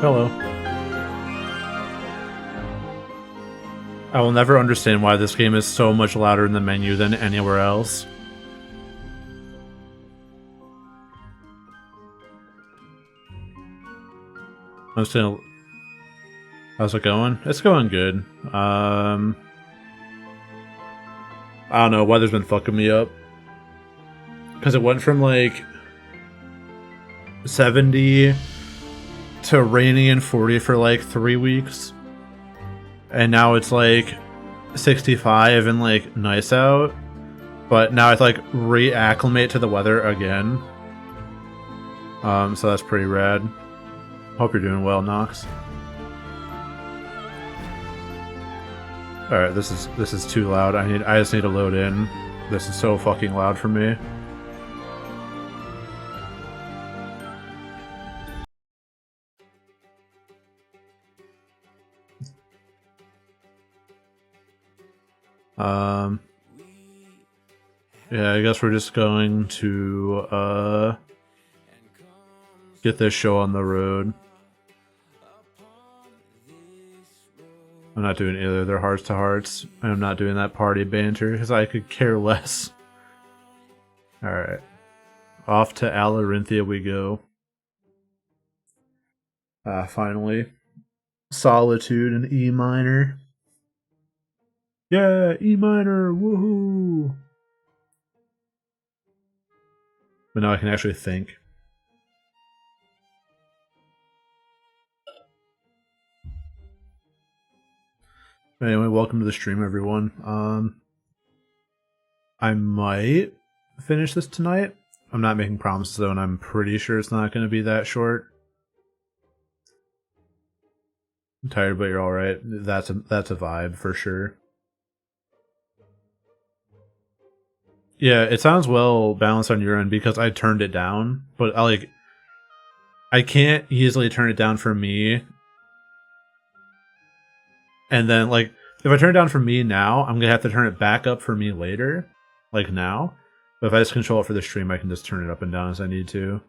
Hello. I will never understand why this game is so much louder in the menu than anywhere else. I'm still... How's it going? It's going good. I don't know, weather's been fucking me up. Because it went from like 70 to rainy and 40 for like 3 weeks. And now it's like 65 and like nice out. But now I have to like reacclimate to the weather again. So that's pretty rad. Hope you're doing well, Nox. Alright, this is too loud. I just need to load in. This is so fucking loud for me. Yeah, I guess we're just going to get this show on the road. I'm not doing either of their hearts to hearts. I'm not doing that party banter because I could care less. Alright. Off to Alarinthia we go. Finally. Solitude in E minor. Yeah, E minor, woohoo! But now I can actually think. Anyway, welcome to the stream, everyone. I might finish this tonight. I'm not making promises though, and I'm pretty sure it's not going to be that short. I'm tired, but you're all right. That's a vibe for sure. Yeah, it sounds well balanced on your end because I turned it down, but I can't easily turn it down for me. And then like if I turn it down for me now, I'm gonna have to turn it back up for me later, like now. But if I just control it for the stream, I can just turn it up and down as I need to.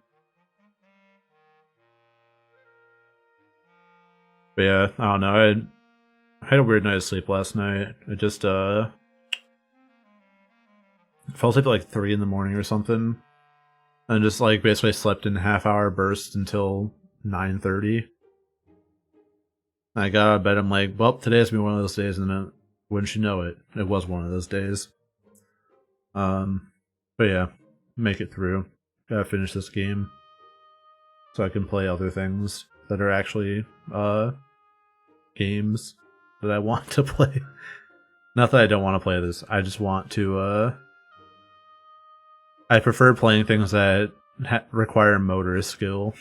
But yeah, I don't know. I had a weird night of sleep last night. I just fell asleep at like 3 in the morning or something, and just like basically slept in half-hour bursts until 9:30. I got out of bed. I'm like, well, today's gonna be one of those days, and then wouldn't you know it, it was one of those days. But yeah, make it through. Gotta finish this game so I can play other things that are actually games that I want to play. Not that I don't want to play this. I just want to. I prefer playing things that require motor skill,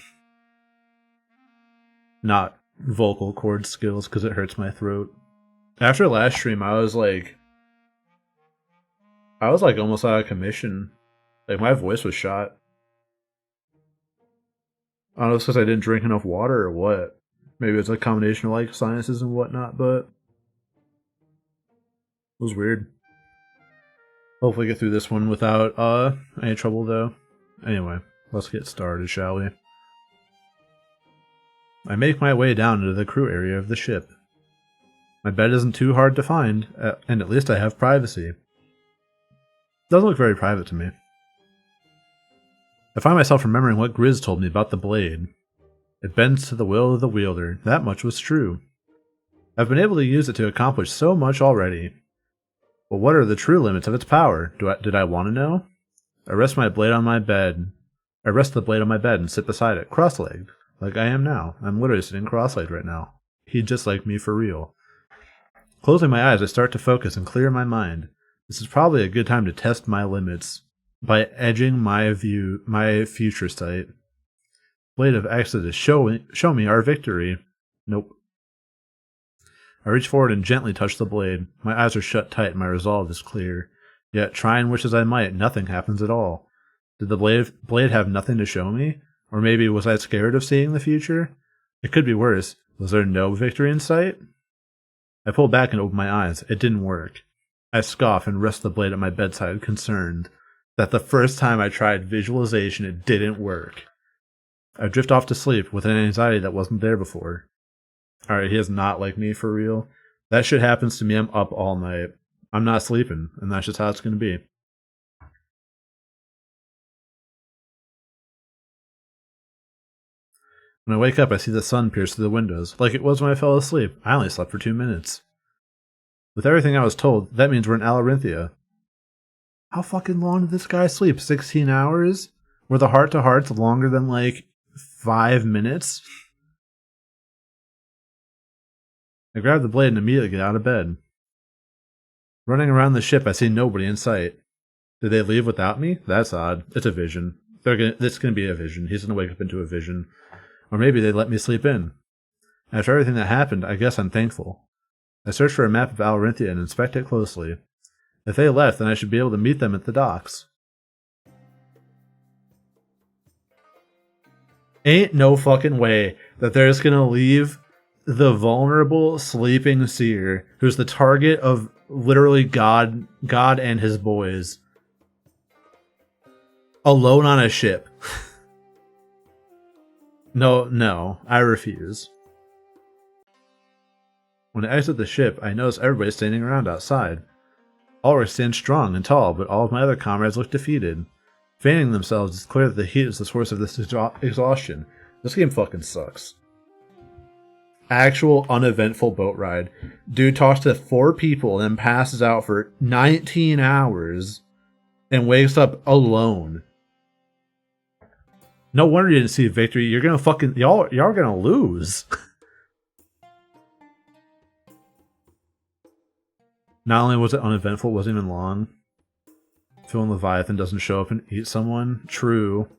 not vocal cord skills, because it hurts my throat. After last stream, I was like almost out of commission. Like my voice was shot. I don't know if it's because I didn't drink enough water or what. Maybe it's a combination of like sinuses and whatnot, but it was weird. Hopefully get through this one without any trouble though. Anyway, let's get started, shall we? I make my way down into the crew area of the ship. My bed isn't too hard to find, and at least I have privacy. Doesn't look very private to me. I find myself remembering what Grizz told me about the blade. It bends to the will of the wielder. That much was true. I've been able to use it to accomplish so much already. But what are the true limits of its power? Did I want to know? I rest the blade on my bed and sit beside it, cross-legged, like I am now. I'm literally sitting cross-legged right now. He'd just like me for real. Closing my eyes, I start to focus and clear my mind. This is probably a good time to test my limits by edging my future sight. Blade of Exodus, show me our victory. Nope. I reach forward and gently touch the blade. My eyes are shut tight and my resolve is clear. Yet, try and wish as I might, nothing happens at all. Did the blade have nothing to show me? Or maybe was I scared of seeing the future? It could be worse. Was there no victory in sight? I pull back and open my eyes. It didn't work. I scoff and rest the blade at my bedside, concerned that the first time I tried visualization, it didn't work. I drift off to sleep with an anxiety that wasn't there before. Alright, he is not like me for real. That shit happens to me, I'm up all night. I'm not sleeping, and that's just how it's gonna be. When I wake up, I see the sun pierce through the windows, like it was when I fell asleep. I only slept for 2 minutes. With everything I was told, that means we're in Alarinthia. How fucking long did this guy sleep? 16 hours? Were the heart-to-hearts longer than, like, 5 minutes? I grab the blade and immediately get out of bed. Running around the ship, I see nobody in sight. Did they leave without me? That's odd. It's a vision. It's gonna be a vision. He's gonna wake up into a vision. Or maybe they let me sleep in. After everything that happened, I guess I'm thankful. I search for a map of Alarinthia and inspect it closely. If they left, then I should be able to meet them at the docks. Ain't no fucking way that they're just gonna leave the vulnerable sleeping seer, who's the target of literally God and his boys, alone on a ship. No, I refuse. When I exit the ship, I notice everybody standing around outside. Ulrich stands strong and tall, but all of my other comrades look defeated. Fanning themselves, it's clear that the heat is the source of this exhaustion. This game fucking sucks. Actual uneventful boat ride. Dude talks to 4 people and then passes out for 19 hours and wakes up alone. No wonder you didn't see victory. You're gonna fucking y'all are gonna lose. Not only was it uneventful, it wasn't even long. Phil and Leviathan doesn't show up and eat someone. True.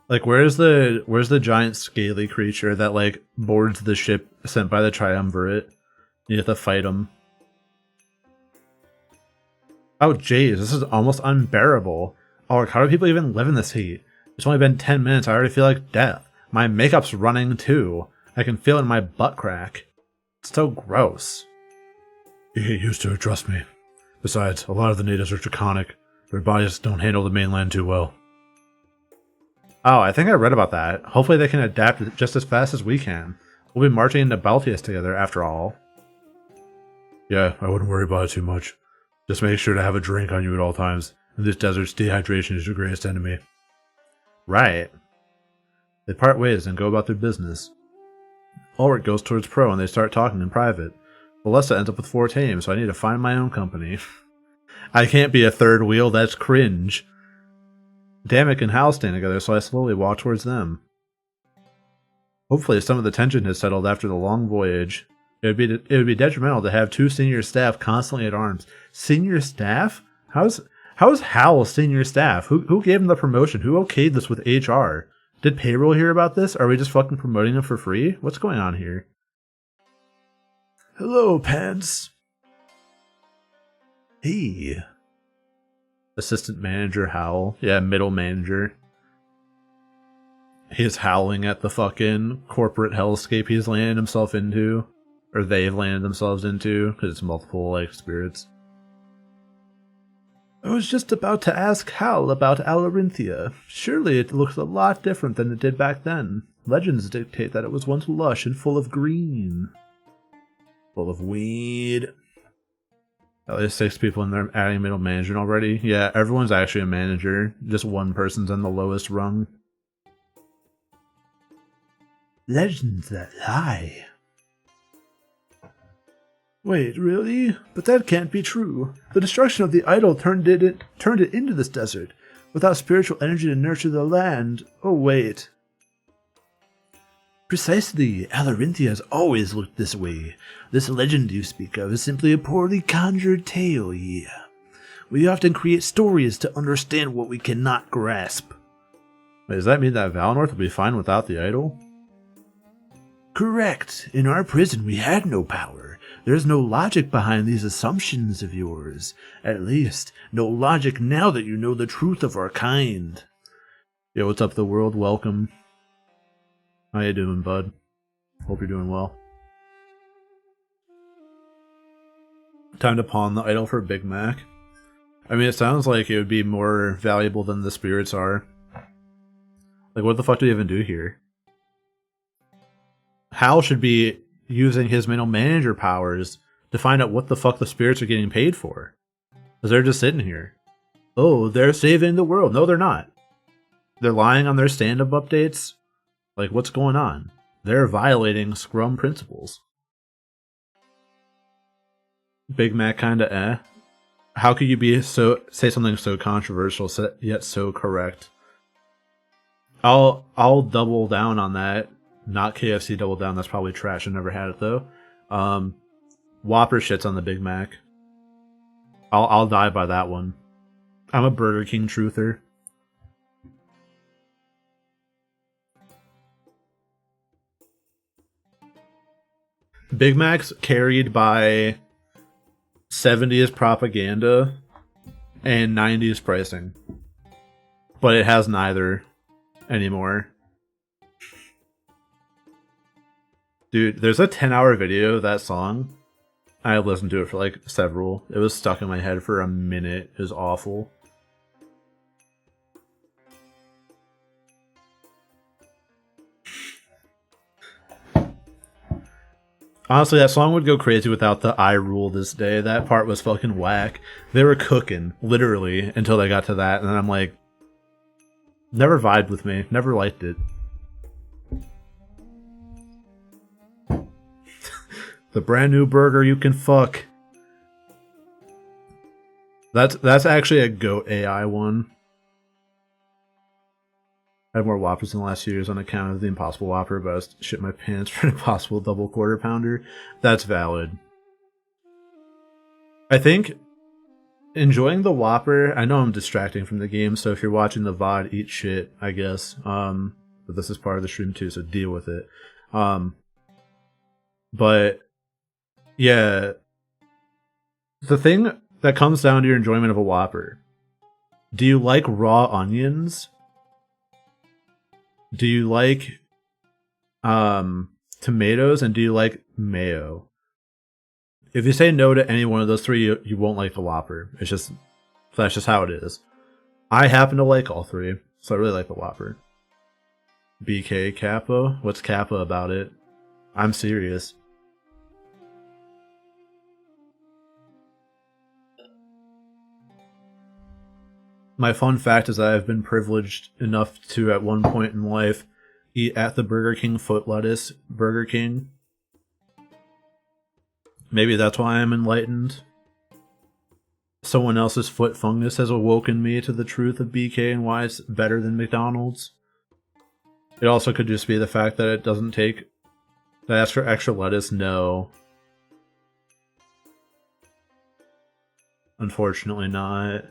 Like, where's the giant scaly creature that like boards the ship sent by the Triumvirate? You have to fight him. Oh jeez, this is almost unbearable. Oh, like, how do people even live in this heat? It's only been 10 minutes, I already feel like death. My makeup's running too. I can feel it in my butt crack. It's so gross. You get used to it, trust me. Besides, a lot of the natives are draconic. Their bodies don't handle the mainland too well. Oh, I think I read about that. Hopefully they can adapt just as fast as we can. We'll be marching into Baltius together, after all. Yeah, I wouldn't worry about it too much. Just make sure to have a drink on you at all times. In this desert, dehydration is your greatest enemy. Right. They part ways and go about their business. Ulrich goes towards Pro and they start talking in private. Valessa ends up with 4 tames, so I need to find my own company. I can't be a third wheel, that's cringe. Damek and Hal stand together, so I slowly walk towards them. Hopefully some of the tension has settled after the long voyage. It would be detrimental to have 2 senior staff constantly at arms. Senior staff? How's Hal senior staff? Who gave him the promotion? Who okayed this with HR? Did payroll hear about this? Are we just fucking promoting him for free? What's going on here? Hello, Pants. Hey. Assistant manager Howl. Yeah, middle manager. He's howling at the fucking corporate hellscape he's landed himself into. Or they've landed themselves into, because it's multiple, like, spirits. I was just about to ask Hal about Alarinthia. Surely it looks a lot different than it did back then. Legends dictate that it was once lush and full of green. Full of weed. At least 6 people in there adding middle management already. Yeah, everyone's actually a manager. Just one person's on the lowest rung. Legends that lie. Wait, really? But that can't be true. The destruction of the idol turned it into this desert. Without spiritual energy to nurture the land. Oh, wait. Precisely. Alarinthia has always looked this way. This legend you speak of is simply a poorly conjured tale, yeah. We often create stories to understand what we cannot grasp. Wait, does that mean that Valnorth will be fine without the idol? Correct. In our prison we had no power. There's no logic behind these assumptions of yours. At least, no logic now that you know the truth of our kind. Yo, what's up, the world? Welcome. How you doing, bud? Hope you're doing well. Time to pawn the idol for Big Mac. I mean, it sounds like it would be more valuable than the spirits are. Like, what the fuck do we even do here? Hal should be using his middle manager powers to find out what the fuck the spirits are getting paid for. Because they're just sitting here. Oh, they're saving the world. No, they're not. They're lying on their stand-up updates. Like, what's going on? They're violating Scrum principles. Big Mac kinda eh. How could you say something so controversial yet so correct? I'll double down on that. Not KFC double down. That's probably trash. I never had it though. Whopper shits on the Big Mac. I'll die by that one. I'm a Burger King truther. Big Mac's carried by 70s propaganda and 90s pricing. But it has neither anymore. Dude, there's a 10-hour video of that song. I listened to it for like several. It was stuck in my head for a minute. It was awful. Honestly, that song would go crazy without the I rule this day. That part was fucking whack. They were cooking, literally, until they got to that, and then I'm like, never vibed with me. Never liked it. The brand new burger you can fuck. That's actually a GOAT AI one. I had more Whoppers in the last few years on account of the Impossible Whopper, but I was shit my pants for an Impossible Double Quarter Pounder. That's valid. I think enjoying the Whopper, I know I'm distracting from the game, so if you're watching the VOD, eat shit, I guess. But this is part of the stream too, so deal with it. But yeah, the thing that comes down to your enjoyment of a Whopper. Do you like raw onions? Do you like tomatoes? And do you like mayo? If you say no to any one of those three, you won't like the Whopper. That's just how it is. I happen to like all three, so I really like the Whopper. BK Kappa? What's Kappa about it? I'm serious. My fun fact is that I've been privileged enough to, at one point in life, eat at the Burger King foot lettuce Burger King. Maybe that's why I'm enlightened. Someone else's foot fungus has awoken me to the truth of BK and why it's better than McDonald's. It also could just be the fact that it doesn't take... That asks for extra lettuce? No. Unfortunately not.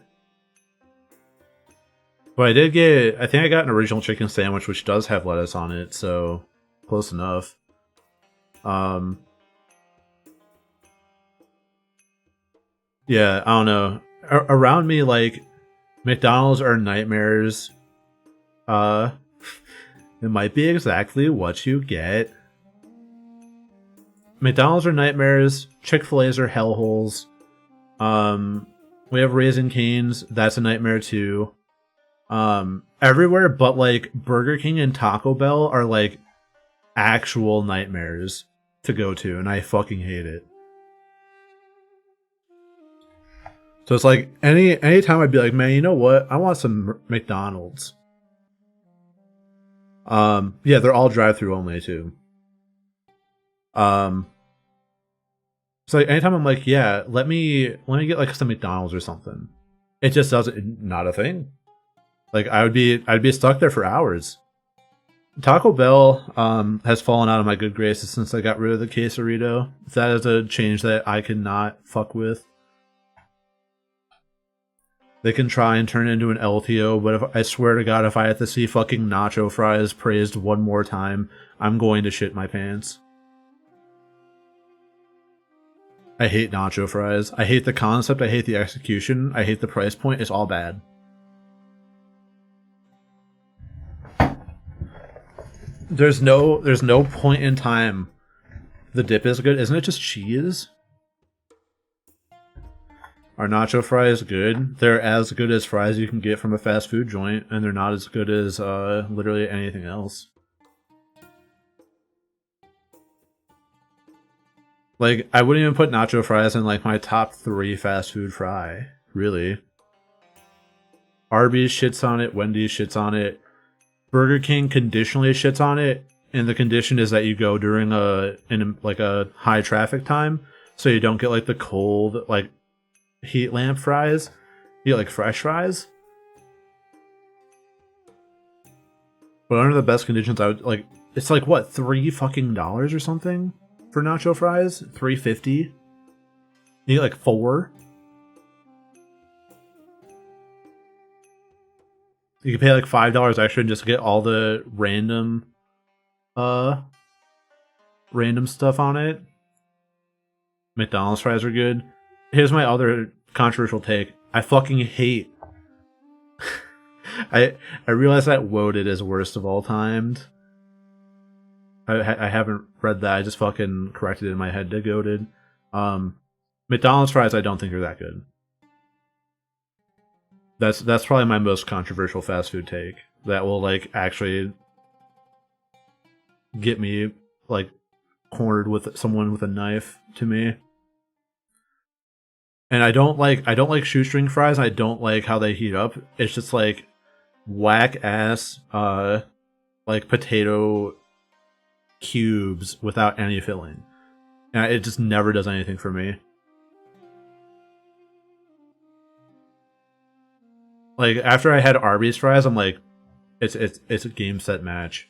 But I think I got an original chicken sandwich which does have lettuce on it, so close enough. Yeah, I don't know. Around me, like, McDonald's are nightmares. It might be exactly what you get. McDonald's are nightmares. Chick-fil-A's are hellholes. We have Raising Cane's. That's a nightmare too. Everywhere but like Burger King and Taco Bell are like actual nightmares to go to, and I fucking hate it. So it's like anytime I'd be like, man, you know what? I want some McDonald's. Yeah, they're all drive-through only too. So like anytime I'm like, yeah, let me get like some McDonald's or something. It just doesn't, not a thing. Like I'd be stuck there for hours. Taco Bell has fallen out of my good graces since I got rid of the quesarito. That is a change that I cannot fuck with. They can try and turn it into an LTO, but I swear to God, if I have to see fucking nacho fries praised one more time, I'm going to shit my pants. I hate nacho fries. I hate the concept. I hate the execution. I hate the price point. It's all bad. There's no point in time the dip is good. Isn't it just cheese? Are nacho fries good? They're as good as fries you can get from a fast food joint, and they're not as good as literally anything else. Like, I wouldn't even put nacho fries in like my top 3 fast food fry, really. Arby's shits on it, Wendy's shits on it, Burger King conditionally shits on it, and the condition is that you go during a high traffic time, so you don't get like the cold like heat lamp fries. You get like fresh fries. But under the best conditions, I would like. It's like what, $3 or something for nacho fries? $3.50. You get like 4. You can pay like $5 extra and just get all the random stuff on it. McDonald's fries are good. Here's my other controversial take. I fucking hate. I realize that Woted is worst of all times. I haven't read that. I just fucking corrected it in my head to Goated. McDonald's fries I don't think are that good. That's probably my most controversial fast food take. That will like actually get me like cornered with someone with a knife to me. And I don't like shoestring fries. I don't like how they heat up. It's just like whack ass like potato cubes without any filling. And it just never does anything for me. Like after I had Arby's fries, I'm like, it's a game set match.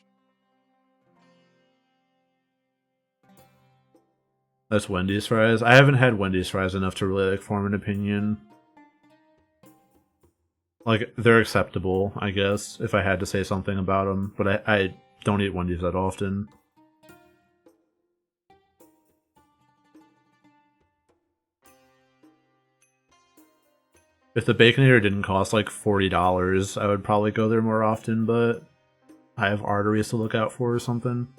That's Wendy's fries. I haven't had Wendy's fries enough to really like form an opinion. Like they're acceptable, I guess, if I had to say something about them. But I don't eat Wendy's that often. If the Baconator didn't cost like $40, I would probably go there more often, but I have arteries to look out for or something.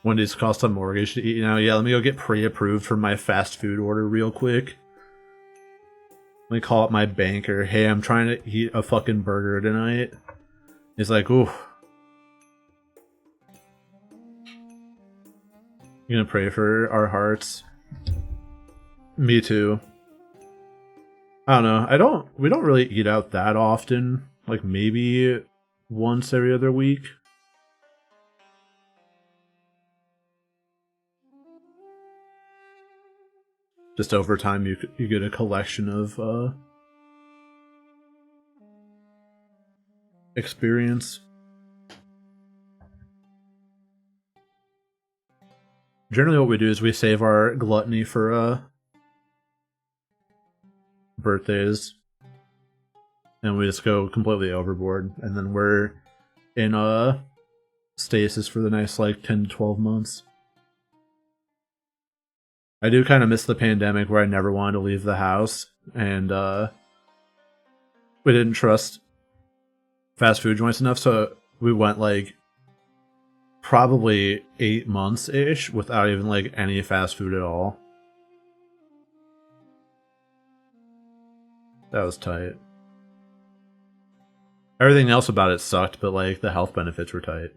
Wendy's cost a mortgage to eat now. Yeah, let me go get pre-approved for my fast food order real quick. Let me call up my banker. Hey, I'm trying to eat a fucking burger tonight. He's like, ooh. You gonna pray for our hearts? Me too. I don't know. We don't really eat out that often. Like maybe once every other week. Just over time, you get a collection of experience. Generally, what we do is we save our gluttony for birthdays, and we just go completely overboard, and then we're in stasis for the next like 10 to 12 months. I do kind of miss the pandemic where I never wanted to leave the house, and we didn't trust fast food joints enough, so we went like probably 8 months-ish without even like any fast food at all. That was tight. Everything else about it sucked, but like the health benefits were tight.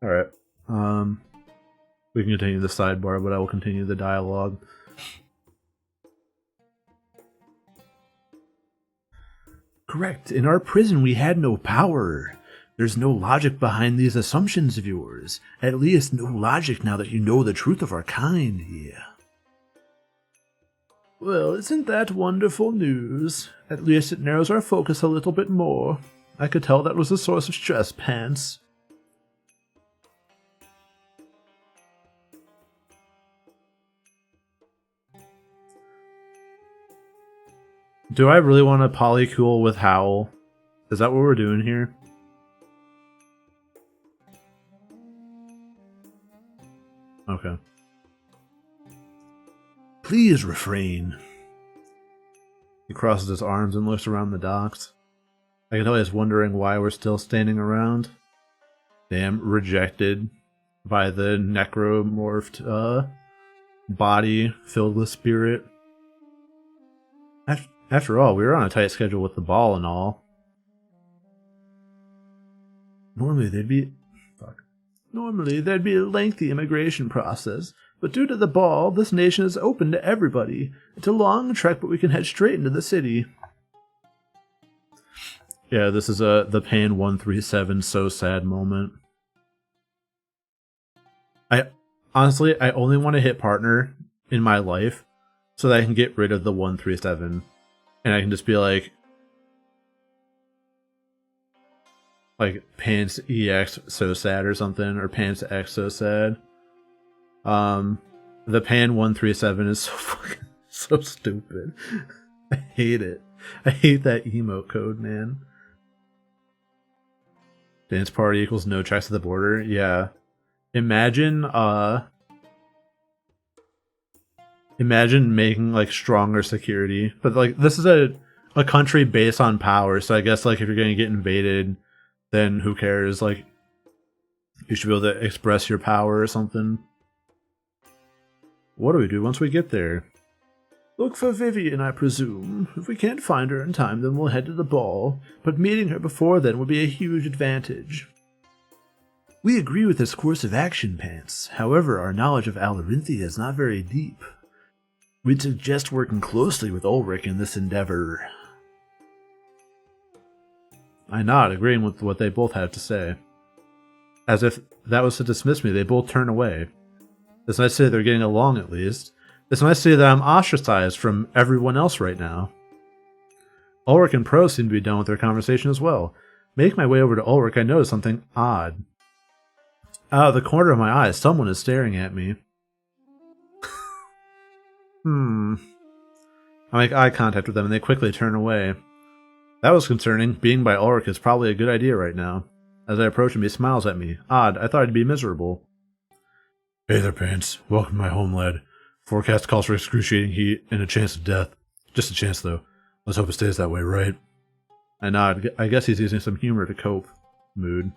Alright. We can continue the sidebar, but I will continue the dialogue. Correct. In our prison we had no power. There's no logic behind these assumptions of yours. At least no logic now that you know the truth of our kind here. Well, isn't that wonderful news? At least it narrows our focus a little bit more. I could tell that was a source of stress, Pants. Do I really want to polycool with Howl? Is that what we're doing here? Okay. Please refrain. He crosses his arms and looks around the docks. I can tell he's wondering why we're still standing around. Damn, rejected. by the necromorphed body filled with spirit. After all, we were on a tight schedule with the ball and all. Normally there'd be a lengthy immigration process, but due to the ball, this nation is open to everybody. It's a long trek, but we can head straight into the city. Yeah, this is the Pan 137 so sad moment. I only want to hit partner in my life so that I can get rid of the 137. And I can just be like Pants EX so sad or something, or Pants X so sad. The Pan 137 is so fucking so stupid. I hate it. I hate that emote code, man. Dance party equals no checks at the border. Yeah. Imagine making like stronger security. But like this is a country based on power, so I guess like if you're gonna get invaded, then who cares? Like you should be able to express your power or something. What do we do once we get there? Look for Vivian, I presume. If we can't find her in time, then we'll head to the ball. But meeting her before then would be a huge advantage. We agree with this course of action, Pants. However, our knowledge of Alarinthia is not very deep. We'd suggest working closely with Ulrich in this endeavor. I nod, agreeing with what they both have to say. As if that was to dismiss me, they both turn away. It's nice to say they're getting along at least. It's nice to see that I'm ostracized from everyone else right now. Ulrich and Pro seem to be done with their conversation as well. Making my way over to Ulrich, I notice something odd. Out of the corner of my eye, someone is staring at me. I make eye contact with them and they quickly turn away. That was concerning. Being by Ulrich is probably a good idea right now. As I approach him, he smiles at me. Odd, I thought he'd be miserable. Hey there, Pants. Welcome to my home, lad. Forecast calls for excruciating heat and a chance of death. Just a chance, though. Let's hope it stays that way, right? I nod. I guess he's using some humor to cope. Mood.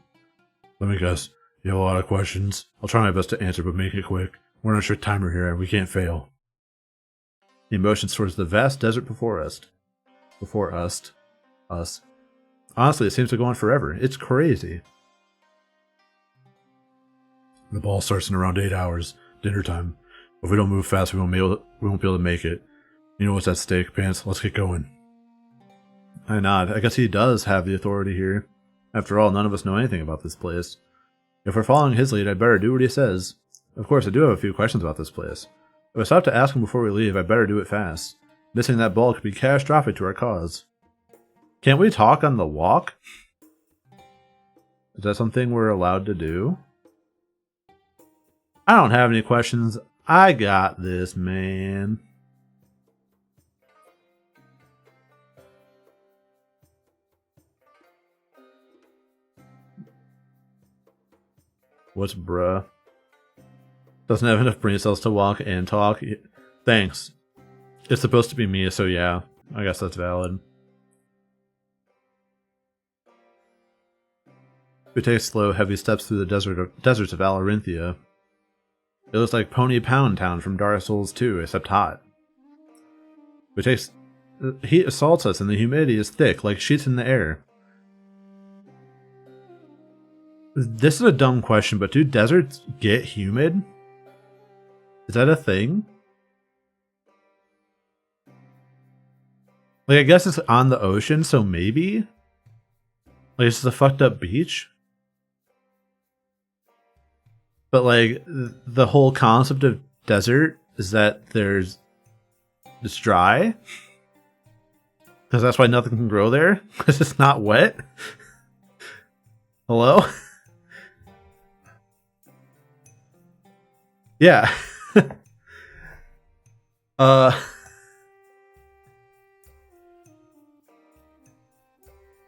Let me guess. You have a lot of questions. I'll try my best to answer, but make it quick. We're on a strict timer here, and we can't fail. He motions towards the vast desert before us. Us. Honestly, it seems to go on forever. It's crazy. The ball starts in around 8 hours. Dinner time. If we don't move fast, we won't be able to make it. You know what's at stake, Pants. Let's get going. I nod. I guess he does have the authority here. After all, none of us know anything about this place. If we're following his lead, I'd better do what he says. Of course, I do have a few questions about this place. If I stop to ask him before we leave, I'd better do it fast. Missing that ball could be catastrophic to our cause. Can't we talk on the walk? Is that something we're allowed to do? I don't have any questions. I got this, man. What's bruh? Doesn't have enough brain cells to walk and talk. Thanks. It's supposed to be me, so yeah. I guess that's valid. We take slow, heavy steps through the deserts of Alarinthia. It looks like Pony Pound Town from Dark Souls 2, except hot. Heat assaults us and the humidity is thick, like sheets in the air. This is a dumb question, but do deserts get humid? Is that a thing? Like, I guess it's on the ocean, so maybe? Like, it's just a fucked up beach? But, like, the whole concept of desert is that it's dry? Because that's why nothing can grow there? Because it's not wet? Hello? Yeah.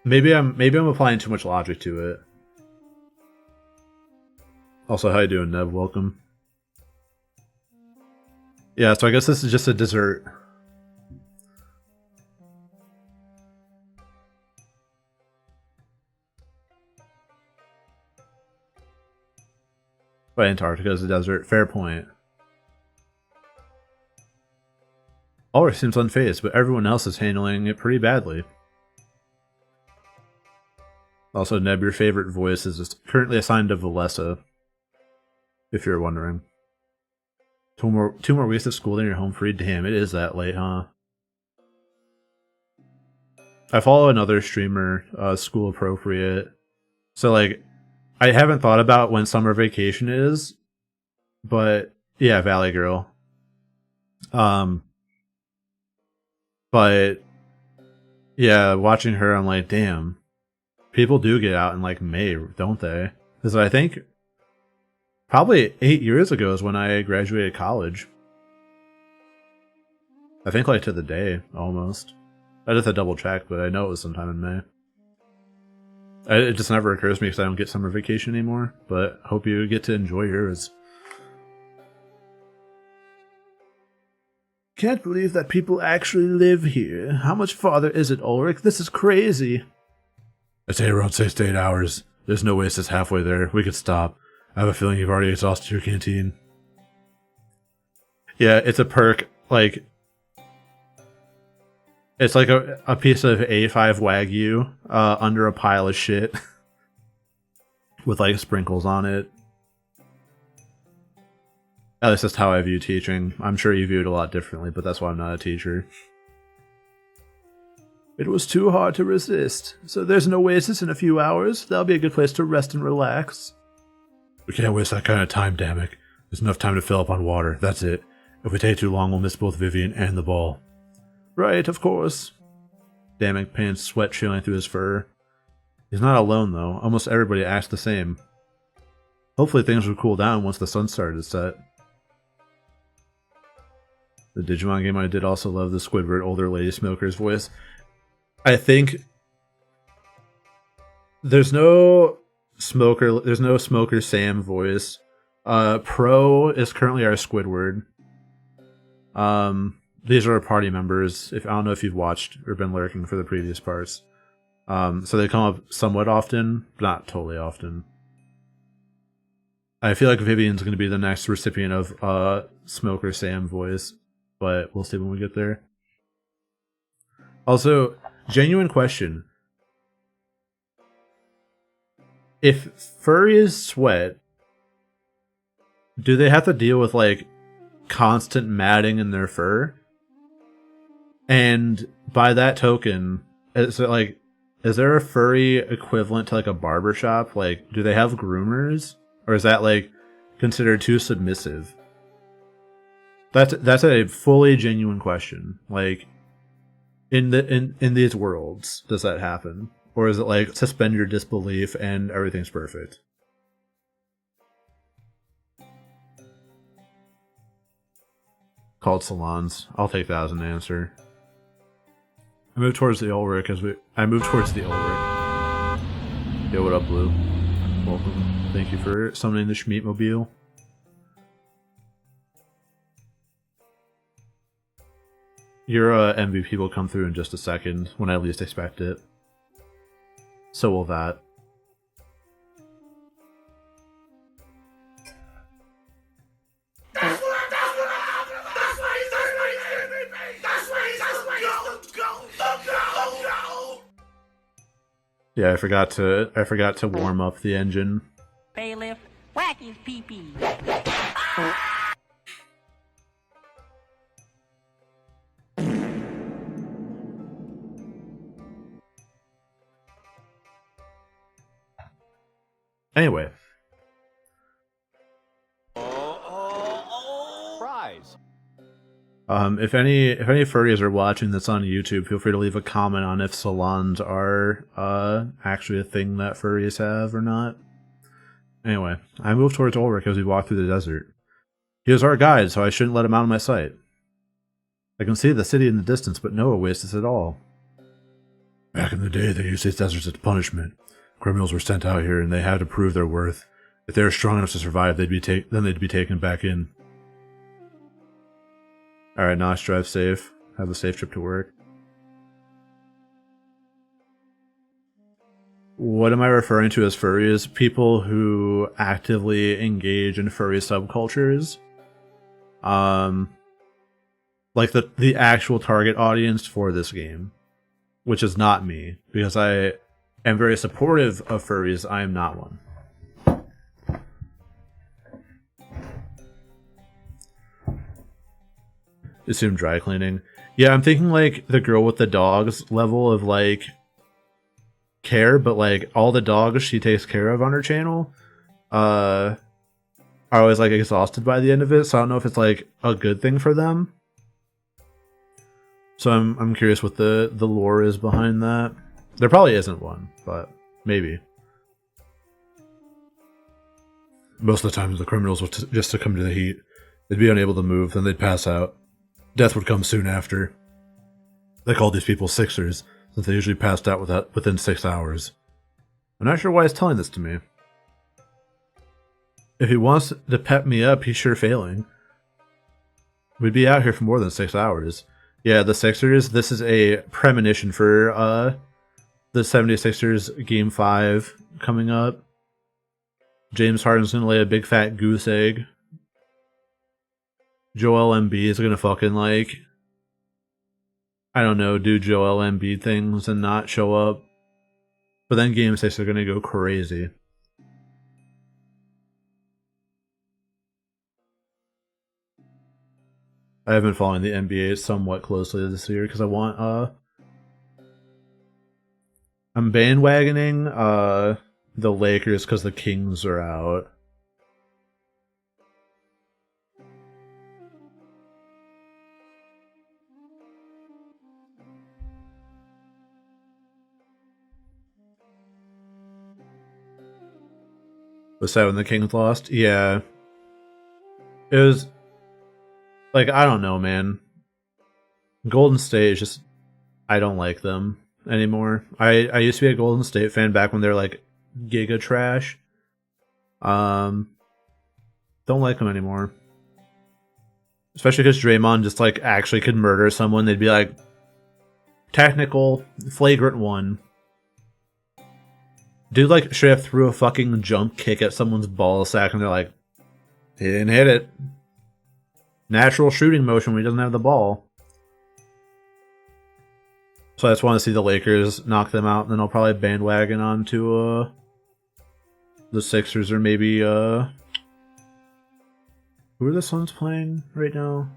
Maybe I'm applying too much logic to it. Also, how you doing, Nev? Welcome. Yeah, so I guess this is just a dessert. But Antarctica is a desert. Fair point. Ulrich seems unfazed, but everyone else is handling it pretty badly. Also, Neb, your favorite voice is currently assigned to Valessa, if you're wondering. Two more weeks of school, then you're home free. Damn, it is that late, huh? I follow another streamer, School Appropriate. So, like, I haven't thought about when summer vacation is, but yeah, Valley Girl. But yeah, watching her, I'm like, damn. People do get out in like May, don't they? Because I think probably 8 years ago is when I graduated college. I think like to the day, almost. I just had to double check, but I know it was sometime in May. It just never occurs to me because I don't get summer vacation anymore, but hope you get to enjoy yours. Can't believe that people actually live here. How much farther is it, Ulrich? This is crazy. I'd say around 6 to 8 hours. There's no way it's just halfway there. We could stop. I have a feeling you've already exhausted your canteen. Yeah, it's a perk. Like, it's like a piece of A5 Wagyu under a pile of shit with like sprinkles on it. At least that's how I view teaching. I'm sure you view it a lot differently, but that's why I'm not a teacher. It was too hard to resist, so there's an oasis in a few hours. That'll be a good place to rest and relax. We can't waste that kind of time, Damek. There's enough time to fill up on water, that's it. If we take too long, we'll miss both Vivian and the ball. Right, of course. Damek pants, sweat showing through his fur. He's not alone, though. Almost everybody acts the same. Hopefully things will cool down once the sun started to set. The Digimon game I did also love the Squidward older lady smoker's voice. I think there's no Smoker Sam voice. Pro is currently our Squidward. These are our party members. I don't know if you've watched or been lurking for the previous parts. So they come up somewhat often, but not totally often. I feel like Vivian's going to be the next recipient of Smoker Sam voice, but we'll see when we get there. Also, genuine question. If furries sweat, do they have to deal with, like, constant matting in their fur? And by that token, is it like, is there a furry equivalent to, like, a barbershop? Like, do they have groomers? Or is that, like, considered too submissive? That's a fully genuine question. Like, in these worlds, does that happen? Or is it like, suspend your disbelief and everything's perfect? Called salons. I'll take that as an answer. I moved towards the Ulrich Yo, what up, Blue? Welcome. Thank you for summoning the Schmeatmobile. Your MVP will come through in just a second, when I least expect it. So will that. Yeah, I forgot to warm up the engine. Bailiff, whack his pee-pee. Anyway. Prize. If any furries are watching this on YouTube, feel free to leave a comment on if salons are actually a thing that furries have or not. Anyway, I moved towards Ulrich as we walked through the desert. He was our guide, so I shouldn't let him out of my sight. I can see the city in the distance, but no oasis at all. Back in the day, they used these deserts as punishment. Criminals were sent out here, and they had to prove their worth. If they were strong enough to survive, they'd be taken back in. Alright, Nosh, drive safe. Have a safe trip to work. What am I referring to as furries? People who actively engage in furry subcultures. Like the actual target audience for this game, which is not me, because I am very supportive of furries. I am not one. Assume dry cleaning. Yeah, I'm thinking like the girl with the dogs level of like care, but like all the dogs she takes care of on her channel are always like exhausted by the end of it, so I don't know if it's like a good thing for them. So I'm curious what the lore is behind that. There probably isn't one, but maybe. Most of the time the criminals would just succumb to the heat. They'd be unable to move, then they'd pass out. Death would come soon after. They called these people Sixers, since they usually passed out within 6 hours. I'm not sure why he's telling this to me. If he wants to pep me up, he's sure failing. We'd be out here for more than 6 hours. Yeah, the Sixers, this is a premonition for the 76ers Game 5 coming up. James Harden's going to lay a big fat goose egg. Joel Embiid is going to fucking like, I don't know, do Joel Embiid things and not show up. But then Game 6 are going to go crazy. I have been following the NBA somewhat closely this year because I want I'm bandwagoning the Lakers because the Kings are out. Was that when the Kings lost? Yeah. It was like, I don't know, man. Golden State is just, I don't like them anymore. I used to be a Golden State fan back when they're like giga trash. Don't like them anymore. Especially because Draymond just like actually could murder someone. They'd be like, technical, flagrant one. Dude like straight up threw a fucking jump kick at someone's ball sack and they're like, he didn't hit it. Natural shooting motion when he doesn't have the ball. So I just want to see the Lakers knock them out, and then I'll probably bandwagon onto the Sixers, or maybe who are the Suns playing right now?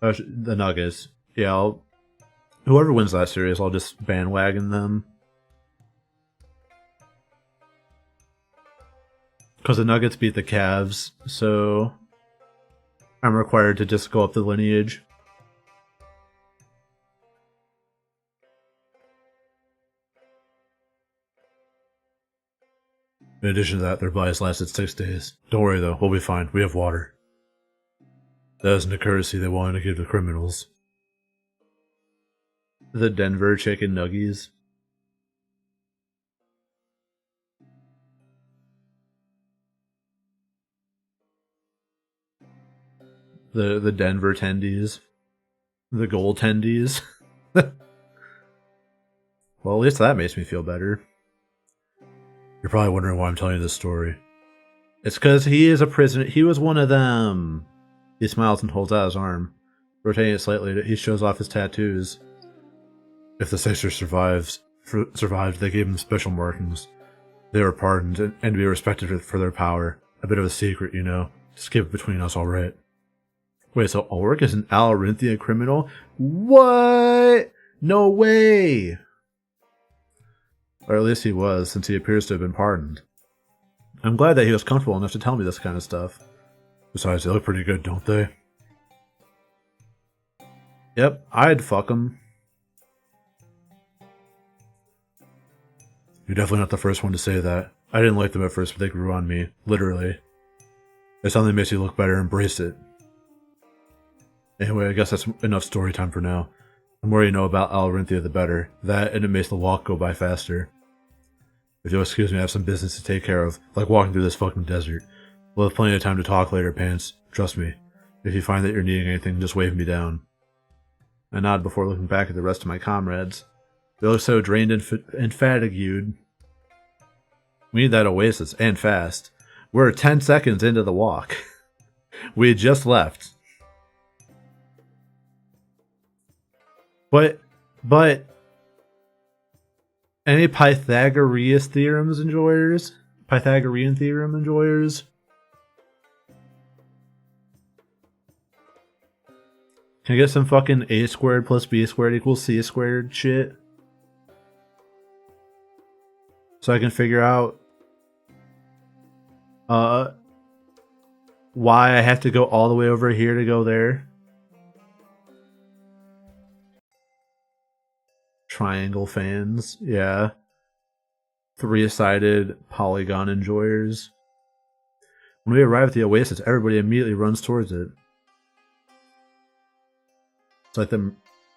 The Nuggets. Yeah, whoever wins that series, I'll just bandwagon them. Because the Nuggets beat the Cavs, so I'm required to just go up the lineage. In addition to that, their bias lasted 6 days. Don't worry though, we'll be fine. We have water. That isn't a courtesy they wanted to give to criminals. The Denver Chicken Nuggies. The Denver Tendies. The goaltendies. Well, at least that makes me feel better. You're probably wondering why I'm telling you this story. It's because he is a prisoner. He was one of them. He smiles and holds out his arm. Rotating it slightly, he shows off his tattoos. If the Sixers survived, they gave him special markings. They were pardoned and to be respected for their power. A bit of a secret, you know. Just keep it between us, alright? Wait, so Ulrich is an Alarinthia criminal? What? No way! Or at least he was, since he appears to have been pardoned. I'm glad that he was comfortable enough to tell me this kind of stuff. Besides, they look pretty good, don't they? Yep, I'd fuck them. You're definitely not the first one to say that. I didn't like them at first, but they grew on me. Literally. If something makes you look better, embrace it. Anyway, I guess that's enough story time for now. The more you know about Alarinthia, the better. That, and it makes the walk go by faster. If you'll excuse me, I have some business to take care of, like walking through this fucking desert. We'll have plenty of time to talk later, Pants. Trust me. If you find that you're needing anything, just wave me down. I nod before looking back at the rest of my comrades. They look so drained and fatigued. We need that oasis, and fast. We're 10 seconds into the walk. We had just left. But, any Pythagorean theorem enjoyers? Can I get some fucking a squared plus b squared equals c squared shit? So I can figure out why I have to go all the way over here to go there. Triangle fans, yeah. Three-sided polygon enjoyers. When we arrive at the oasis, everybody immediately runs towards it. It's like the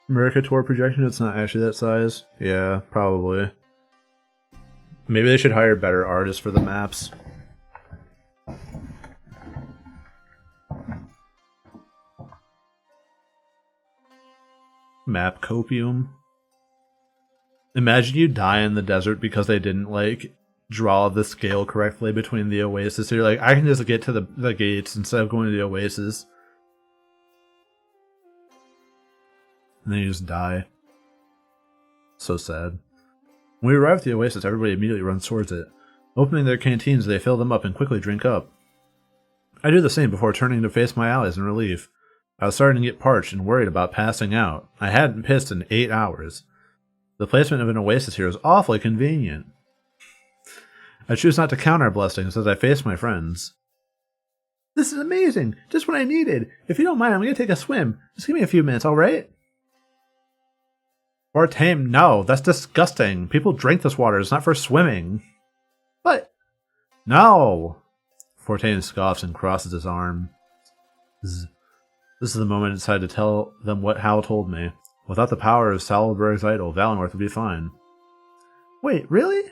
Mercator projection, it's not actually that size. Yeah, probably. Maybe they should hire better artists for the maps. Map copium. Imagine you die in the desert because they didn't, like, draw the scale correctly between the oasis. So you're like, I can just get to the gates instead of going to the oasis. And then you just die. So sad. When we arrive at the oasis, everybody immediately runs towards it. Opening their canteens, they fill them up and quickly drink up. I do the same before turning to face my allies in relief. I was starting to get parched and worried about passing out. I hadn't pissed in 8 hours. The placement of an oasis here is awfully convenient. I choose not to count our blessings as I face my friends. This is amazing! Just what I needed! If you don't mind, I'm going to take a swim. Just give me a few minutes, alright? Fortame, no, that's disgusting. People drink this water, it's not for swimming. But, no! Fortame scoffs and crosses his arm. This is the moment I decided to tell them what Hal told me. Without the power of Salberg's idol, Valinor would be fine. Wait, really?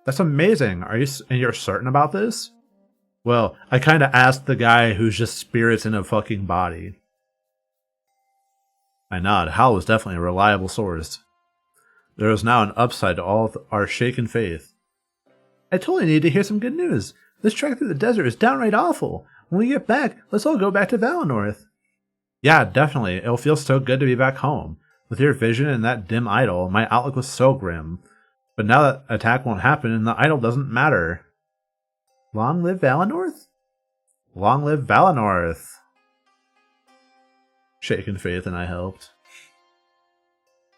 That's amazing. And you're certain about this? Well, I kinda asked the guy who's just spirits in a fucking body. I nod. Hal was definitely a reliable source. There was now an upside to all our shaken faith. I totally need to hear some good news. This trek through the desert is downright awful. When we get back, let's all go back to Valinor. Yeah, definitely. It'll feel so good to be back home. With your vision and that dim idol, my outlook was so grim. But now that attack won't happen and the idol doesn't matter. Long live Valinor? Long live Valinor! Shaken faith and I helped.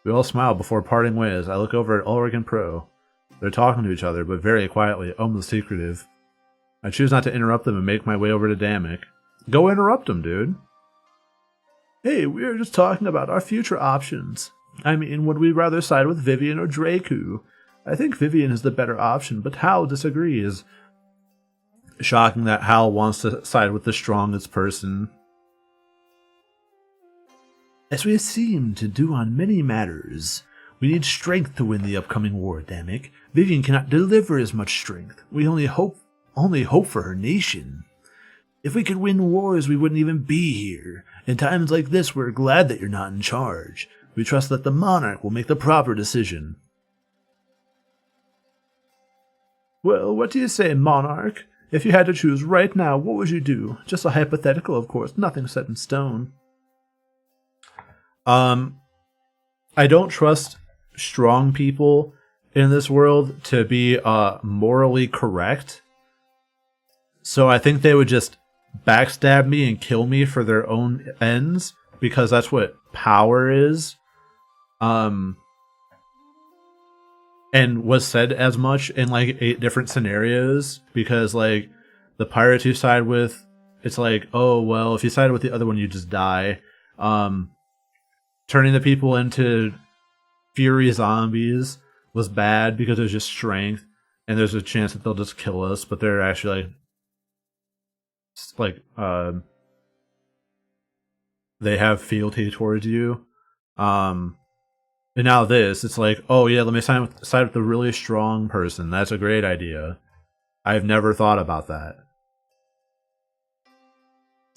We all smile before parting ways. I look over at Ulrich and Pro. They're talking to each other, but very quietly, almost secretive. I choose not to interrupt them and make my way over to Damek. Go interrupt them, dude. Hey, we were just talking about our future options. I mean, would we rather side with Vivian or Draku? I think Vivian is the better option, but Hal disagrees. Shocking that Hal wants to side with the strongest person. As we seem to do on many matters, we need strength to win the upcoming war, Damek. Vivian cannot deliver as much strength. We only hope for her nation. If we could win wars, we wouldn't even be here. In times like this, we're glad that you're not in charge. We trust that the monarch will make the proper decision. Well, what do you say, monarch? If you had to choose right now, what would you do? Just a hypothetical, of course, nothing set in stone. I don't trust strong people in this world to be morally correct. So I think they would just backstab me and kill me for their own ends, because that's what power is. And was said as much in like 8 different scenarios, because like the pirates you side with, it's like, oh well, if you side with the other one you just die. Turning the people into fury zombies was bad because it was just strength, and there's a chance that they'll just kill us, but they're actually they have fealty towards you. And now it's like, oh yeah, let me side with the really strong person. That's a great idea. I've never thought about that.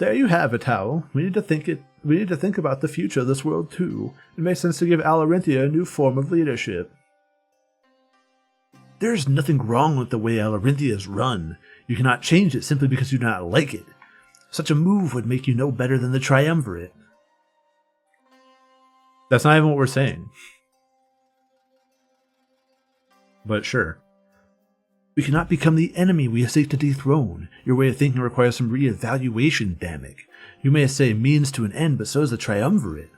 There you have it, Hal. We need to think about the future of this world too. It makes sense to give Alarinthia a new form of leadership. There's nothing wrong with the way Alarinthia is run. You cannot change it simply because you do not like it. Such a move would make you no better than the Triumvirate. That's not even what we're saying. But sure. We cannot become the enemy we seek to dethrone. Your way of thinking requires some re-evaluation, dammit. You may say means to an end, but so is the Triumvirate.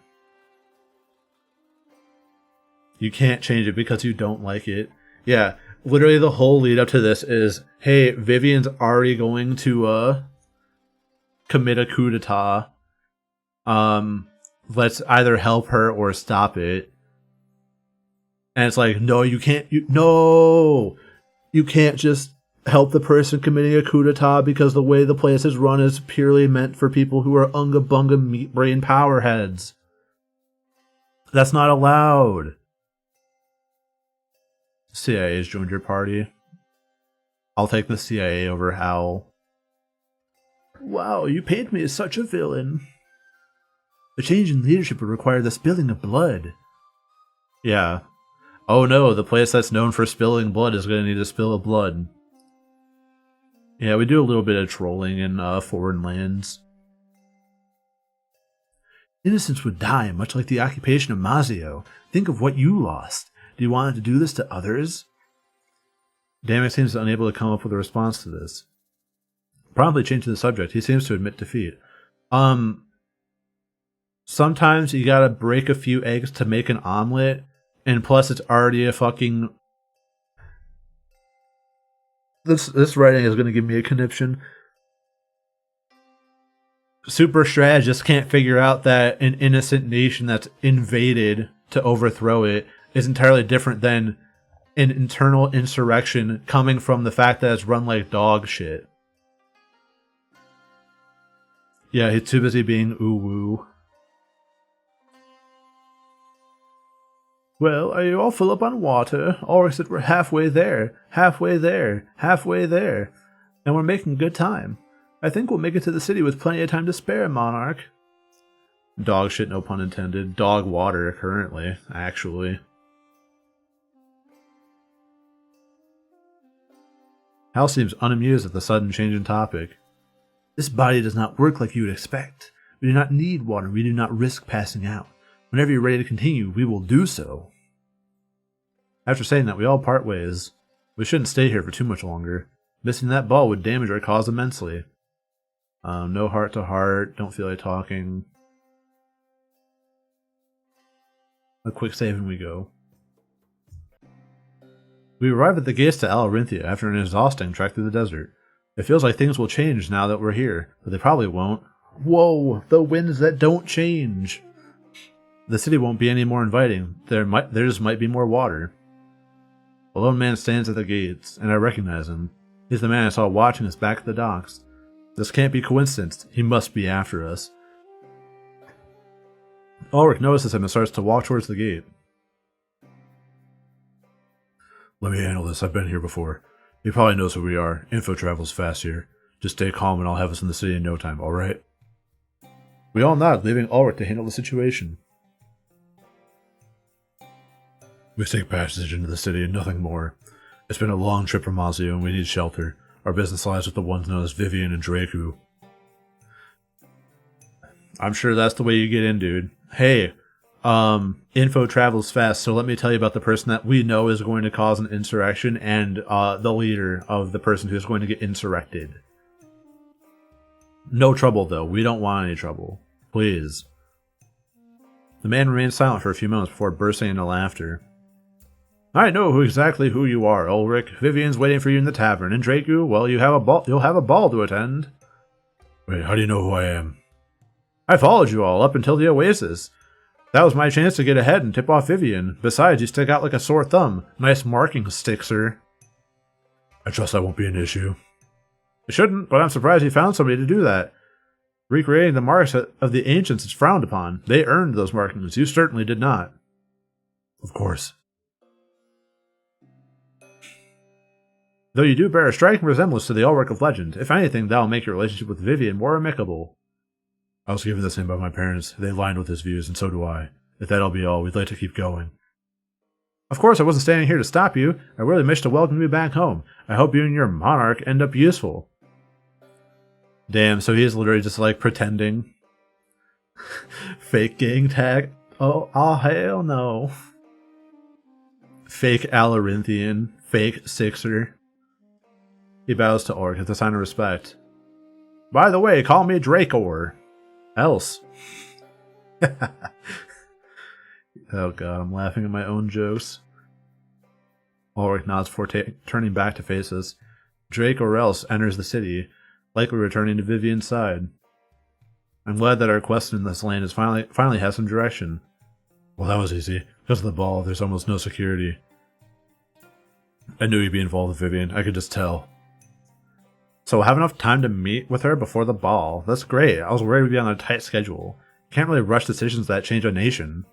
You can't change it because you don't like it. Yeah, literally the whole lead up to this is, hey, Vivian's already going to commit a coup d'etat. Let's either help her or stop it. And it's like, no, you can't. You can't just help the person committing a coup d'etat because the way the place is run is purely meant for people who are unga bunga meat brain powerheads. That's not allowed. CIA has joined your party. I'll take the CIA over Hal. Wow, you paint me as such a villain. A change in leadership would require the spilling of blood. Yeah. Oh no, the place that's known for spilling blood is going to need a spill of blood. Yeah, we do a little bit of trolling in foreign lands. Innocents would die, much like the occupation of Mazio. Think of what you lost. Do you want to do this to others? Dammit seems unable to come up with a response to this. Promptly changing the subject, he seems to admit defeat. Sometimes you gotta break a few eggs to make an omelet. And plus, it's already a fucking... This writing is going to give me a conniption. Super strategists can't figure out that an innocent nation that's invaded to overthrow it is entirely different than an internal insurrection coming from the fact that it's run like dog shit. Yeah, he's too busy being ooh-woo. Well, are you all full up on water? Ulrich said we're halfway there, halfway there, halfway there. And we're making good time. I think we'll make it to the city with plenty of time to spare, Monarch. Dog shit, no pun intended. Dog water, currently, actually. Hal seems unamused at the sudden change in topic. This body does not work like you would expect. We do not need water, we do not risk passing out. Whenever you're ready to continue, we will do so. After saying that, we all part ways. We shouldn't stay here for too much longer. Missing that ball would damage our cause immensely. No heart to heart, don't feel like talking. A quick save and we go. We arrive at the gates to Alarinthia after an exhausting trek through the desert. It feels like things will change now that we're here, but they probably won't. Whoa, the winds that don't change! The city won't be any more inviting. There just might be more water. A lone man stands at the gates, and I recognize him. He's the man I saw watching us back at the docks. This can't be coincidence. He must be after us. Ulrich notices him and starts to walk towards the gate. Let me handle this. I've been here before. He probably knows who we are. Info travels fast here. Just stay calm and I'll have us in the city in no time, alright? We all nod, leaving Ulrich to handle the situation. We take passage into the city and nothing more. It's been a long trip from Mazio and we need shelter. Our business lies with the ones known as Vivian and Draku. I'm sure that's the way you get in, dude. Hey, info travels fast, so let me tell you about the person that we know is going to cause an insurrection and the leader of the person who's going to get insurrected. No trouble, though. We don't want any trouble. Please. The man remained silent for a few moments before bursting into laughter. I know exactly who you are, Ulrich. Vivian's waiting for you in the tavern, and Draku, well, you'll have a ball to attend. Wait, how do you know who I am? I followed you all up until the Oasis. That was my chance to get ahead and tip off Vivian. Besides, you stick out like a sore thumb. Nice marking stick, sir. I trust that won't be an issue. It shouldn't, but I'm surprised you found somebody to do that. Recreating the marks of the ancients is frowned upon. They earned those markings. You certainly did not. Of course. Though you do bear a striking resemblance to the Ulrich of legend, if anything, that will make your relationship with Vivian more amicable. I was given this name by my parents. They aligned with his views, and so do I. If that'll be all, we'd like to keep going. Of course, I wasn't standing here to stop you. I really wish to welcome you back home. I hope you and your monarch end up useful. Damn, so he is literally just like pretending. Fake gang tag. Oh, hell no. Fake Alarinthian. Fake Sixer. He bows to Orc as a sign of respect. By the way, call me Drakor. Else. Oh god, I'm laughing at my own jokes. Ulrich nods before turning back to face us. Drake or else enters the city, likely returning to Vivian's side. I'm glad that our quest in this land is finally has some direction. Well, that was easy. Because of the ball, there's almost no security. I knew you'd be involved with Vivian. I could just tell. So we'll have enough time to meet with her before the ball. That's great. I was worried we'd be on a tight schedule. Can't really rush decisions that change a nation.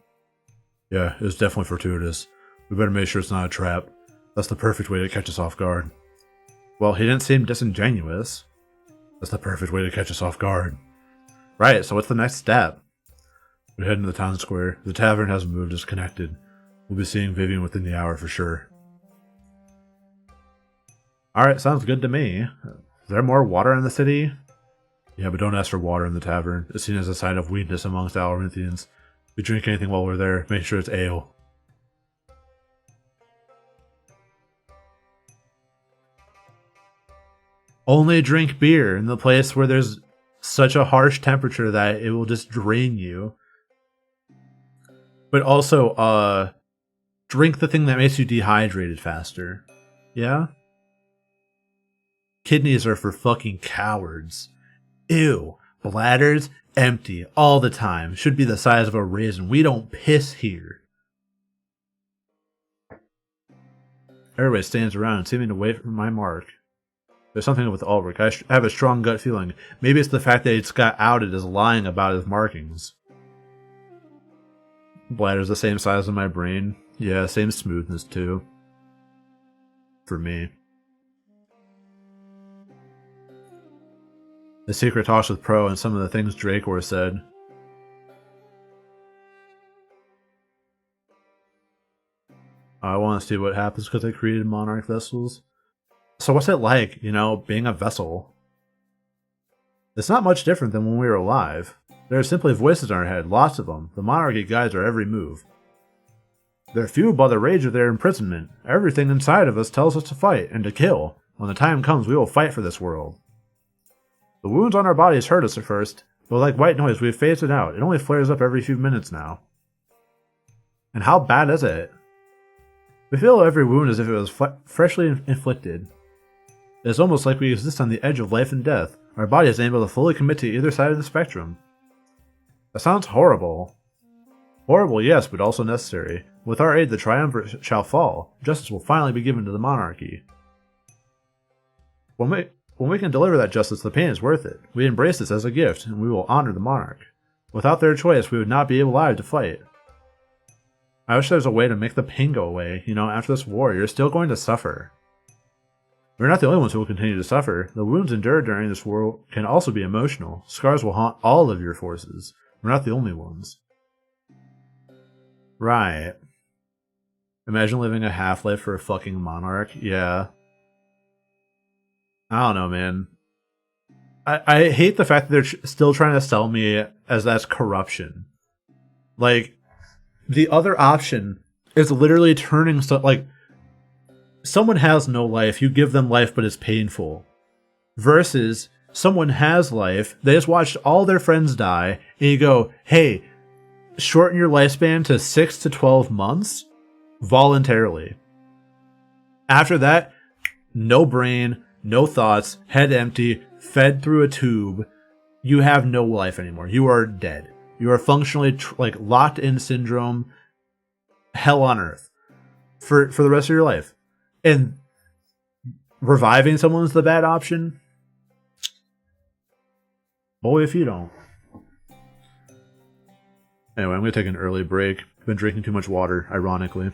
Yeah, it was definitely fortuitous. We better make sure it's not a trap. That's the perfect way to catch us off guard. Well, he didn't seem disingenuous. That's the perfect way to catch us off guard. Right, so what's the next step? We head into the town square. The tavern hasn't moved, it's connected. We'll be seeing Vivian within the hour for sure. Alright, sounds good to me. Is there more water in the city? Yeah, but don't ask for water in the tavern. It's seen as a sign of weakness amongst Alorinthians. If we drink anything while we're there, make sure it's ale. Only drink beer in the place where there's such a harsh temperature that it will just drain you. But also, drink the thing that makes you dehydrated faster. Yeah? Kidneys are for fucking cowards. Ew. Bladders, empty, all the time. Should be the size of a raisin. We don't piss here. Everybody stands around, seeming to wait for my mark. There's something with Ulrich. I have a strong gut feeling. Maybe it's the fact that it's got outed as lying about his markings. Bladder's the same size as my brain. Yeah, same smoothness too. For me. The secret talks with Pro and some of the things Drakor said. I want to see what happens because they created monarch vessels. So what's it like, being a vessel? It's not much different than when we were alive. There are simply voices in our head, lots of them. The monarchy guides our every move. They're fueled by the rage of their imprisonment. Everything inside of us tells us to fight and to kill. When the time comes, we will fight for this world. The wounds on our bodies hurt us at first, but like white noise, we've phased it out. It only flares up every few minutes now. And how bad is it? We feel every wound as if it was freshly inflicted. It's almost like we exist on the edge of life and death. Our body is able to fully commit to either side of the spectrum. That sounds horrible. Horrible, yes, but also necessary. With our aid, the triumvirate shall fall. Justice will finally be given to the monarchy. When we can deliver that justice, the pain is worth it. We embrace this as a gift, and we will honor the monarch. Without their choice, we would not be alive to fight. I wish there was a way to make the pain go away. After this war, you're still going to suffer. We're not the only ones who will continue to suffer. The wounds endured during this war can also be emotional. Scars will haunt all of your forces. We're not the only ones. Right. Imagine living a half-life for a fucking monarch. Yeah. I don't know, man. I hate the fact that they're still trying to sell me as that's corruption. Like, the other option is literally turning someone has no life, you give them life but it's painful. Versus someone has life, they just watched all their friends die, and you go, hey, shorten your lifespan to 6 to 12 months voluntarily. After that, no brain, no thoughts, head empty, fed through a tube. You have no life anymore. You are dead. You are functionally locked in syndrome, hell on earth for the rest of your life. And reviving someone's the bad option? Boy, if you don't. Anyway, I'm going to take an early break. I've been drinking too much water, ironically.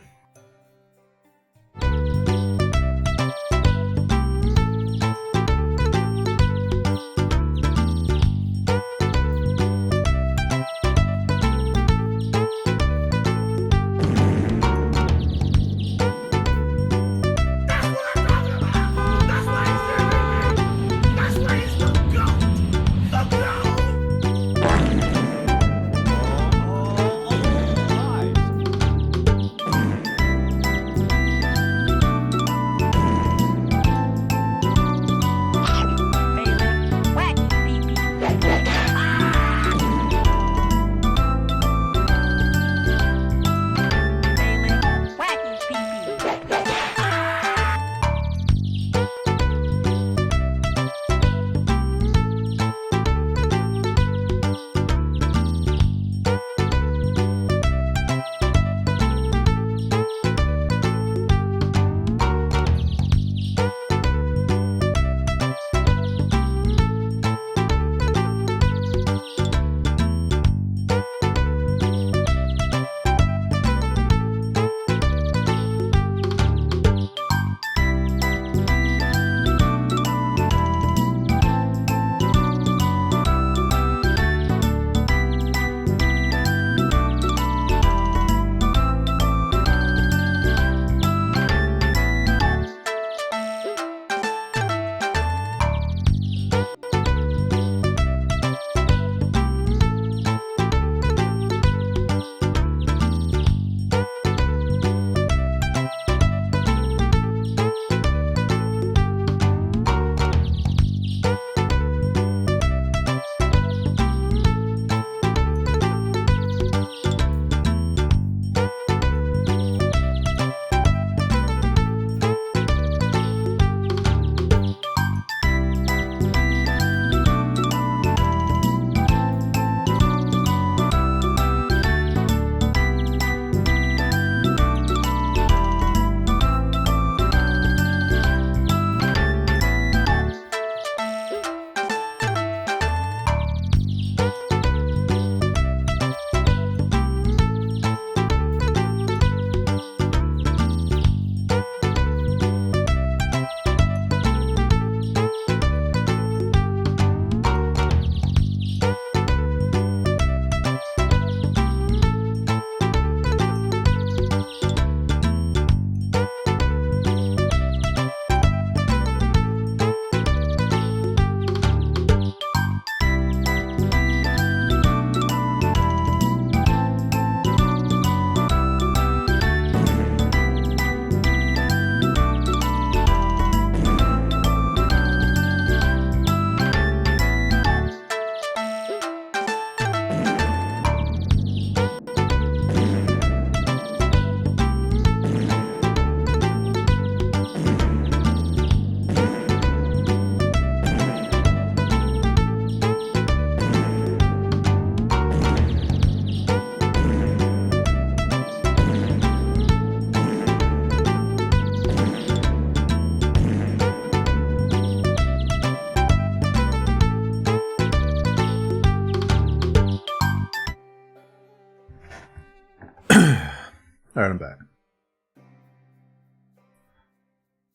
Alright, I'm back.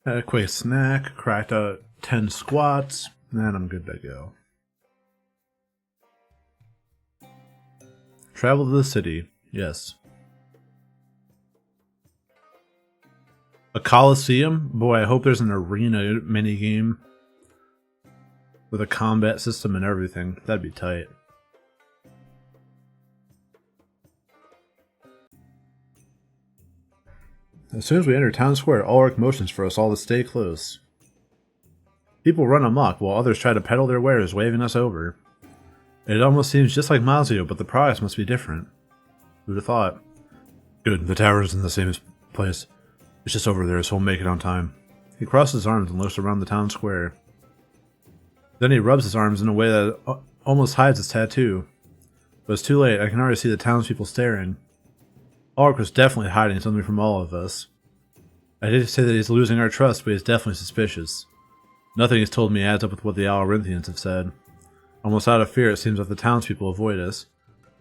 Had a quick snack, cracked out 10 squats, and I'm good to go. Travel to the city, yes. A coliseum? Boy, I hope there's an arena minigame with a combat system and everything. That'd be tight. As soon as we enter town square, Ulrich motions for us all to stay close. People run amok while others try to peddle their wares, waving us over. It almost seems just like Mazio, but the products must be different. Who'd have thought? Good, the tavern's in the same place. It's just over there, so we'll make it on time. He crosses his arms and looks around the town square. Then he rubs his arms in a way that almost hides his tattoo. But it's too late, I can already see the townspeople staring. Ulrich was definitely hiding something from all of us. I did say that he's losing our trust, but he's definitely suspicious. Nothing he's told me adds up with what the Alorinthians have said. Almost out of fear, it seems that the townspeople avoid us.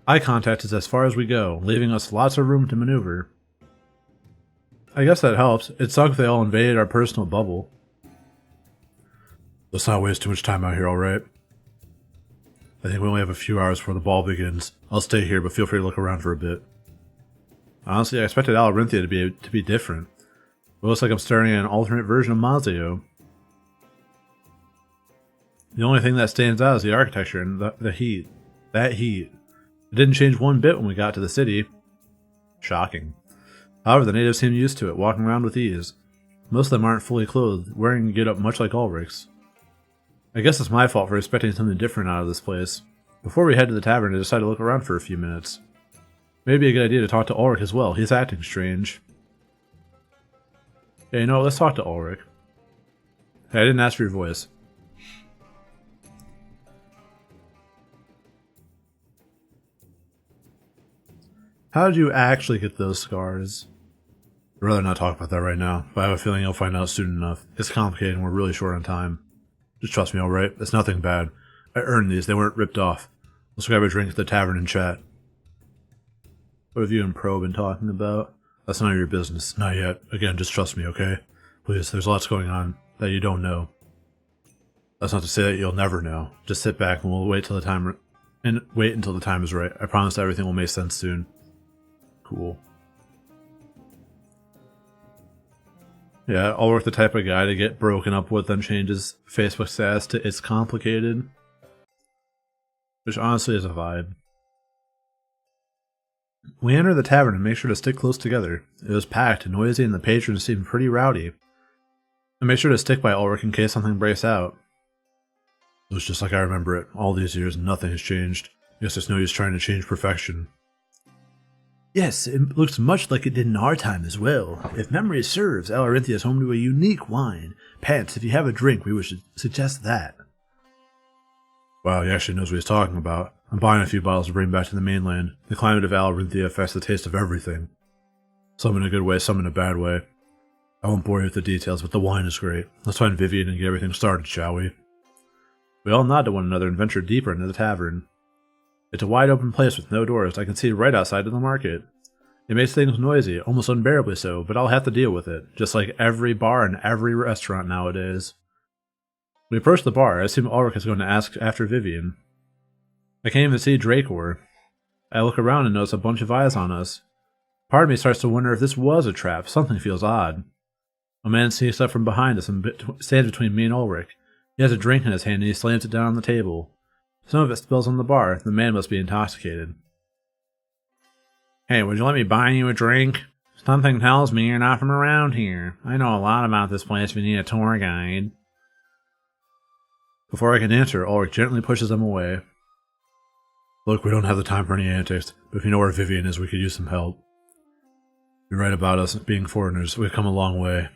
Eye contact is as far as we go, leaving us lots of room to maneuver. I guess that helps. It sucked if they all invaded our personal bubble. Let's not waste too much time out here, alright? I think we only have a few hours before the ball begins. I'll stay here, but feel free to look around for a bit. Honestly, I expected Alorinthia to be different. It looks like I'm staring at an alternate version of Mazio. The only thing that stands out is the architecture and the heat. That heat. It didn't change one bit when we got to the city. Shocking. However, the natives seem used to it, walking around with ease. Most of them aren't fully clothed, wearing a get-up much like Ulrich's. I guess it's my fault for expecting something different out of this place. Before we head to the tavern, I decided to look around for a few minutes. Maybe a good idea to talk to Ulrich as well. He's acting strange. Yeah, you know what? Let's talk to Ulrich. Hey, I didn't ask for your voice. How did you actually get those scars? I'd rather not talk about that right now, but I have a feeling you'll find out soon enough. It's complicated and we're really short on time. Just trust me, alright? It's nothing bad. I earned these, they weren't ripped off. Let's grab a drink at the tavern and chat. What have you and Pro been talking about? That's none of your business. Not yet. Again, just trust me, okay? Please, there's lots going on that you don't know. That's not to say that you'll never know. Just sit back and we'll wait until the time is right. I promise everything will make sense soon. Cool. Yeah, Ulrich the type of guy to get broken up with and change his Facebook status to "it's complicated." Which honestly is a vibe. We enter the tavern and make sure to stick close together. It was packed and noisy and the patrons seemed pretty rowdy. I made sure to stick by Ulrich in case something breaks out. It was just like I remember it. All these years and nothing has changed. Guess there's no use trying to change perfection. Yes, it looks much like it did in our time as well. If memory serves, Alarinthia is home to a unique wine. Pants, if you have a drink, we would suggest that. Wow, he actually knows what he's talking about. I'm buying a few bottles to bring back to the mainland. The climate of Alarinthia affects the taste of everything. Some in a good way, some in a bad way. I won't bore you with the details, but the wine is great. Let's find Vivian and get everything started, shall we? We all nod to one another and venture deeper into the tavern. It's a wide open place with no doors. I can see right outside of the market. It makes things noisy, almost unbearably so, but I'll have to deal with it, just like every bar and every restaurant nowadays. We approach the bar. I assume Ulrich is going to ask after Vivian. I can't even see Dracor. I look around and notice a bunch of eyes on us. Part of me starts to wonder if this was a trap. Something feels odd. A man sneaks up from behind us and stands between me and Ulrich. He has a drink in his hand and he slams it down on the table. Some of it spills on the bar. The man must be intoxicated. Hey, would you let me buy you a drink? Something tells me you're not from around here. I know a lot about this place if you need a tour guide. Before I can answer, Ulrich gently pushes him away. Look, we don't have the time for any antics, but if you know where Vivian is, we could use some help. You're right about us being foreigners. We've come a long way.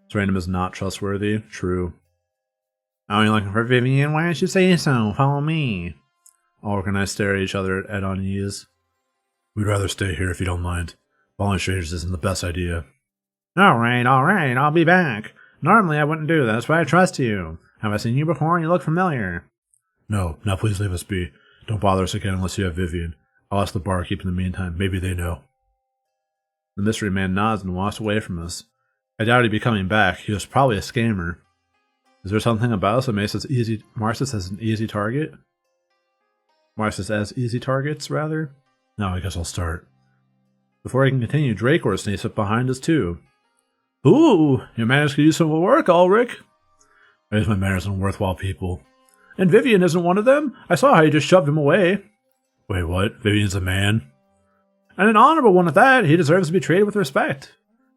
This random is not trustworthy. True. Oh, you're looking for Vivian? Why don't you say so? Follow me. Ulrich and I stare at each other at unease. We'd rather stay here if you don't mind. Following strangers isn't the best idea. Alright, I'll be back. Normally I wouldn't do this, but I trust you. Have I seen you before? You look familiar. No, now please leave us be. Don't bother us again unless you have Vivian. I'll ask the barkeep in the meantime. Maybe they know. The mystery man nods and walks away from us. I doubt he'd be coming back. He was probably a scammer. Is there something about us that marks us as an easy target? Marks us as easy targets, rather? No, I guess I'll start. Before I can continue, Dracor sneaks up behind us too. Ooh, you managed to do some work, Ulrich. I use my manners on worthwhile people. And Vivian isn't one of them? I saw how you just shoved him away. Wait, what? Vivian's a man? And an honorable one at that. He deserves to be treated with respect.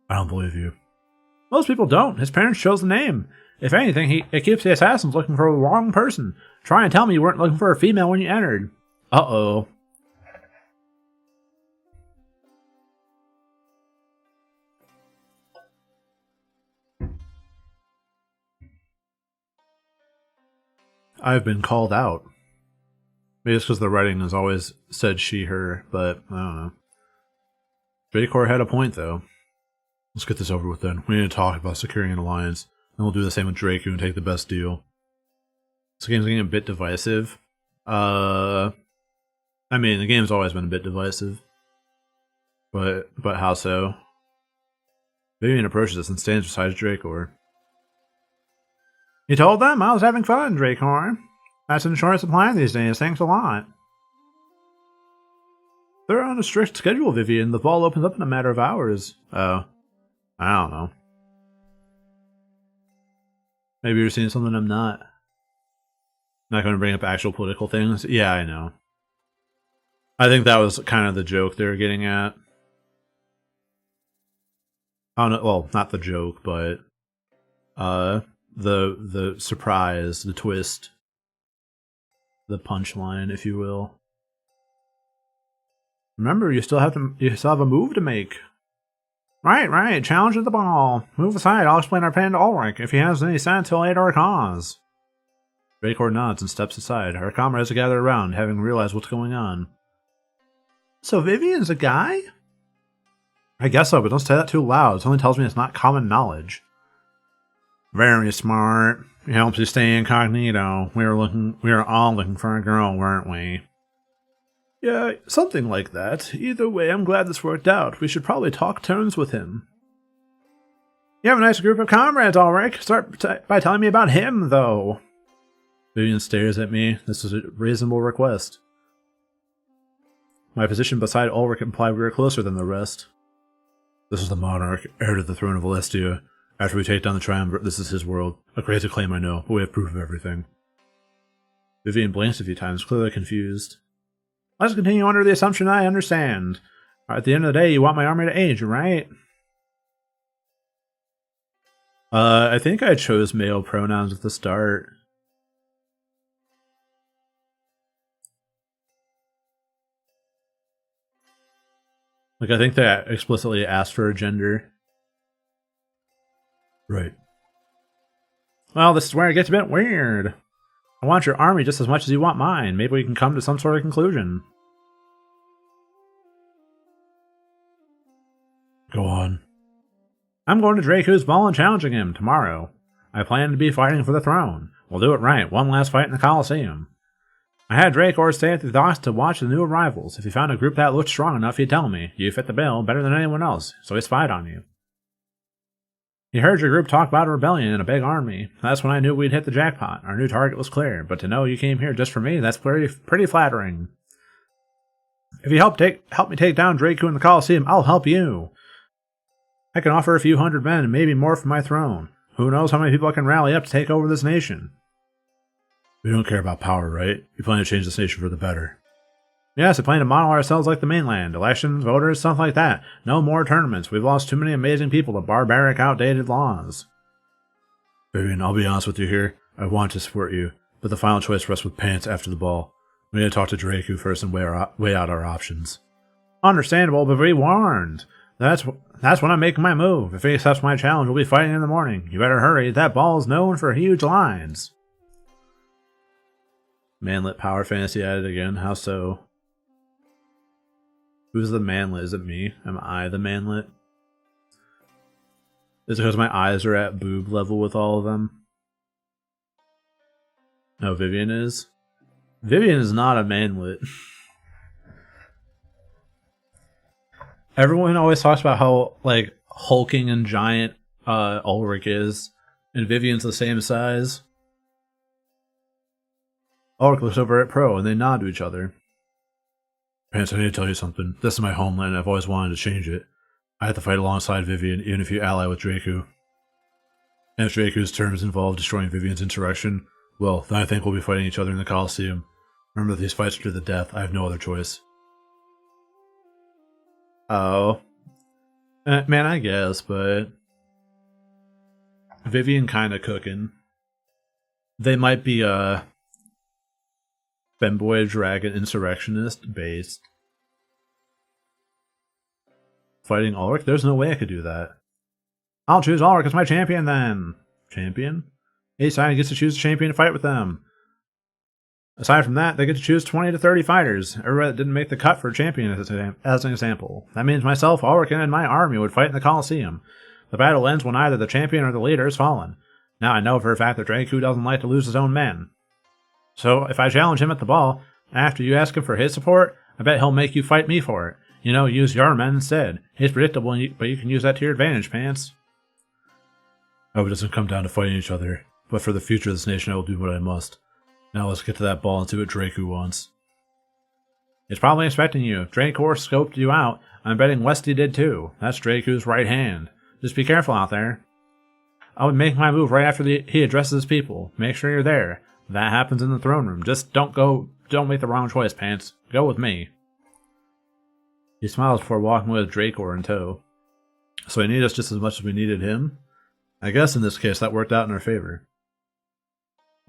I don't believe you. Most people don't. His parents chose the name. If anything, it keeps the assassins looking for the wrong person. Try and tell me you weren't looking for a female when you entered. Uh-oh. I've been called out. Maybe it's because the writing has always said she, her, but I don't know. Dracor had a point, though. Let's get this over with then. We need to talk about securing an alliance. Then we'll do the same with Draco and take the best deal. This game's getting a bit divisive. I mean, the game's always been a bit divisive. But how so? Vivian approaches us and stands beside Dracor. You told them I was having fun, Dracor. That's in short supply these days, thanks a lot. They're on a strict schedule, Vivian. The ball opens up in a matter of hours. Oh. I don't know. Maybe you're seeing something I'm not. Not going to bring up actual political things? Yeah, I know. I think that was kind of the joke they were getting at. Oh, no, well, not the joke, but the surprise, the twist, the punchline, if you will. Remember, you still have a move to make. Right. Challenge at the ball. Move aside. I'll explain our plan to Ulrich. If he has any sense, he'll aid our cause. Dracor nods and steps aside. Our comrades gather around, having realized what's going on. So Vivian's a guy? I guess so, but don't say that too loud. It only tells me it's not common knowledge. Very smart. It helps you stay incognito. We were all looking for a girl, weren't we? Yeah, something like that. Either way, I'm glad this worked out. We should probably talk terms with him. You have a nice group of comrades, Ulrich. Start by telling me about him, though. Vivian stares at me. This is a reasonable request. My position beside Ulrich implied we were closer than the rest. This is the monarch, heir to the throne of Alestia. After we take down the triumvirate, this is his world. A crazy claim, I know, but we have proof of everything. Vivian blinks a few times, clearly confused. Let's continue under the assumption I understand. At the end of the day, you want my army to age, right? I think I chose male pronouns at the start. Like, I think they explicitly asked for a gender. Right. Well, this is where it gets a bit weird. I want your army just as much as you want mine. Maybe we can come to some sort of conclusion. Go on. I'm going to Draco's ball and challenging him tomorrow. I plan to be fighting for the throne. We'll do it right. One last fight in the Colosseum. I had Dracor stay at the docks to watch the new arrivals. If he found a group that looked strong enough, he'd tell me. You fit the bill better than anyone else, so he spied on you. He heard your group talk about a rebellion and a big army. That's when I knew we'd hit the jackpot. Our new target was clear, but to know you came here just for me, that's pretty flattering. If you help me take down Draco in the Colosseum, I'll help you. I can offer a few hundred men and maybe more for my throne. Who knows how many people I can rally up to take over this nation? We don't care about power, right? You plan to change this nation for the better. Yes, I plan to model ourselves like the mainland. Elections, voters, stuff like that. No more tournaments. We've lost too many amazing people to barbaric, outdated laws. Vivian, I'll be honest with you here. I want to support you, but the final choice rests with Pants after the ball. We need to talk to Draco first and weigh out our options. Understandable, but be warned. That's when I'm making my move. If he accepts my challenge, we'll be fighting in the morning. You better hurry. That ball is known for huge lines. Manlet power fantasy added again. How so? Who's the manlet? Is it me? Am I the manlet? Is it because my eyes are at boob level with all of them? No, Vivian is. Vivian is not a manlet. Everyone always talks about how, like, hulking and giant Ulrich is, and Vivian's the same size. Ulrich looks over at Pro, and they nod to each other. Pants, I need to tell you something. This is my homeland, and I've always wanted to change it. I have to fight alongside Vivian, even if you ally with Draku. And if Draku's terms involve destroying Vivian's insurrection, well, then I think we'll be fighting each other in the Colosseum. Remember that these fights are to the death. I have no other choice. Oh. Man, I guess, but... Vivian kinda cooking. They might be, femboy dragon insurrectionist based. Fighting Ulrich? There's no way I could do that. I'll choose Ulrich as my champion then. Champion? Each side gets to choose a champion to fight with them. Aside from that, they get to choose 20 to 30 fighters. Everybody that didn't make the cut for a champion as an example. That means myself, Ulrich, and my army would fight in the Colosseum. The battle ends when either the champion or the leader is fallen. Now I know for a fact that Draku doesn't like to lose his own men. So if I challenge him at the ball, after you ask him for his support, I bet he'll make you fight me for it. You know, use your men instead. He's predictable, but you can use that to your advantage, Pants. I hope it doesn't come down to fighting each other, but for the future of this nation I will do what I must. Now let's get to that ball and see what Draku wants. He's probably expecting you. Dracor scoped you out. I'm betting Westy did too. That's Draku's right hand. Just be careful out there. I would make my move right after he addresses his people. Make sure you're there. That happens in the throne room. Just don't make the wrong choice, Pants. Go with me. He smiles before walking with Dracor in tow. So he needed us just as much as we needed him? I guess in this case that worked out in our favor.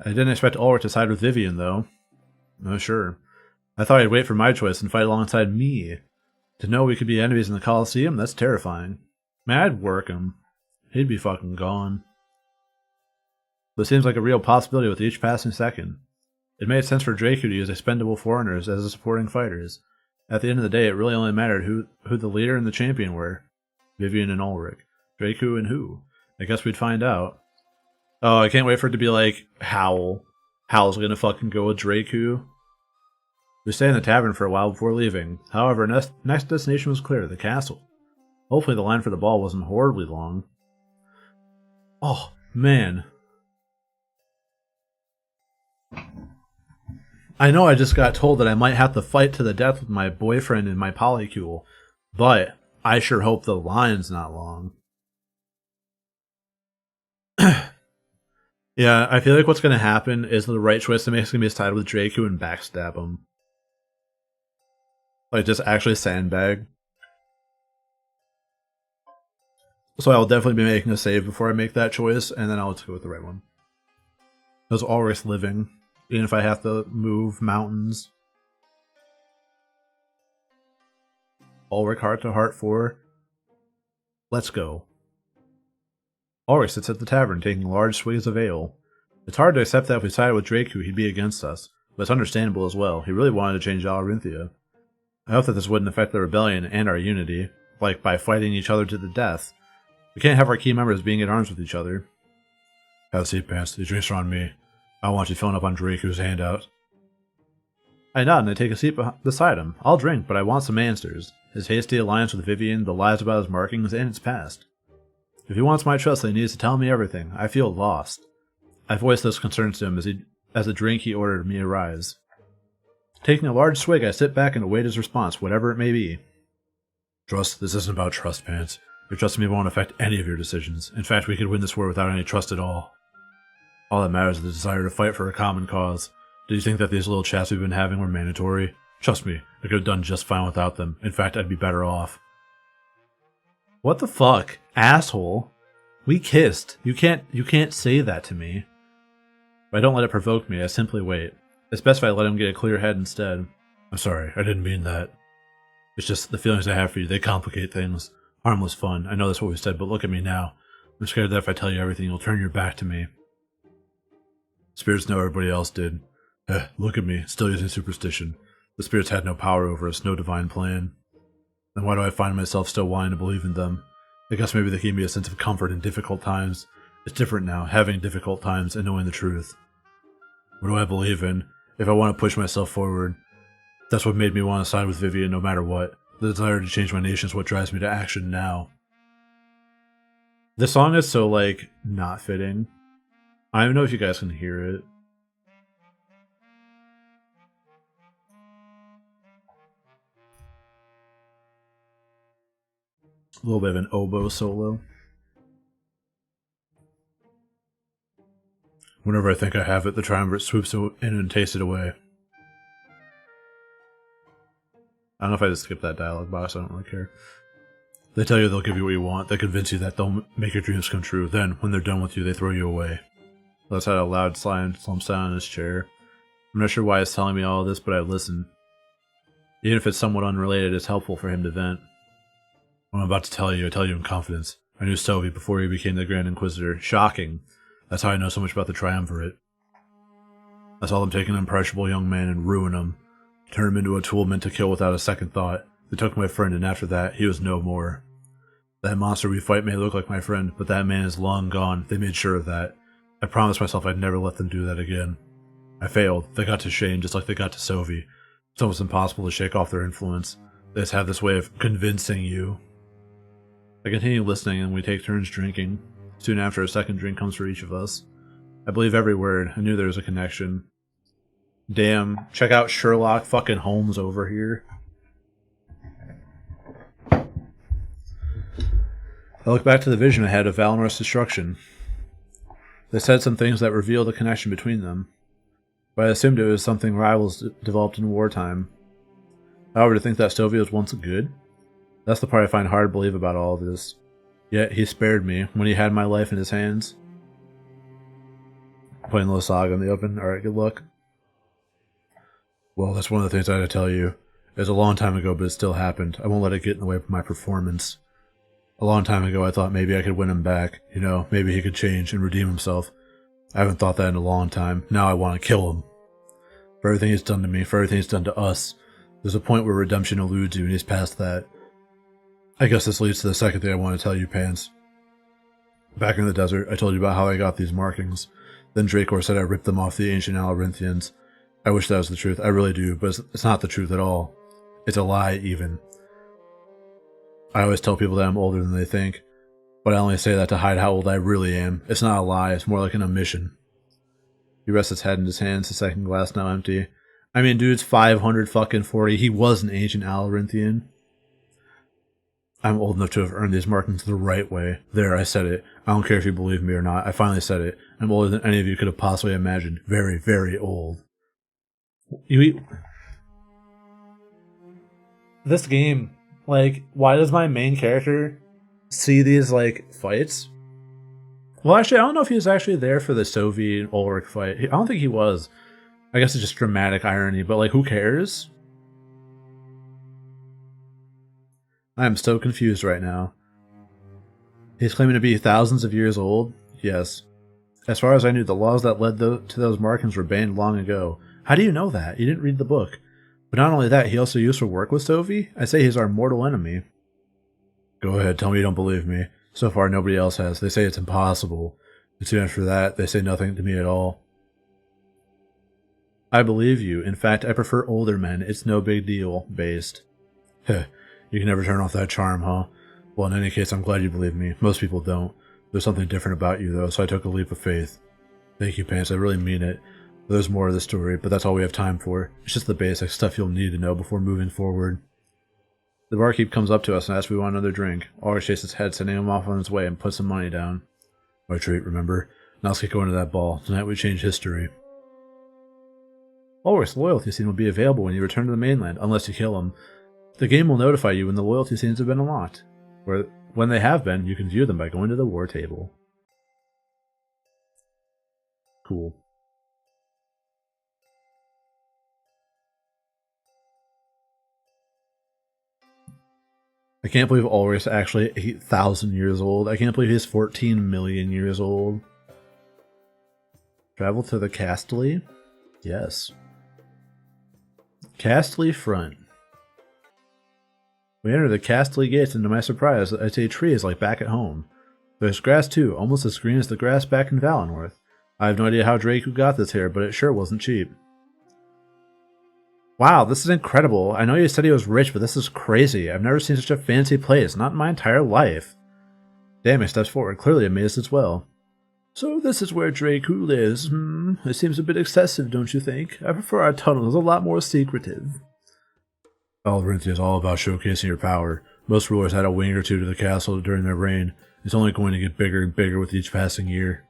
I didn't expect Ulrich to side with Vivian, though. Oh, sure. I thought he'd wait for my choice and fight alongside me. To know we could be enemies in the Colosseum, that's terrifying. Man, I'd work him. He'd be fucking gone. But it seems like a real possibility with each passing second. It made sense for Draku to use expendable foreigners as the supporting fighters. At the end of the day, it really only mattered who the leader and the champion were. Vivian and Ulrich. Draku and who? I guess we'd find out. Oh, I can't wait for it to be like Howl. Howl's gonna fucking go with Draku. We stayed in the tavern for a while before leaving. However, next destination was clear, the castle. Hopefully the line for the ball wasn't horribly long. Oh, man. I know I just got told that I might have to fight to the death with my boyfriend and my polycule, but I sure hope the line's not long. Yeah, I feel like what's going to happen is the right choice to make is going to be side with Draku and backstab him. Like, just actually sandbag. So I'll definitely be making a save before I make that choice, and then I'll just go with the right one. Because Ulrich's living, even if I have to move mountains. Ulrich heart to heart 4. Let's go. Ulrich sits at the tavern, taking large swigs of ale. It's hard to accept that if we sided with Draku, he'd be against us, but it's understandable as well. He really wanted to change Alarinthia. I hope that this wouldn't affect the rebellion and our unity, like by fighting each other to the death. We can't have our key members being at arms with each other. Have a seat, Pants. The drinks are on me. I want you filling up on Draku's handout. I nod and I take a seat beside him. I'll drink, but I want some answers. His hasty alliance with Vivian, the lies about his markings, and its past. If he wants my trust, then he needs to tell me everything. I feel lost. I voiced those concerns to him as the drink he ordered me arrives. Taking a large swig, I sit back and await his response, whatever it may be. Trust? This isn't about trust, Pants. Your trust in me won't affect any of your decisions. In fact, we could win this war without any trust at all. All that matters is the desire to fight for a common cause. Do you think that these little chats we've been having were mandatory? Trust me, I could have done just fine without them. In fact, I'd be better off. What the fuck? Asshole. We kissed. You can't say that to me. But I don't let it provoke me, I simply wait. It's best if I let him get a clear head instead. I'm sorry, I didn't mean that. It's just the feelings I have for you, they complicate things. Harmless fun, I know that's what we said, but look at me now. I'm scared that if I tell you everything, you'll turn your back to me. Spirits know everybody else did. Look at me, still using superstition. The spirits had no power over us, no divine plan. Then why do I find myself still wanting to believe in them? I guess maybe they gave me a sense of comfort in difficult times. It's different now, having difficult times and knowing the truth. What do I believe in? If I want to push myself forward, that's what made me want to side with Vivian no matter what. The desire to change my nation is what drives me to action now. This song is so, like, not fitting. I don't even know if you guys can hear it. A little bit of an oboe solo. Whenever I think I have it, the triumvirate swoops in and takes it away. I don't know if I just skipped that dialogue box, I don't really care. They tell you they'll give you what you want, they convince you that they'll make your dreams come true, then, when they're done with you, they throw you away. That's how a loud slime slumps down in his chair. I'm not sure why he's telling me all of this, but I listen. Even if it's somewhat unrelated, it's helpful for him to vent. What I'm about to tell you, I tell you in confidence. I knew Stovey before he became the Grand Inquisitor. Shocking. That's how I know so much about the Triumvirate. I saw them take an impressionable young man and ruin him. Turn him into a tool meant to kill without a second thought. They took my friend, and after that, he was no more. That monster we fight may look like my friend, but that man is long gone. They made sure of that. I promised myself I'd never let them do that again. I failed. They got to Shane just like they got to Stovey. It's almost impossible to shake off their influence. They just have this way of convincing you. I continue listening, and we take turns drinking. Soon after, a second drink comes for each of us. I believe every word. I knew there was a connection. Damn, check out Sherlock fucking Holmes over here. I look back to the vision I had of Valnor's destruction. They said some things that revealed a connection between them, but I assumed it was something rivals developed in wartime. However, to think that Stovey was once good? That's the part I find hard to believe about all of this. Yet, he spared me when he had my life in his hands. Playing Low Saga in the open. Alright, good luck. Well, that's one of the things I had to tell you. It was a long time ago, but it still happened. I won't let it get in the way of my performance. A long time ago, I thought maybe I could win him back. You know, maybe he could change and redeem himself. I haven't thought that in a long time. Now I want to kill him. For everything he's done to me, for everything he's done to us. There's a point where redemption eludes you, and he's past that. I guess this leads to the second thing I want to tell you, Pants. Back in the desert, I told you about how I got these markings. Then Dracor said I ripped them off the ancient Alorinthians. I wish that was the truth. I really do, but it's not the truth at all. It's a lie, even. I always tell people that I'm older than they think, but I only say that to hide how old I really am. It's not a lie, it's more like an omission. He rests his head in his hands, the second glass now empty. I mean, dude's 540. He was an ancient Alorinthian. I'm old enough to have earned these markings the right way. There, I said it. I don't care if you believe me or not. I finally said it. I'm older than any of you could have possibly imagined. Very, very old. This game, like, why does my main character see these, like, fights? Well, actually, I don't know if he was actually there for the Stovey and Ulrich fight. I don't think he was. I guess it's just dramatic irony, but, like, who cares? I am so confused right now. He's claiming to be thousands of years old? Yes. As far as I knew, the laws that led to those markings were banned long ago. How do you know that? You didn't read the book. But not only that, he also used to work with Stovey? I say he's our mortal enemy. Go ahead, tell me you don't believe me. So far, nobody else has. They say it's impossible. And soon after that, they say nothing to me at all. I believe you. In fact, I prefer older men. It's no big deal. Based. Heh. You can never turn off that charm, huh? Well, in any case, I'm glad you believe me. Most people don't. There's something different about you, though, so I took a leap of faith. Thank you, Pants. I really mean it. There's more of the story, but that's all we have time for. It's just the basic stuff you'll need to know before moving forward. The barkeep comes up to us and asks if we want another drink. Ulrich shakes his head, sending him off on his way, and puts some money down. My treat, remember? Now let's get going to that ball. Tonight we change history. Ulrich's loyalty scene will be available when you return to the mainland, unless you kill him. The game will notify you when the loyalty scenes have been unlocked. Or when they have been, you can view them by going to the war table. Cool. I can't believe Ulrich's actually 8,000 years old. I can't believe he's 14 million years old. Travel to the Casterly? Yes. Casterly Front. We enter the Casterly gates, and to my surprise, I see trees like back at home. There's grass too, almost as green as the grass back in Valenworth. I have no idea how Draco got this here, but it sure wasn't cheap. Wow, this is incredible. I know you said he was rich, but this is crazy. I've never seen such a fancy place, not in my entire life. Damn, he steps forward, clearly amazed as well. So this is where Draku lives. It seems a bit excessive, don't you think? I prefer our tunnels, a lot more secretive. Valverinthia is all about showcasing your power. Most rulers had a wing or two to the castle during their reign. It's only going to get bigger and bigger with each passing year.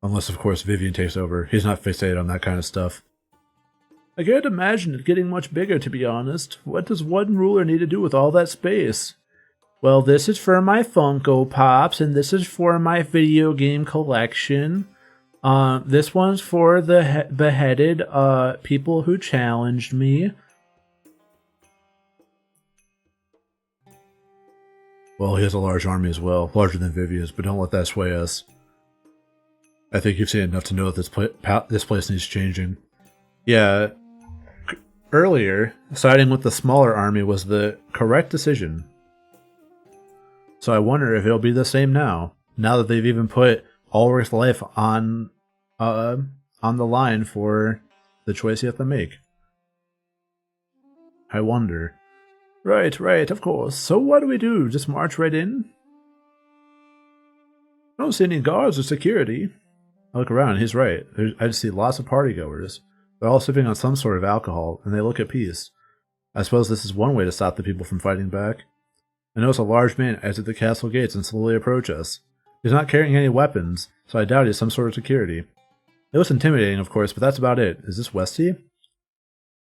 Unless, of course, Vivian takes over. He's not fixated on that kind of stuff. I can't imagine it getting much bigger, to be honest. What does one ruler need to do with all that space? Well, this is for my Funko Pops, and this is for my video game collection. This one's for the beheaded people who challenged me. Well, he has a large army as well, larger than Vivian's, but don't let that sway us. I think you've seen enough to know that this place needs changing. Yeah, earlier, siding with the smaller army was the correct decision. So I wonder if it'll be the same now that they've even put Ulrich's life on the line for the choice you have to make. I wonder. Right, of course. So what do we do? Just march right in? I don't see any guards or security. I look around, he's right. I just see lots of partygoers. They're all sipping on some sort of alcohol, and they look at peace. I suppose this is one way to stop the people from fighting back. I notice a large man exit the castle gates and slowly approach us. He's not carrying any weapons, so I doubt he's some sort of security. It looks intimidating, of course, but that's about it. Is this Westy?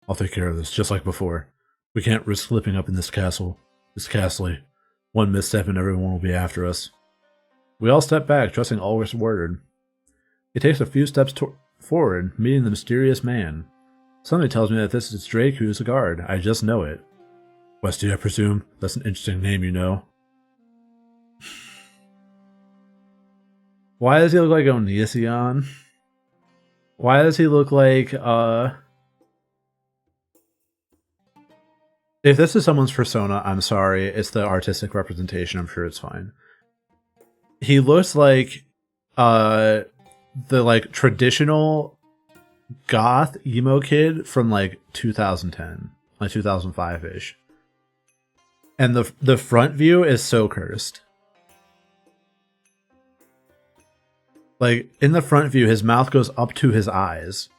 I'll take care of this, just like before. We can't risk slipping up in this castle. It's Castle. One misstep and everyone will be after us. We all step back, trusting Ulrich's word. He takes a few steps forward, meeting the mysterious man. Something tells me that this is Drake, who is a guard. I just know it. Westy, I presume. That's an interesting name, you know. Why does he look like Onision? Why does he look like, If this is someone's persona, I'm sorry. It's the artistic representation. I'm sure it's fine. He looks like, the, like, traditional goth emo kid from, like, 2010. Like, 2005-ish. And the front view is so cursed. Like, in the front view, his mouth goes up to his eyes.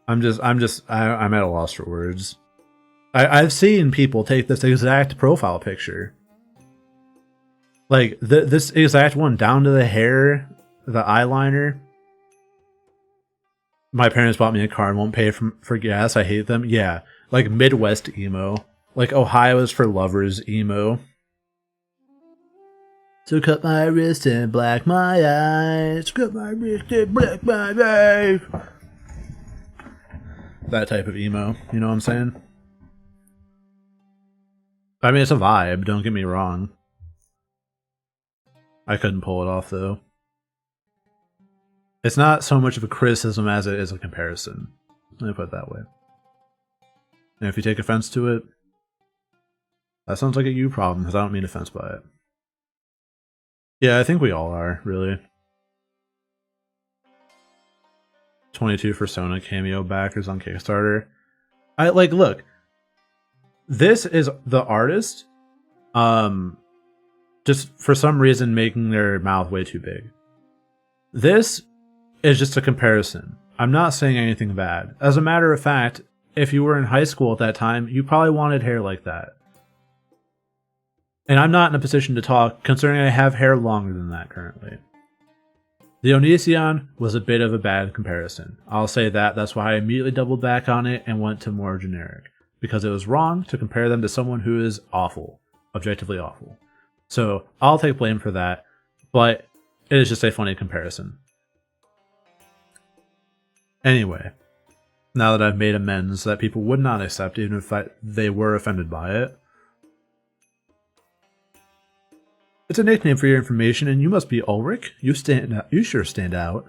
I'm at a loss for words. I've seen people take this exact profile picture. Like, this exact one, down to the hair, the eyeliner. My parents bought me a car and won't pay for gas. I hate them. Yeah, like Midwest emo. Like Ohio is for lovers emo. So cut my wrist and black my eyes. Cut my wrist and black my eyes. That type of emo. You know what I'm saying? I mean, it's a vibe. Don't get me wrong. I couldn't pull it off, though. It's not so much of a criticism as it is a comparison. Let me put it that way. And if you take offense to it, that sounds like a you problem, because I don't mean offense by it. Yeah, I think we all are, really. 22 for Sona cameo backers on Kickstarter. Look. This is the artist, just for some reason making their mouth way too big. This is just a comparison. I'm not saying anything bad. As a matter of fact, if you were in high school at that time, you probably wanted hair like that. And I'm not in a position to talk, considering I have hair longer than that currently. The Onision was a bit of a bad comparison. I'll say that. That's why I immediately doubled back on it and went to more generic. Because it was wrong to compare them to someone who is awful. Objectively awful. So, I'll take blame for that. But it is just a funny comparison. Anyway. Now that I've made amends that people would not accept even if they were offended by it. It's a nickname for your information, and you must be Ulrich. You sure stand out.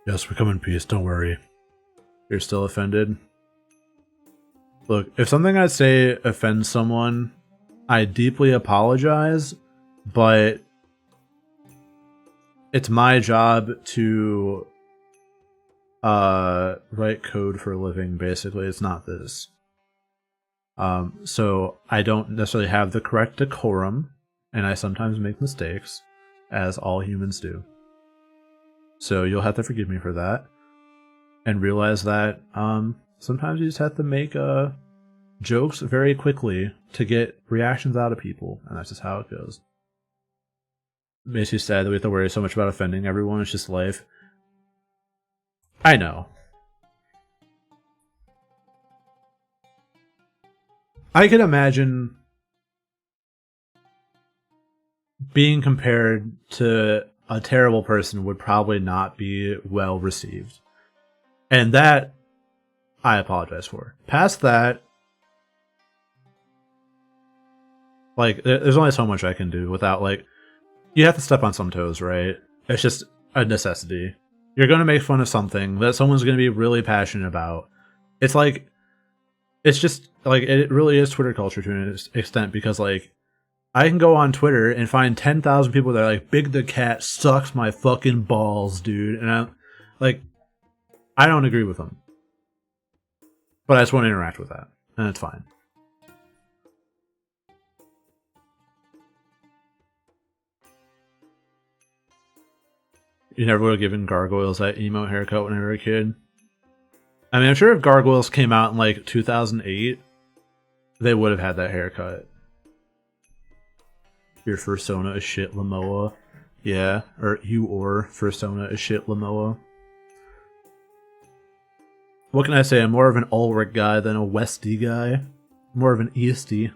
Yes, we come in peace, don't worry. You're still offended? Look, if something I say offends someone, I deeply apologize, but it's my job to write code for a living, basically. It's not this. So I don't necessarily have the correct decorum, and I sometimes make mistakes, as all humans do. So you'll have to forgive me for that, and realize that sometimes you just have to make jokes very quickly to get reactions out of people, and that's just how it goes. It makes you sad that we have to worry so much about offending everyone. It's just life. I know. I can imagine being compared to a terrible person would probably not be well received. And that, I apologize for. Past that, like, there's only so much I can do without, like, you have to step on some toes, right? It's just a necessity. You're going to make fun of something that someone's going to be really passionate about. It's like, it's just, like, it really is Twitter culture to an extent, because, like, I can go on Twitter and find 10,000 people that are like, Big the Cat sucks my fucking balls, dude. And I'm like, I don't agree with them. But I just want to interact with that. And it's fine. You never would have given Gargoyles that emo haircut when you were a kid? I mean, I'm sure if Gargoyles came out in like 2008, they would have had that haircut. Your fursona is shit, Lamoa. Yeah, or fursona is shit, Lamoa. What can I say? I'm more of an Ulrich guy than a Westy guy. More of an Easty.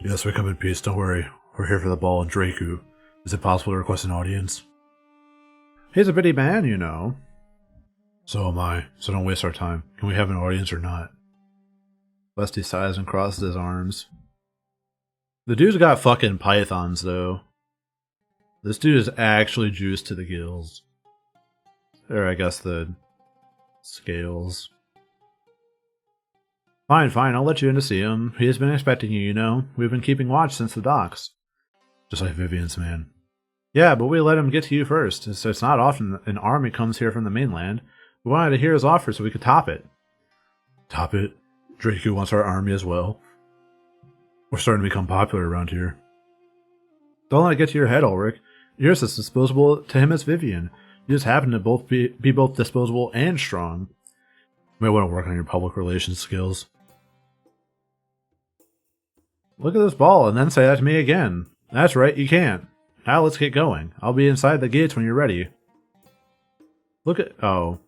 Yes, we come in peace, don't worry. We're here for the ball and Draku. Is it possible to request an audience? He's a bitty man, you know. So am I, so don't waste our time. Can we have an audience or not? Westy sighs and crosses his arms. The dude's got fucking pythons, though. This dude is actually juiced to the gills. Or I guess the scales. Fine, I'll let you in to see him. He has been expecting you, you know. We've been keeping watch since the docks. Just like Vivian's man. Yeah, but we let him get to you first, so it's not often an army comes here from the mainland. We wanted to hear his offer so we could top it. Top it? Draku wants our army as well. We're starting to become popular around here. Don't let it get to your head, Ulrich. You're as disposable to him as Vivian. You just happen to both be both disposable and strong. You may want to work on your public relations skills. Look at this ball and then say that to me again. That's right, you can't. Now let's get going. I'll be inside the gates when you're ready. Look at... Oh.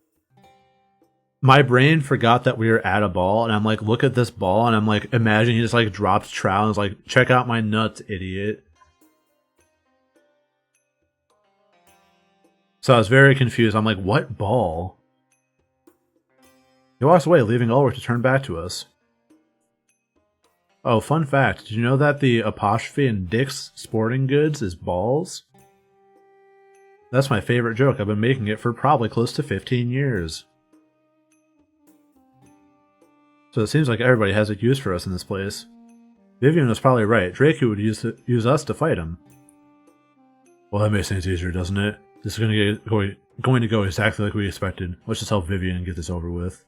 My brain forgot that we were at a ball, and I'm like, look at this ball, and I'm like, imagine he just like drops trowel and is like, check out my nuts, idiot. So I was very confused. I'm like, what ball? He walks away, leaving Ulrich to turn back to us. Oh, fun fact. Did you know that the apostrophe in Dick's Sporting Goods is balls? That's my favorite joke. I've been making it for probably close to 15 years. So it seems like everybody has a use for us in this place. Vivian was probably right. Draku would use us to fight him. Well, that makes things easier, doesn't it? This is going to go exactly like we expected. Let's just help Vivian and get this over with.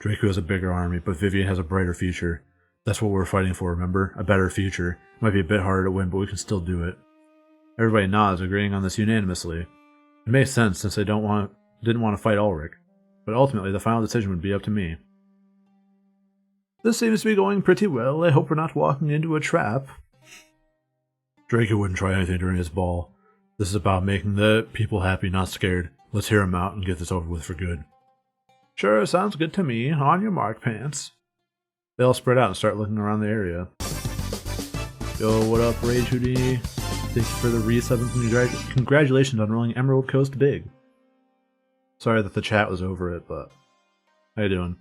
Draku has a bigger army, but Vivian has a brighter future. That's what we're fighting for, remember? A better future. It might be a bit harder to win, but we can still do it. Everybody nods, agreeing on this unanimously. It makes sense since they didn't want to fight Ulrich. But ultimately, the final decision would be up to me. This seems to be going pretty well. I hope we're not walking into a trap. Draku wouldn't try anything during his ball. This is about making the people happy, not scared. Let's hear him out and get this over with for good. Sure, sounds good to me. On your mark, pants. They all spread out and start looking around the area. Yo, what up, Rage Houdini? Thank you for the resub and congratulations on rolling Emerald Coast big. Sorry that the chat was over it, but how you doing?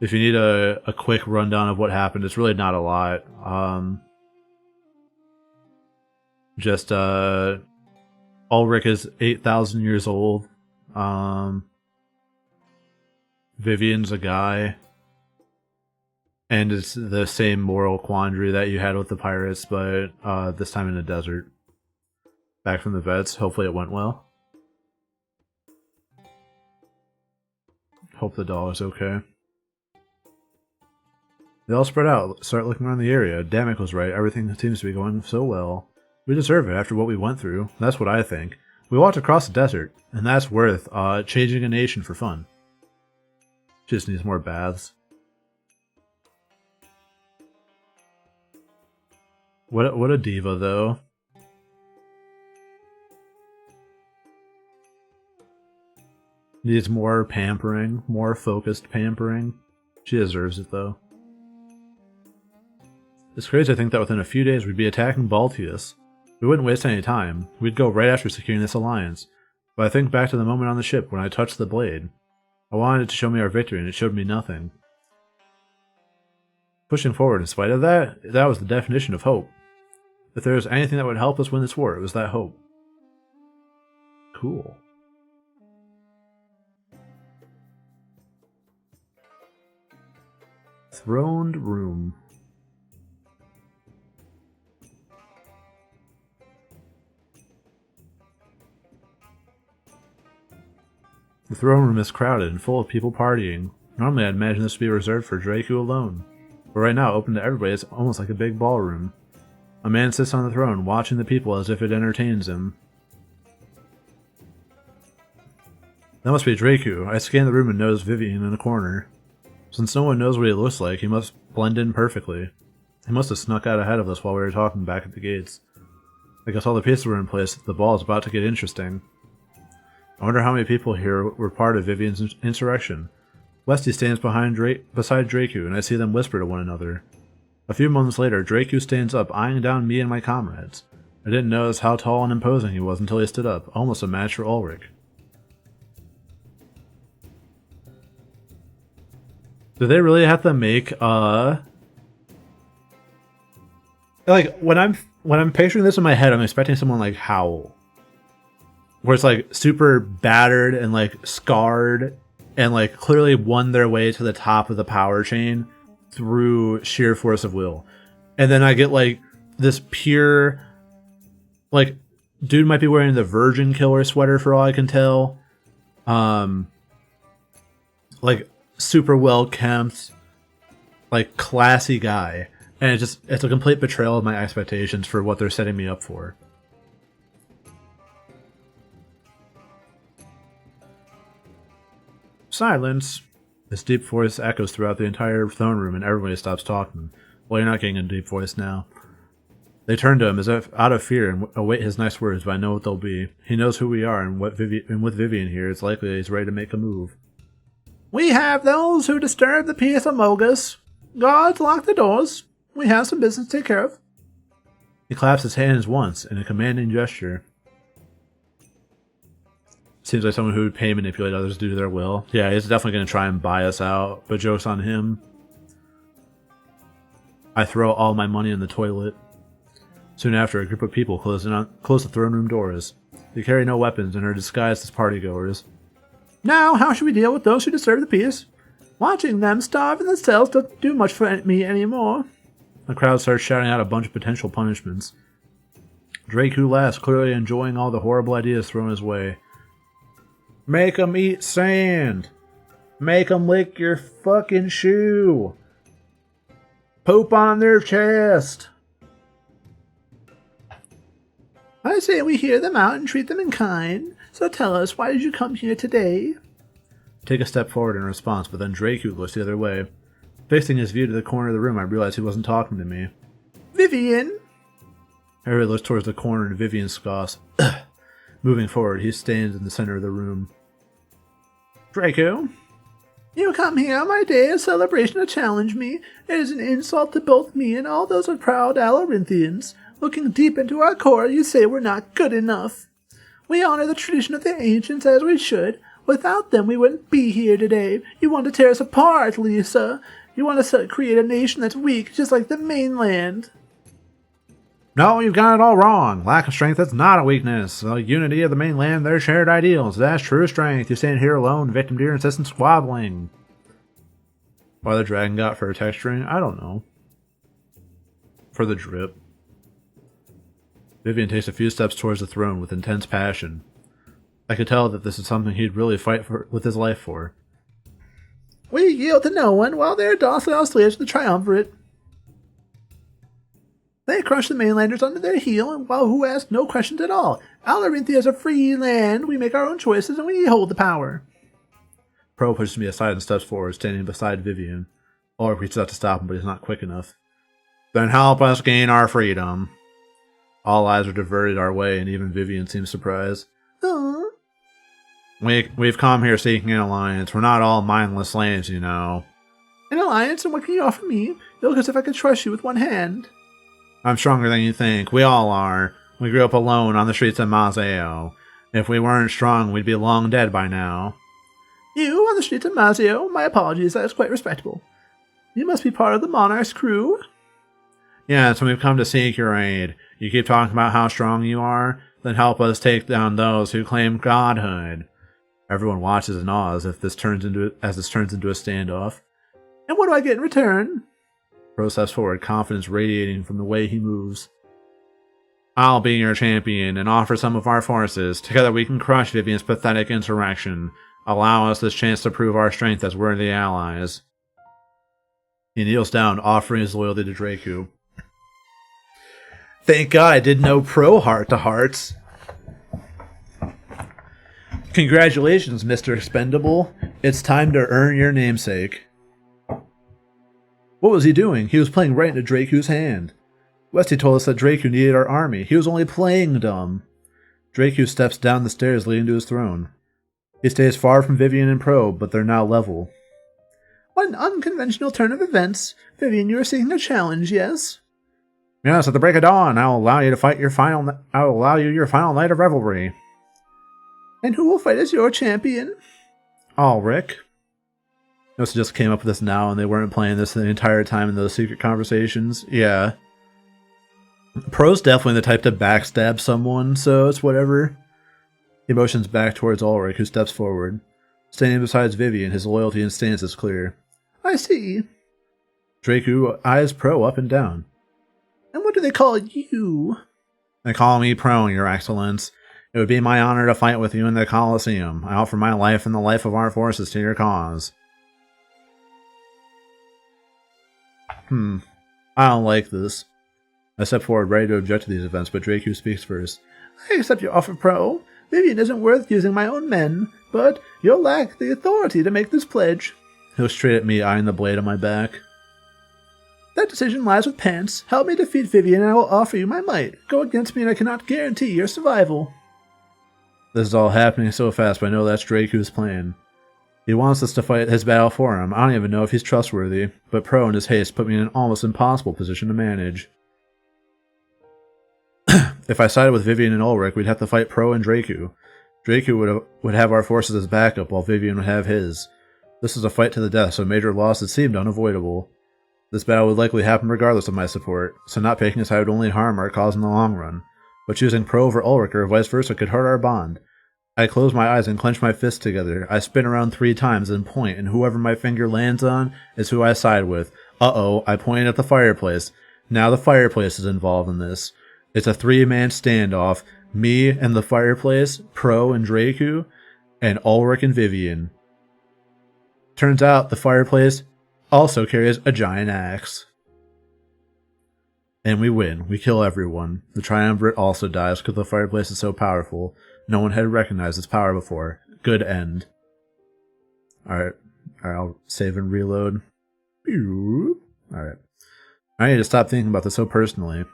If you need a quick rundown of what happened, it's really not a lot. Just Ulrich is 8,000 years old. Vivian's a guy. And it's the same moral quandary that you had with the pirates, but this time in the desert. Back from the vets. Hopefully it went well. Hope the doll is okay. They all spread out, start looking around the area. Damek was right, everything seems to be going so well. We deserve it after what we went through. That's what I think. We walked across the desert, and that's worth changing a nation for fun. Just needs more baths. What a diva, though. Needs more pampering, more focused pampering. She deserves it, though. It's crazy to think that within a few days we'd be attacking Baltius. We wouldn't waste any time. We'd go right after securing this alliance. But I think back to the moment on the ship when I touched the blade. I wanted it to show me our victory, and it showed me nothing. Pushing forward in spite of that, that was the definition of hope. If there was anything that would help us win this war, it was that hope. Cool. Throned room. The throne room is crowded and full of people partying. Normally I'd imagine this would be reserved for Draku alone. But right now, open to everybody, it's almost like a big ballroom. A man sits on the throne, watching the people as if it entertains him. That must be Draku. I scan the room and notice Vivian in a corner. Since no one knows what he looks like, he must blend in perfectly. He must have snuck out ahead of us while we were talking back at the gates. I guess all the pieces were in place. The ball is about to get interesting. I wonder how many people here were part of Vivian's insurrection. Westy stands beside Draku, and I see them whisper to one another. A few moments later, Draku stands up, eyeing down me and my comrades. I didn't notice how tall and imposing he was until he stood up, almost a match for Ulrich. Do they really have to make like when I'm picturing this in my head, I'm expecting someone like Howl, where it's like super battered and like scarred and like clearly won their way to the top of the power chain through sheer force of will. And then I get like this pure, like, dude might be wearing the Virgin Killer sweater for all I can tell. Like super well kempt, like classy guy. And it's a complete betrayal of my expectations for what they're setting me up for. Silence. This deep voice echoes throughout the entire throne room and everybody stops talking. Well, you're not getting a deep voice now. They turn to him as if out of fear and await his next words, but I know what they'll be. He knows who we are, and with Vivian here, it's likely that he's ready to make a move. We have those who disturb the peace among us. Guards, lock the doors. We have some business to take care of. He claps his hands once in a commanding gesture. Seems like someone who would pay manipulate others to do their will. Yeah, he's definitely going to try and buy us out, but joke's on him. I throw all my money in the toilet. Soon after, a group of people close the throne room doors. They carry no weapons and are disguised as partygoers. Now, how should we deal with those who disturb the peace? Watching them starve in the cells doesn't do much for me anymore. The crowd starts shouting out a bunch of potential punishments. Draku laughs, clearly enjoying all the horrible ideas thrown his way. Make 'em eat sand! Make 'em lick your fucking shoe! Poop on their chest! I say we hear them out and treat them in kind. So tell us, why did you come here today? Take a step forward in response, but then Draku looks the other way. Fixing his view to the corner of the room, I realized he wasn't talking to me. Vivian! Harry looks towards the corner and Vivian scoffs. Moving forward, he stands in the center of the room. Draku? You come here on my day of celebration to challenge me. It is an insult to both me and all those of proud Alorinthians. Looking deep into our core, you say we're not good enough. We honor the tradition of the ancients as we should. Without them, we wouldn't be here today. You want to tear us apart, Lisa. You want to create a nation that's weak, just like the mainland. No, you've got it all wrong. Lack of strength is not a weakness. The unity of the mainland, their shared ideals. That's true strength. You stand here alone, victim to your incessant squabbling. Why the dragon got for texturing? I don't know. For the drip. Vivian takes a few steps towards the throne with intense passion. I could tell that this is something he'd really fight for with his life for. We yield to no one while they're docile slaves to the triumvirate. They crush the mainlanders under their heel, and while who ask no questions at all. Alarinthia is a free land. We make our own choices, and we hold the power. Pro pushes me aside and steps forward, standing beside Vivian. Ulrich reaches out to stop him, but he's not quick enough. Then help us gain our freedom. All eyes are diverted our way, and even Vivian seems surprised. We've come here seeking an alliance. We're not all mindless slaves, you know. An alliance? And what can you offer me? You look as if I could trust you with one hand. I'm stronger than you think. We all are. We grew up alone on the streets of Mazeo. If we weren't strong, we'd be long dead by now. You on the streets of Mazeo? My apologies, that is quite respectable. You must be part of the Monarch's crew? Yes, and we've come to seek your aid. You keep talking about how strong you are? Then help us take down those who claim godhood. Everyone watches in awe as this turns into a standoff. And what do I get in return? Pro steps forward, confidence radiating from the way he moves. I'll be your champion and offer some of our forces. Together we can crush Vivian's pathetic insurrection. Allow us this chance to prove our strength as worthy allies. He kneels down, offering his loyalty to Draku. Thank God I did no pro heart-to-hearts. Congratulations, Mr. Expendable. It's time to earn your namesake. What was he doing? He was playing right into Draku's hand. Westy told us that Draku needed our army. He was only playing dumb. Draku steps down the stairs leading to his throne. He stays far from Vivian and Pro, but they're now level. What an unconventional turn of events. Vivian, you are seeking a challenge, yes? Yes, at the break of dawn, I will allow you your final night of revelry. And who will fight as your champion? Ulrich. Notice just came up with this now, and they weren't playing this the entire time in those secret conversations. Yeah. Pro's definitely the type to backstab someone, so it's whatever. He motions back towards Ulrich, who steps forward. Standing beside Vivian, his loyalty and stance is clear. I see. Draku eyes Pro up and down. And what do they call you? They call me Pro, Your Excellence. It would be my honor to fight with you in the Colosseum. I offer my life and the life of our forces to your cause. I don't like this. I step forward ready to object to these events, but Draku speaks first. I accept your offer, Pro. Vivian isn't worth using my own men, but you'll lack the authority to make this pledge. He looks straight at me, eyeing the blade on my back. That decision lies with Pants. Help me defeat Vivian and I will offer you my might. Go against me and I cannot guarantee your survival. This is all happening so fast, but I know that's Draku's plan. He wants us to fight his battle for him. I don't even know if he's trustworthy, but Pro in his haste put me in an almost impossible position to manage. If I sided with Vivian and Ulrich, we'd have to fight Pro and Draku. Draku would have our forces as backup, while Vivian would have his. This is a fight to the death, so major losses seemed unavoidable. This battle would likely happen regardless of my support, so not picking a side would only harm our cause in the long run. But choosing Pro over Ulrich or vice versa could hurt our bond. I close my eyes and clench my fists together. I spin around 3 times and point, and whoever my finger lands on is who I side with. Uh-oh, I point at the fireplace. Now the fireplace is involved in this. It's a 3-man standoff. Me and the fireplace, Pro and Draku, and Ulrich and Vivian. Turns out the fireplace also carries a giant axe. And we win. We kill everyone. The triumvirate also dies because the fireplace is so powerful. No one had recognized its power before. Good end. Alright, I'll save and reload. Alright. I need to stop thinking about this so personally.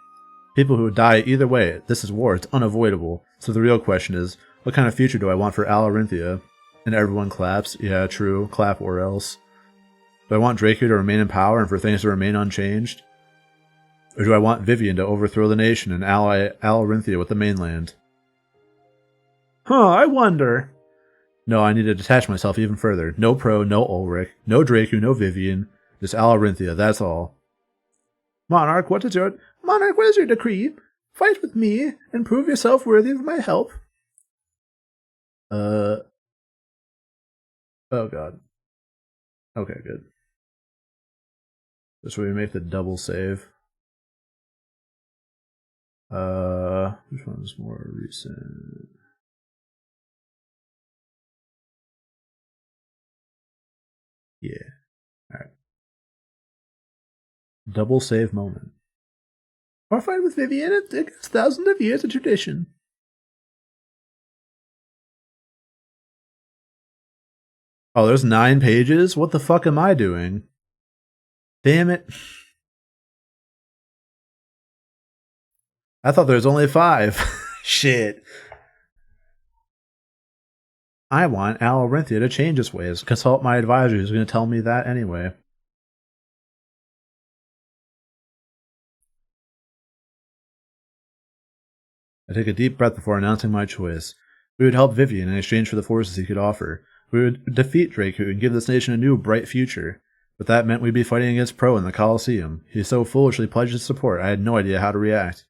People who would die either way. This is war. It's unavoidable. So the real question is, what kind of future do I want for Alarinthia? And everyone claps. Yeah, true. Clap or else. Do I want Draku to remain in power and for things to remain unchanged? Or do I want Vivian to overthrow the nation and ally Alarinthia with the mainland? Huh, I wonder. No, I need to detach myself even further. No Pro, no Ulrich, no Dracu, no Vivian. Just Alarinthia, that's all. Monarch, what is your decree? Fight with me, and prove yourself worthy of my help. Oh god. Okay, good. This way we make the double save. Which one's more recent? Yeah. Alright. Double save moment. Or fight with Vivian, it takes thousands of years of tradition. Oh, there's 9 pages? What the fuck am I doing? Damn it. I thought there was only 5. Shit. I want Alarinthia to change his ways. Consult my advisor who's going to tell me that anyway. I take a deep breath before announcing my choice. We would help Vivian in exchange for the forces he could offer. We would defeat Draco and give this nation a new, bright future. But that meant we'd be fighting against Pro in the Colosseum. He so foolishly pledged his support, I had no idea how to react.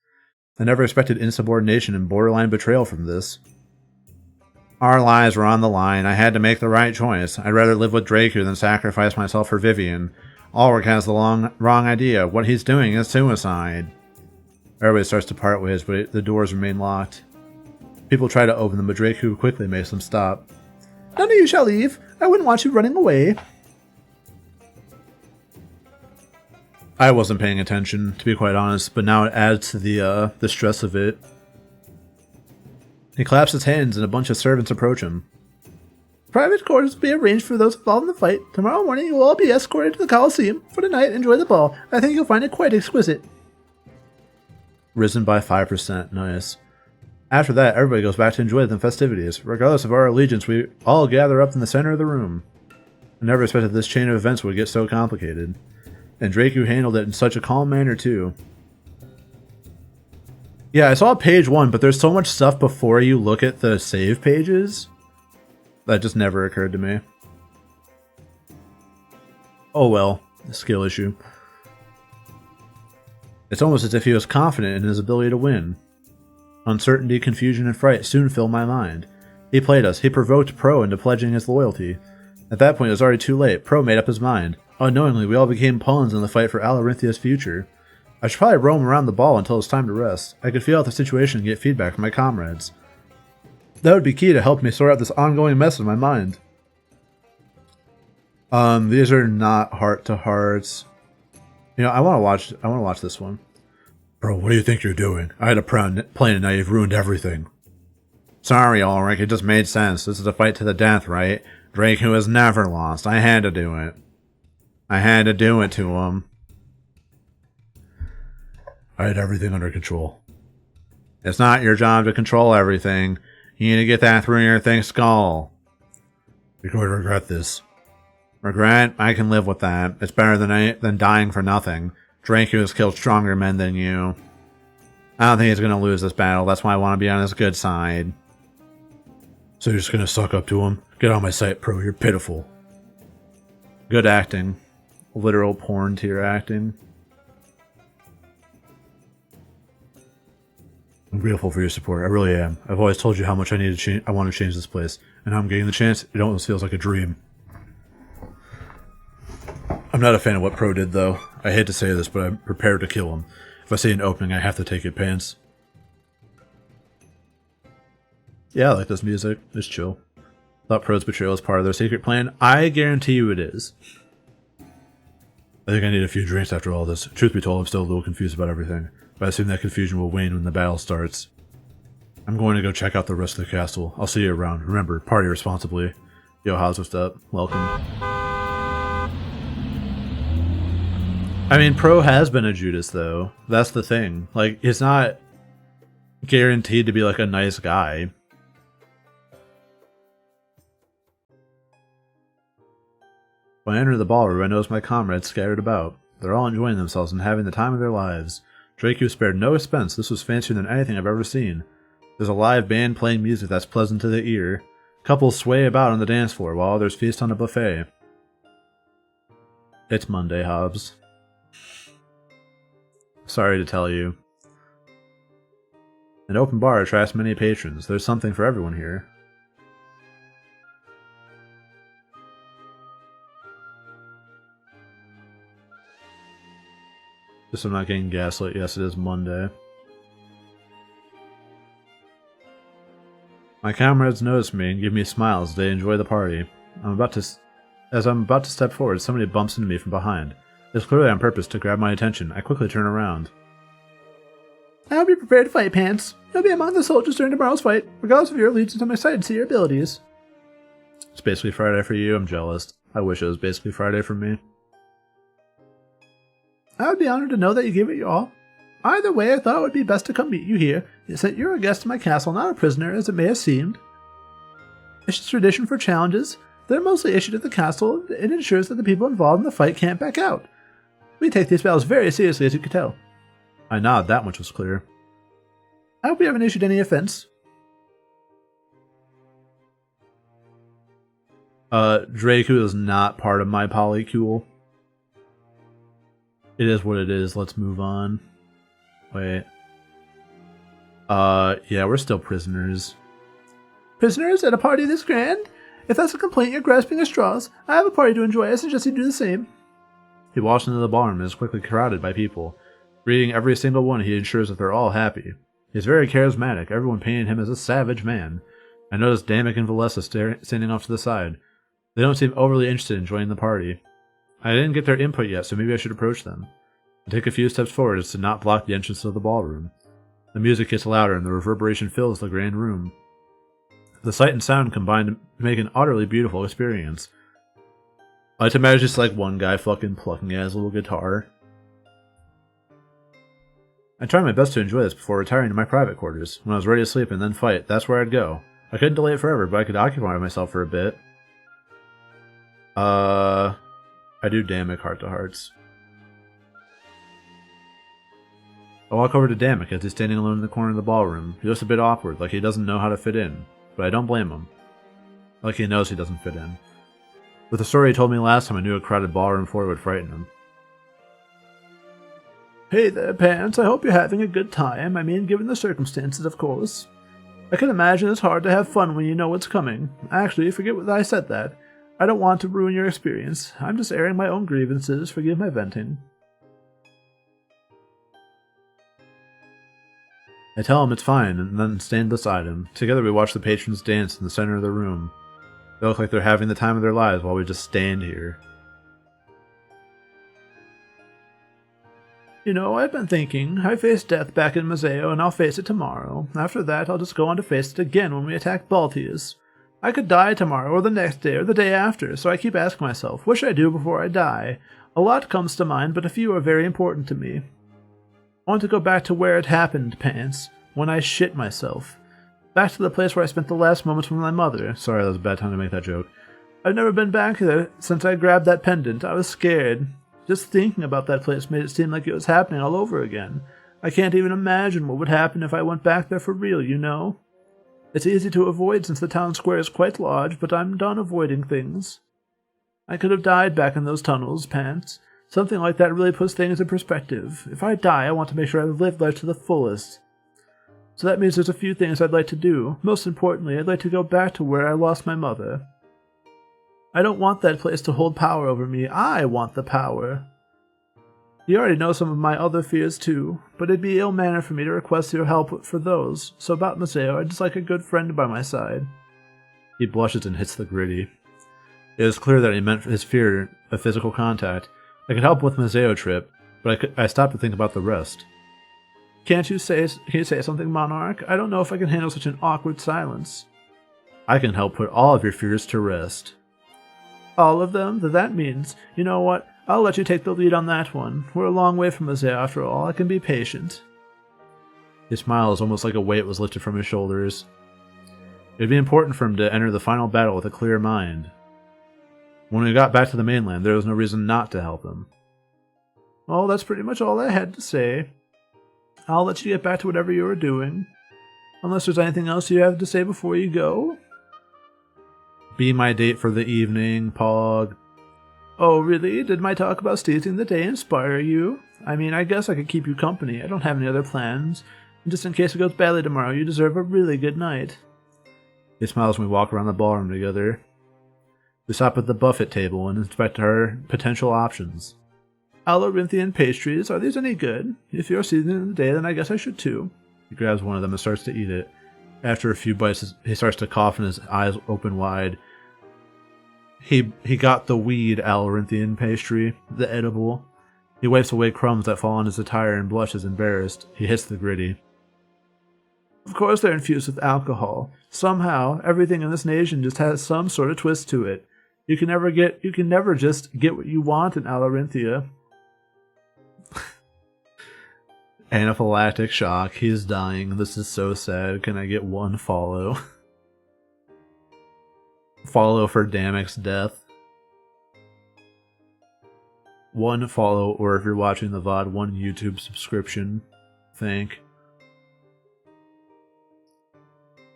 I never expected insubordination and borderline betrayal from this. Our lives were on the line. I had to make the right choice. I'd rather live with Draco than sacrifice myself for Vivian. Ulrich has the wrong idea. What he's doing is suicide. Everybody starts to part ways, but the doors remain locked. People try to open them, but Draco quickly makes them stop. None of you shall leave. I wouldn't want you running away. I wasn't paying attention, to be quite honest, but now it adds to the stress of it. He claps his hands and a bunch of servants approach him. Private quarters will be arranged for those involved in the fight. Tomorrow morning you will all be escorted to the Colosseum. For tonight, enjoy the ball. I think you'll find it quite exquisite. Risen by 5%. Nice. After that, everybody goes back to enjoy the festivities. Regardless of our allegiance, we all gather up in the center of the room. I never expected this chain of events would get so complicated. And Draco handled it in such a calm manner, too. Yeah, I saw page 1, but there's so much stuff before you look at the save pages. That just never occurred to me. Oh well, a skill issue. It's almost as if he was confident in his ability to win. Uncertainty, confusion, and fright soon filled my mind. He played us. He provoked Pro into pledging his loyalty. At that point, it was already too late. Pro made up his mind. Unknowingly, we all became pawns in the fight for Alarinthia's future. I should probably roam around the ball until it's time to rest. I could feel out the situation and get feedback from my comrades. That would be key to help me sort out this ongoing mess in my mind. These are not heart-to-hearts. You know, I want to watch this one. Bro, what do you think you're doing? I had a plan and now you've ruined everything. Sorry, Ulrich, it just made sense. This is a fight to the death, right? Draco has never lost. I had to do it. I had to do it to him. I had everything under control. It's not your job to control everything. You need to get that through your thick skull. You're going to regret this. Regret? I can live with that. It's better than dying for nothing. Draco has killed stronger men than you. I don't think he's going to lose this battle. That's why I want to be on his good side. So you're just going to suck up to him? Get on my sight, Pro. You're pitiful. Good acting. Literal porn tier acting. I'm grateful for your support. I really am. I've always told you how much I need to change. I want to change this place, and I'm getting the chance. It almost feels like a dream. I'm not a fan of what Pro did, though. I hate to say this, but I'm prepared to kill him. If I see an opening, I have to take it pants. Yeah, I like this music. It's chill. Thought Pro's betrayal was part of their secret plan. I guarantee you it is. I think I need a few drinks after all this. Truth be told, I'm still a little confused about everything, but I assume that confusion will wane when the battle starts. I'm going to go check out the rest of the castle. I'll see you around. Remember, party responsibly. Yo, how's what's up? Welcome. I mean, Pro has been a Judas, though. That's the thing. Like, it's not guaranteed to be, like, a nice guy. When I enter the ballroom, I notice my comrades scattered about. They're all enjoying themselves and having the time of their lives. Draco spared no expense. This was fancier than anything I've ever seen. There's a live band playing music that's pleasant to the ear. Couples sway about on the dance floor while others feast on a buffet. It's Monday, Hobbs. Sorry to tell you. An open bar attracts many patrons. There's something for everyone here. Just so I'm not getting gaslit. Yes, it is Monday. My comrades notice me and give me smiles as they enjoy the party. As I'm about to step forward, somebody bumps into me from behind. It's clearly on purpose to grab my attention. I quickly turn around. I'll be prepared to fight, Pants. You'll be among the soldiers during tomorrow's fight. Regardless of your allegiance, I'm excited to see your abilities. It's basically Friday for you. I'm jealous. I wish it was basically Friday for me. I would be honored to know that you gave it your all. Either way, I thought it would be best to come meet you here, since you're a guest in my castle, not a prisoner, as it may have seemed. It's just tradition for challenges. They're mostly issued at the castle, and it ensures that the people involved in the fight can't back out. We take these battles very seriously, as you can tell. I nod, that much was clear. I hope we haven't issued any offense. Draku is not part of my polycule. It is what it is, let's move on. Wait. Yeah, we're still prisoners. Prisoners at a party this grand? If that's a complaint you're grasping at straws, I have a party to enjoy. I suggest you do the same. He walks into the ballroom and is quickly crowded by people. Greeting every single one, he ensures that they're all happy. He's very charismatic, everyone painting him as a savage man. I notice Damek and Valessa standing off to the side. They don't seem overly interested in joining the party. I didn't get their input yet, so maybe I should approach them. I take a few steps forward as to not block the entrance of the ballroom. The music gets louder and the reverberation fills the grand room. The sight and sound combine to make an utterly beautiful experience. I like to imagine just like one guy fucking plucking at his little guitar. I tried my best to enjoy this before retiring to my private quarters. When I was ready to sleep and then fight, that's where I'd go. I couldn't delay it forever, but I could occupy myself for a bit. I do Damek heart to hearts. I walk over to Damek as he's standing alone in the corner of the ballroom. He looks a bit awkward, like he doesn't know how to fit in. But I don't blame him. Like he knows he doesn't fit in. With the story he told me last time, I knew a crowded ballroom floor would frighten him. Hey there, Pants. I hope you're having a good time. I mean, given the circumstances, of course. I can imagine it's hard to have fun when you know what's coming. Actually, forget what I said that. I don't want to ruin your experience. I'm just airing my own grievances. Forgive my venting. I tell him it's fine, and then stand beside him. Together we watch the patrons dance in the center of the room. They look like they're having the time of their lives while we just stand here. You know, I've been thinking. I faced death back in Museo, and I'll face it tomorrow. After that, I'll just go on to face it again when we attack Baltius. I could die tomorrow, or the next day, or the day after, so I keep asking myself, what should I do before I die? A lot comes to mind, but a few are very important to me. I want to go back to where it happened, Pants. When I shit myself. Back to the place where I spent the last moments with my mother. Sorry, that was a bad time to make that joke. I've never been back there since I grabbed that pendant. I was scared. Just thinking about that place made it seem like it was happening all over again. I can't even imagine what would happen if I went back there for real, you know? It's easy to avoid since the town square is quite large, but I'm done avoiding things. I could have died back in those tunnels, Pants. Something like that really puts things in perspective. If I die, I want to make sure I live life to the fullest. So that means there's a few things I'd like to do. Most importantly, I'd like to go back to where I lost my mother. I don't want that place to hold power over me. I want the power. You already know some of my other fears too, but it'd be ill manner for me to request your help for those. So about Museo, I'd just like a good friend by my side. He blushes and hits the gritty. It is clear that he meant his fear of physical contact. I could help with Museo trip, but I stopped to think about the rest. Can you say something, Monarch? I don't know if I can handle such an awkward silence. I can help put all of your fears to rest. All of them? That means, you know what? I'll let you take the lead on that one. We're a long way from Museo after all. I can be patient. His smile is almost like a weight was lifted from his shoulders. It would be important for him to enter the final battle with a clear mind. When we got back to the mainland, there was no reason not to help him. Well, that's pretty much all I had to say. I'll let you get back to whatever you were doing. Unless there's anything else you have to say before you go? Be my date for the evening, Pog. Oh, really? Did my talk about seizing the day inspire you? I mean, I guess I could keep you company. I don't have any other plans. And just in case it goes badly tomorrow, you deserve a really good night. He smiles when we walk around the ballroom together. We stop at the buffet table and inspect our potential options. Alorinthian pastries, are these any good? If you're seasoning the day, then I guess I should too. He grabs one of them and starts to eat it. After a few bites, he starts to cough and his eyes open wide. He got the weed Alorinthian pastry, the edible. He wipes away crumbs that fall on his attire and blushes embarrassed. He hits the gritty. Of course they're infused with alcohol. Somehow, everything in this nation just has some sort of twist to it. You can never just get what you want in Alorinthia. Anaphylactic shock. He's dying. This is so sad. Can I get one follow? Follow for Damek's death. One follow, or if you're watching the VOD, one YouTube subscription. Thank.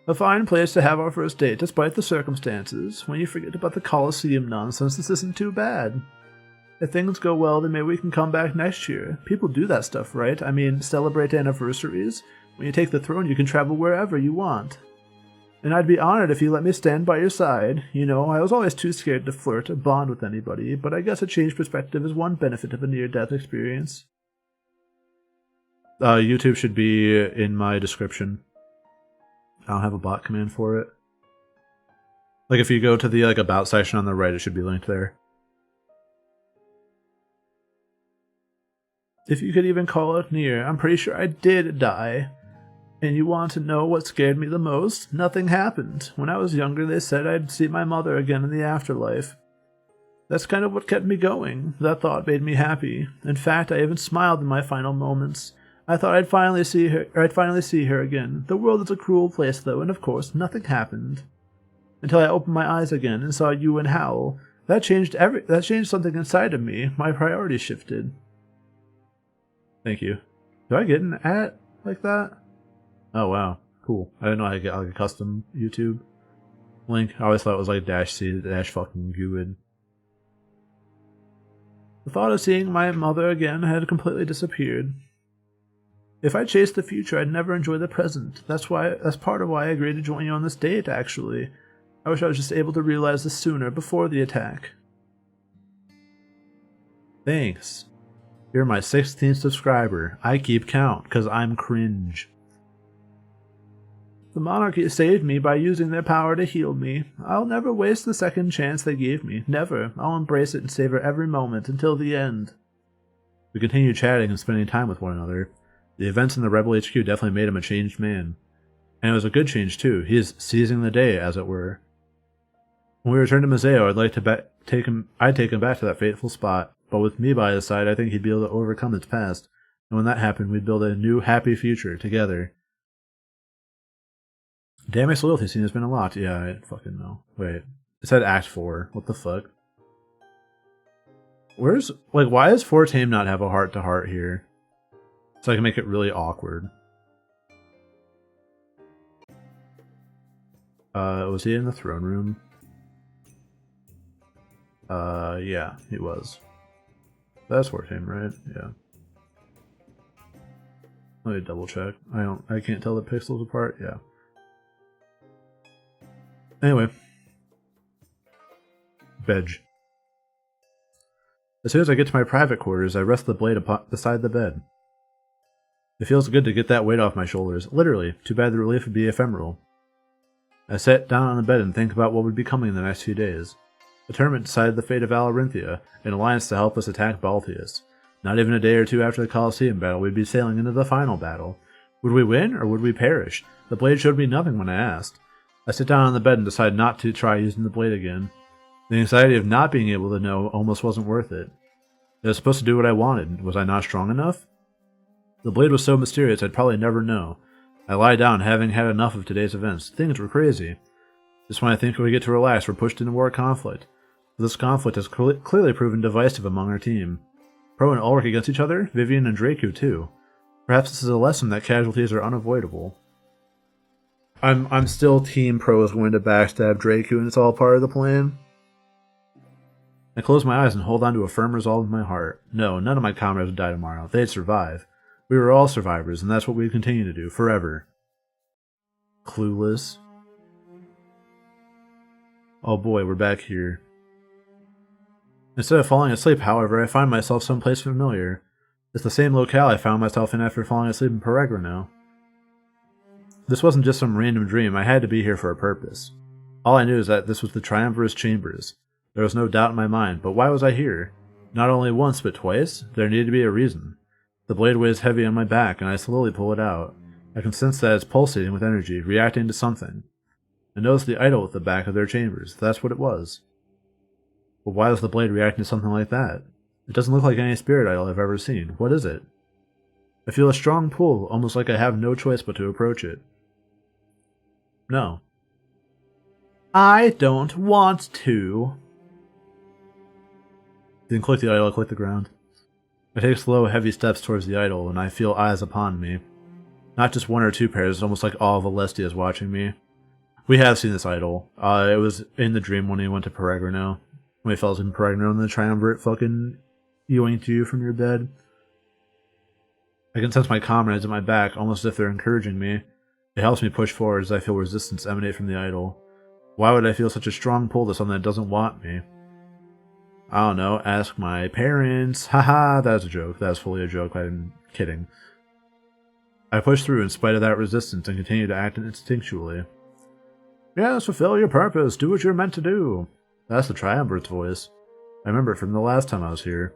A fine place to have our first date, despite the circumstances. When you forget about the Colosseum nonsense, this isn't too bad. If things go well, then maybe we can come back next year. People do that stuff, right? I mean, celebrate anniversaries. When you take the throne, you can travel wherever you want. And I'd be honored if you let me stand by your side. You know, I was always too scared to flirt or bond with anybody, but I guess a changed perspective is one benefit of a near-death experience. YouTube should be in my description. I don't have a bot command for it. Like, if you go to the about section on the right, it should be linked there. If you could even call it near, I'm pretty sure I did die. And you want to know what scared me the most? Nothing happened. When I was younger, they said I'd see my mother again in the afterlife. That's kind of what kept me going. That thought made me happy. In fact, I even smiled in my final moments. I thought I'd finally see her again. The world is a cruel place, though, and of course, nothing happened. Until I opened my eyes again and saw you and Howl. That changed something inside of me. My priorities shifted. Thank you. Do I get an at like that? Oh wow, cool. I didn't know I could get like a custom YouTube link. I always thought it was like -c fucking good. The thought of seeing my mother again had completely disappeared. If I chased the future, I'd never enjoy the present. That's part of why I agreed to join you on this date, actually. I wish I was just able to realize this sooner, before the attack. Thanks. You're my 16th subscriber. I keep count, because I'm cringe. The monarchy saved me by using their power to heal me. I'll never waste the second chance they gave me. Never. I'll embrace it and savor every moment until the end. We continue chatting and spending time with one another. The events in the Rebel HQ definitely made him a changed man. And it was a good change, too. He is seizing the day, as it were. When we return to Museo, I'd take him back to that fateful spot. But with me by his side, I think he'd be able to overcome his past. And when that happened, we'd build a new, happy future together. Damek's loyalty scene has been a lot. Yeah, I fucking know. Wait. It said Act 4. What the fuck? Why does Fortame not have a heart-to-heart here? So I can make it really awkward. Was he in the throne room? Yeah, he was. That's Fortame, right? Yeah. Let me double check. I can't tell the pixels apart. Yeah. Anyway. Veg. As soon as I get to my private quarters, I rest the blade beside the bed. It feels good to get that weight off my shoulders. Literally. Too bad the relief would be ephemeral. I sat down on the bed and think about what would be coming in the next few days. The tournament decided the fate of Alorinthia, an alliance to help us attack Baltius. Not even a day or two after the Colosseum battle, we'd be sailing into the final battle. Would we win, or would we perish? The blade showed me nothing when I asked. I sit down on the bed and decide not to try using the blade again. The anxiety of not being able to know almost wasn't worth it. It was supposed to do what I wanted. Was I not strong enough? The blade was so mysterious I'd probably never know. I lie down, having had enough of today's events. Things were crazy. Just when I think we get to relax, we're pushed into more conflict. This conflict has clearly proven divisive among our team. Pro and Ulrich against each other, Vivian and Draco too. Perhaps this is a lesson that casualties are unavoidable. I'm still Team Pro is going to backstab Draku, and it's all part of the plan. I close my eyes and hold on to a firm resolve in my heart. No, none of my comrades would die tomorrow. They'd survive. We were all survivors, and that's what we'd continue to do, forever. Clueless. Oh boy, we're back here. Instead of falling asleep, however, I find myself someplace familiar. It's the same locale I found myself in after falling asleep in Peregrino. This wasn't just some random dream. I had to be here for a purpose. All I knew is that this was the Triumvirate Chambers. There was no doubt in my mind, but why was I here? Not only once, but twice? There needed to be a reason. The blade weighs heavy on my back, and I slowly pull it out. I can sense that it's pulsating with energy, reacting to something. I notice the idol at the back of their chambers. That's what it was. But why was the blade reacting to something like that? It doesn't look like any spirit idol I've ever seen. What is it? I feel a strong pull, almost like I have no choice but to approach it. No. I don't want to. Then click the idol, click the ground. I take slow, heavy steps towards the idol, and I feel eyes upon me. Not just one or two pairs, almost like all of Alestia is watching me. We have seen this idol. It was in the dream when we went to Peregrino. When we fell asleep in Peregrino and the Triumvirate fucking yoinked you from your bed. I can sense my comrades at my back, almost as if they're encouraging me. It helps me push forward as I feel resistance emanate from the idol. Why would I feel such a strong pull to something that doesn't want me? I don't know, ask my parents. Haha, that was a joke. That was fully a joke, I'm kidding. I push through in spite of that resistance and continue to act instinctually. Yes, fulfill your purpose, do what you're meant to do. That's the Triumvirate's voice. I remember it from the last time I was here.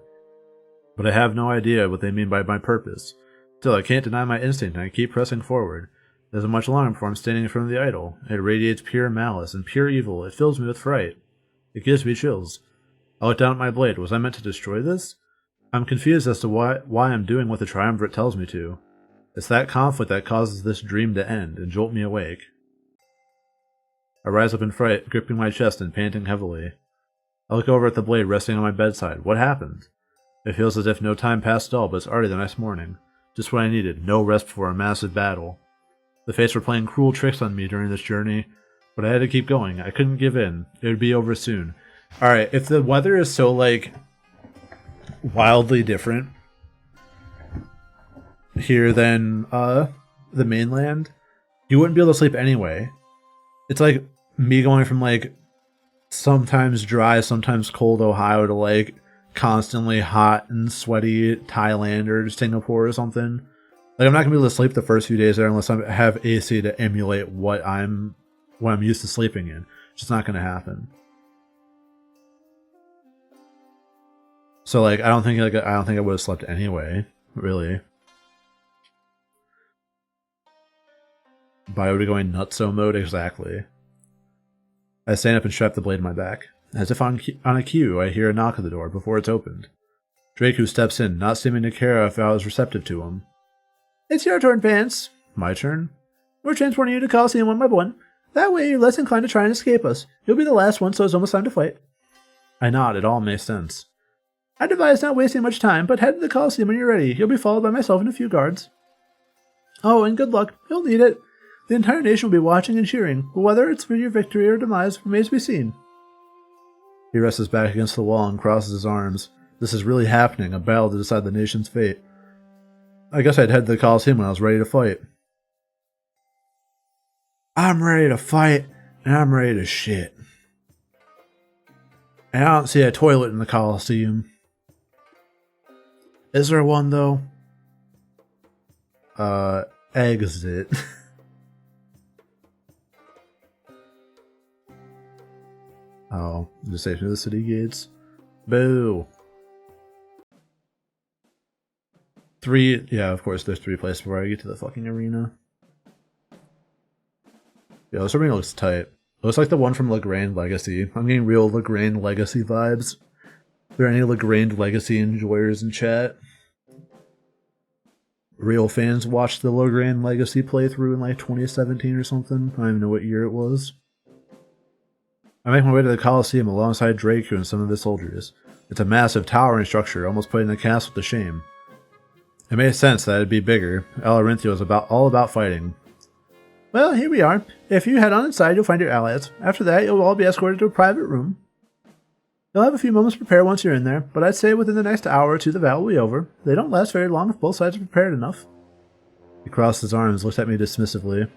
But I have no idea what they mean by my purpose. Still, I can't deny my instinct and I keep pressing forward. It isn't much longer before I'm standing in front of the idol. It radiates pure malice and pure evil. It fills me with fright. It gives me chills. I look down at my blade. Was I meant to destroy this? I'm confused as to why I'm doing what the Triumvirate tells me to. It's that conflict that causes this dream to end and jolt me awake. I rise up in fright, gripping my chest and panting heavily. I look over at the blade resting on my bedside. What happened? It feels as if no time passed at all, but it's already the next morning. Just what I needed. No rest before a massive battle. The Fates were playing cruel tricks on me during this journey, but I had to keep going. I couldn't give in. It would be over soon. Alright, if the weather is so, like, wildly different here than, the mainland, you wouldn't be able to sleep anyway. It's like me going from, like, sometimes dry, sometimes cold Ohio to, like, constantly hot and sweaty Thailand or Singapore or something. Like, I'm not gonna be able to sleep the first few days there unless I have AC to emulate what I'm used to sleeping in. It's just not gonna happen. So, like, I don't think I would have slept anyway, really. But I would be going nutso mode, exactly. I stand up and strap the blade in my back. As if on a cue, I hear a knock at the door before it's opened. Draku steps in, not seeming to care if I was receptive to him. It's your turn, Vance. My turn? We're transporting you to Coliseum 1 by 1. That way you're less inclined to try and escape us. You'll be the last one, so it's almost time to fight. I nod, it all makes sense. I'd advise not wasting much time, but head to the Coliseum when you're ready. You'll be followed by myself and a few guards. Oh, and good luck. You'll need it. The entire nation will be watching and cheering, but whether it's for your victory or demise remains to be seen. He rests his back against the wall and crosses his arms. This is really happening, a battle to decide the nation's fate. I guess I'd head to the Coliseum when I was ready to fight. I'm ready to fight, and I'm ready to shit. And I don't see a toilet in the Coliseum. Is there one, though? Exit. Oh, just say to the city gates. Boo. Yeah, of course, there's 3 places before I get to the fucking arena. Yeah, this arena looks tight. It looks like the one from Legrand Legacy. I'm getting real Legrand Legacy vibes. Are there any Legrand Legacy enjoyers in chat? Real fans watched the Legrand Legacy playthrough in like 2017 or something. I don't even know what year it was. I make my way to the Coliseum alongside Draku and some of his soldiers. It's a massive towering structure, almost putting the castle to shame. It made sense that it'd be bigger. El Arinthio is all about fighting. Well, here we are. If you head on inside, you'll find your allies. After that, you'll all be escorted to a private room. You'll have a few moments to prepare once you're in there, but I'd say within the next hour or two the battle will be over. They don't last very long if both sides are prepared enough. He crossed his arms, looked at me dismissively.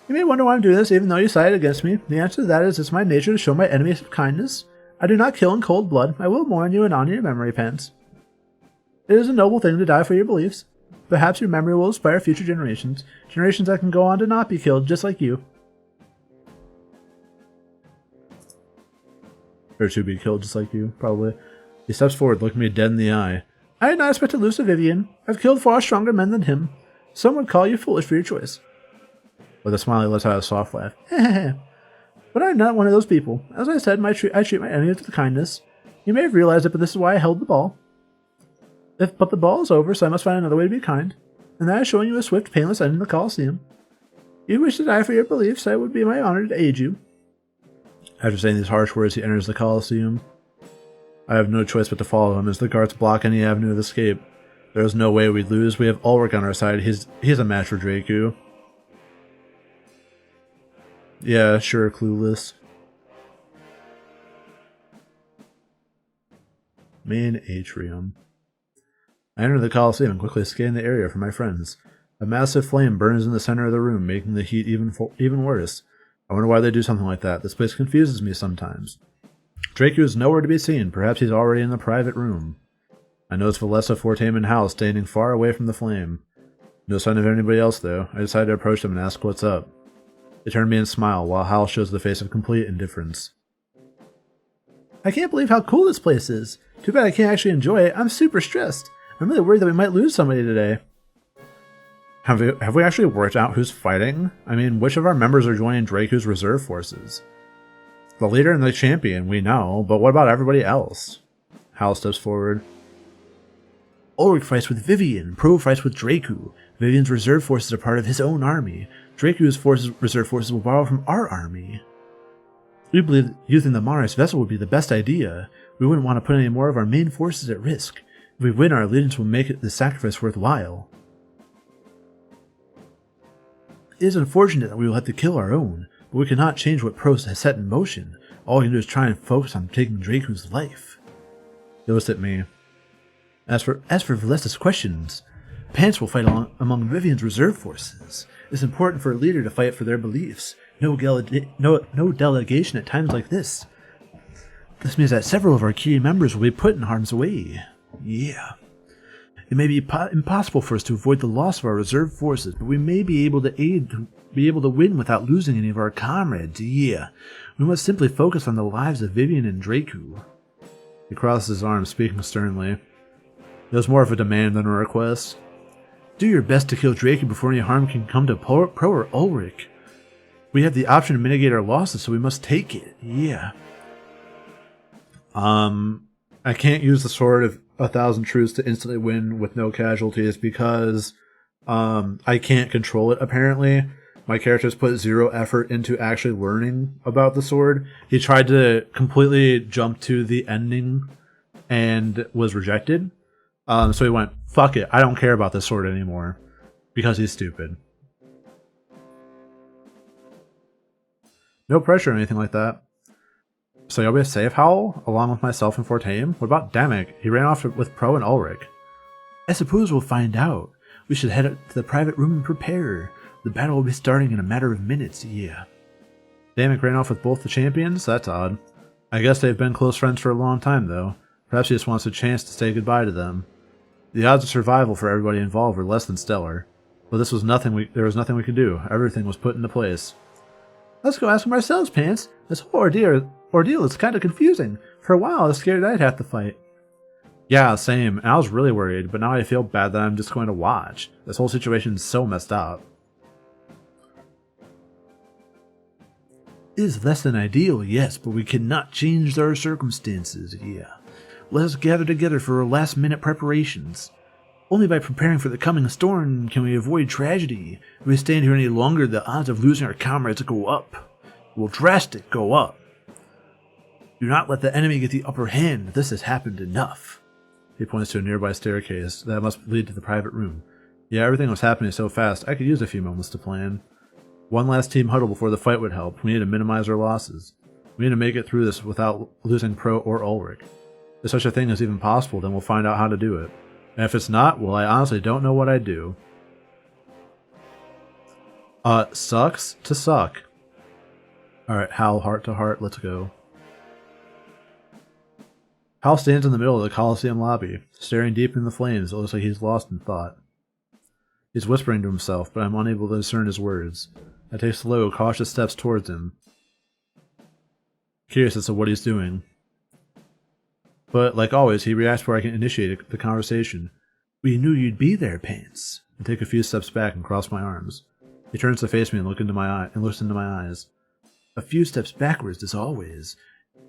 You may wonder why I'm doing this, even though you sided against me. The answer to that is it's my nature to show my enemies some kindness. I do not kill in cold blood. I will mourn you and honor your memory, Pence. It is a noble thing to die for your beliefs. Perhaps your memory will inspire future generations. Generations that can go on to not be killed, just like you. Or to be killed, just like you, probably. He steps forward, looking me dead in the eye. I did not expect to lose to Vivian. I've killed far stronger men than him. Some would call you foolish for your choice. With a smile, he lets out a soft laugh. But I'm not one of those people. As I said, I treat my enemies with kindness. You may have realized it, but this is why I held the ball. But the ball is over, so I must find another way to be kind. And that is showing you a swift, painless end in the Colosseum. If you wish to die for your beliefs, it would be my honor to aid you. After saying these harsh words, he enters the Colosseum. I have no choice but to follow him as the guards block any avenue of escape. There is no way we'd lose. We have Ulrich on our side. He's a match for Draku. Yeah, sure, clueless. Main atrium. I enter the Colosseum and quickly scan the area for my friends. A massive flame burns in the center of the room, making the heat even worse. I wonder why they do something like that. This place confuses me sometimes. Draku is nowhere to be seen. Perhaps he's already in the private room. I notice Valessa, Fortame, and Hal standing far away from the flame. No sign of anybody else, though. I decide to approach them and ask what's up. They turn to me and smile, while Hal shows the face of complete indifference. I can't believe how cool this place is. Too bad I can't actually enjoy it. I'm super stressed. I'm really worried that we might lose somebody today. Have we actually worked out who's fighting? I mean, which of our members are joining Draku's reserve forces? The leader and the champion, we know, but what about everybody else? Hal steps forward. Ulrich fights with Vivian. Pro fights with Draku. Vivian's reserve forces are part of his own army. Draku's reserve forces will borrow from our army. We believe using the Maris vessel would be the best idea. We wouldn't want to put any more of our main forces at risk. If we win, our allegiance will make the sacrifice worthwhile. It is unfortunate that we will have to kill our own, but we cannot change what Prost has set in motion. All we can do is try and focus on taking Draku's life. He looks at me. As for Valessa's questions, Pants will fight among Vivian's reserve forces. It's important for a leader to fight for their beliefs. No delegation at times like this. This means that several of our key members will be put in harm's way. Yeah. It may be impossible for us to avoid the loss of our reserve forces, but we may be able to win without losing any of our comrades. Yeah. We must simply focus on the lives of Vivian and Draku. He crosses his arms, speaking sternly. It was more of a demand than a request. Do your best to kill Draku before any harm can come to Pro or Ulrich. We have the option to mitigate our losses, so we must take it. Yeah. I can't use the Sword of 1,000 Truths to instantly win with no casualties because I can't control it, apparently. My character's put zero effort into actually learning about the sword. He tried to completely jump to the ending and was rejected. So he went, fuck it, I don't care about this sword anymore. Because he's stupid. No pressure or anything like that. So you'll be a safe Howl, along with myself and Fortame? What about Damek? He ran off with Pro and Ulrich. I suppose we'll find out. We should head up to the private room and prepare. The battle will be starting in a matter of minutes, yeah. Damek ran off with both the champions? That's odd. I guess they've been close friends for a long time, though. Perhaps he just wants a chance to say goodbye to them. The odds of survival for everybody involved were less than stellar. But there was nothing we could do. Everything was put into place. Let's go ask him ourselves, Pants. This whole ordeal is kind of confusing. For a while, I was scared I'd have to fight. Yeah, same. And I was really worried, but now I feel bad that I'm just going to watch. This whole situation is so messed up. It is less than ideal, yes, but we cannot change our circumstances, yeah. Let us gather together for our last-minute preparations. Only by preparing for the coming storm can we avoid tragedy. If we stand here any longer, the odds of losing our comrades go up. Will drastic go up. Do not let the enemy get the upper hand. This has happened enough. He points to a nearby staircase that must lead to the private room. Yeah, everything was happening so fast, I could use a few moments to plan. One last team huddle before the fight would help. We need to minimize our losses. We need to make it through this without losing Pro or Ulrich. If such a thing is even possible, then we'll find out how to do it. And if it's not, well, I honestly don't know what I'd do. Sucks to suck. Alright, Hal, heart to heart, let's go. Hal stands in the middle of the Coliseum lobby, staring deep in the flames. It looks like he's lost in thought. He's whispering to himself, but I'm unable to discern his words. I take slow, cautious steps towards him, curious as to what he's doing. But, like always, he reacts before I can initiate the conversation. We knew you'd be there, Pants. I take a few steps back and cross my arms. He turns to face me and looks into my eyes. A few steps backwards, as always.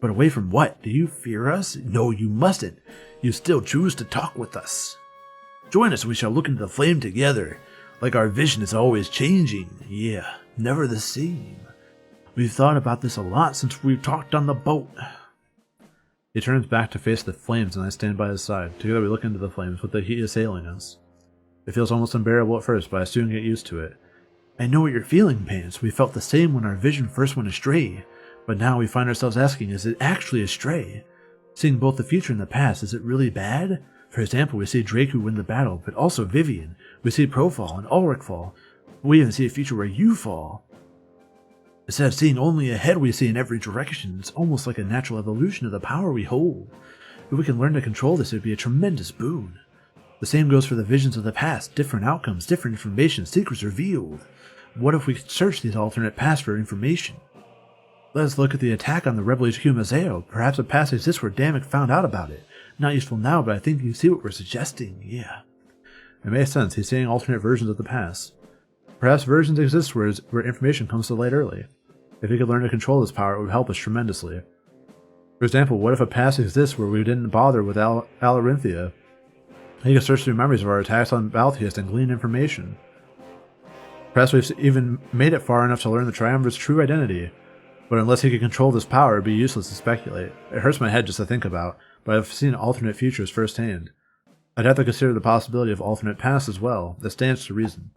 But away from what? Do you fear us? No, you mustn't. You still choose to talk with us. Join us and we shall look into the flame together. Like our vision is always changing. Yeah, never the same. We've thought about this a lot since we've talked on the boat. He turns back to face the flames and I stand by his side. Together we look into the flames with the heat assailing us. It feels almost unbearable at first, but I soon get used to it. I know what you're feeling, Pants. We felt the same when our vision first went astray. But now we find ourselves asking, is it actually astray? Seeing both the future and the past, is it really bad? For example, we see Draku win the battle, but also Vivian. We see Pro fall and Ulrich fall. We even see a future where you fall. Instead of seeing only ahead, we see in every direction. It's almost like a natural evolution of the power we hold. If we can learn to control this, it would be a tremendous boon. The same goes for the visions of the past. Different outcomes, different information, secrets revealed. What if we could search these alternate paths for information? Let us look at the attack on the Rebel HQ Museo. Perhaps a past exists where Damek found out about it. Not useful now, but I think you see what we're suggesting. Yeah. It makes sense. He's seeing alternate versions of the past. Perhaps versions exist where information comes to light early. If we could learn to control this power, it would help us tremendously. For example, what if a past exists where we didn't bother with Alarinthia? He could search through memories of our attacks on Balthius and glean information. Perhaps we've even made it far enough to learn the Triumvirate's true identity. But unless he could control this power, it would be useless to speculate. It hurts my head just to think about, but I've seen alternate futures firsthand. I'd have to consider the possibility of alternate pasts as well. That stands to reason.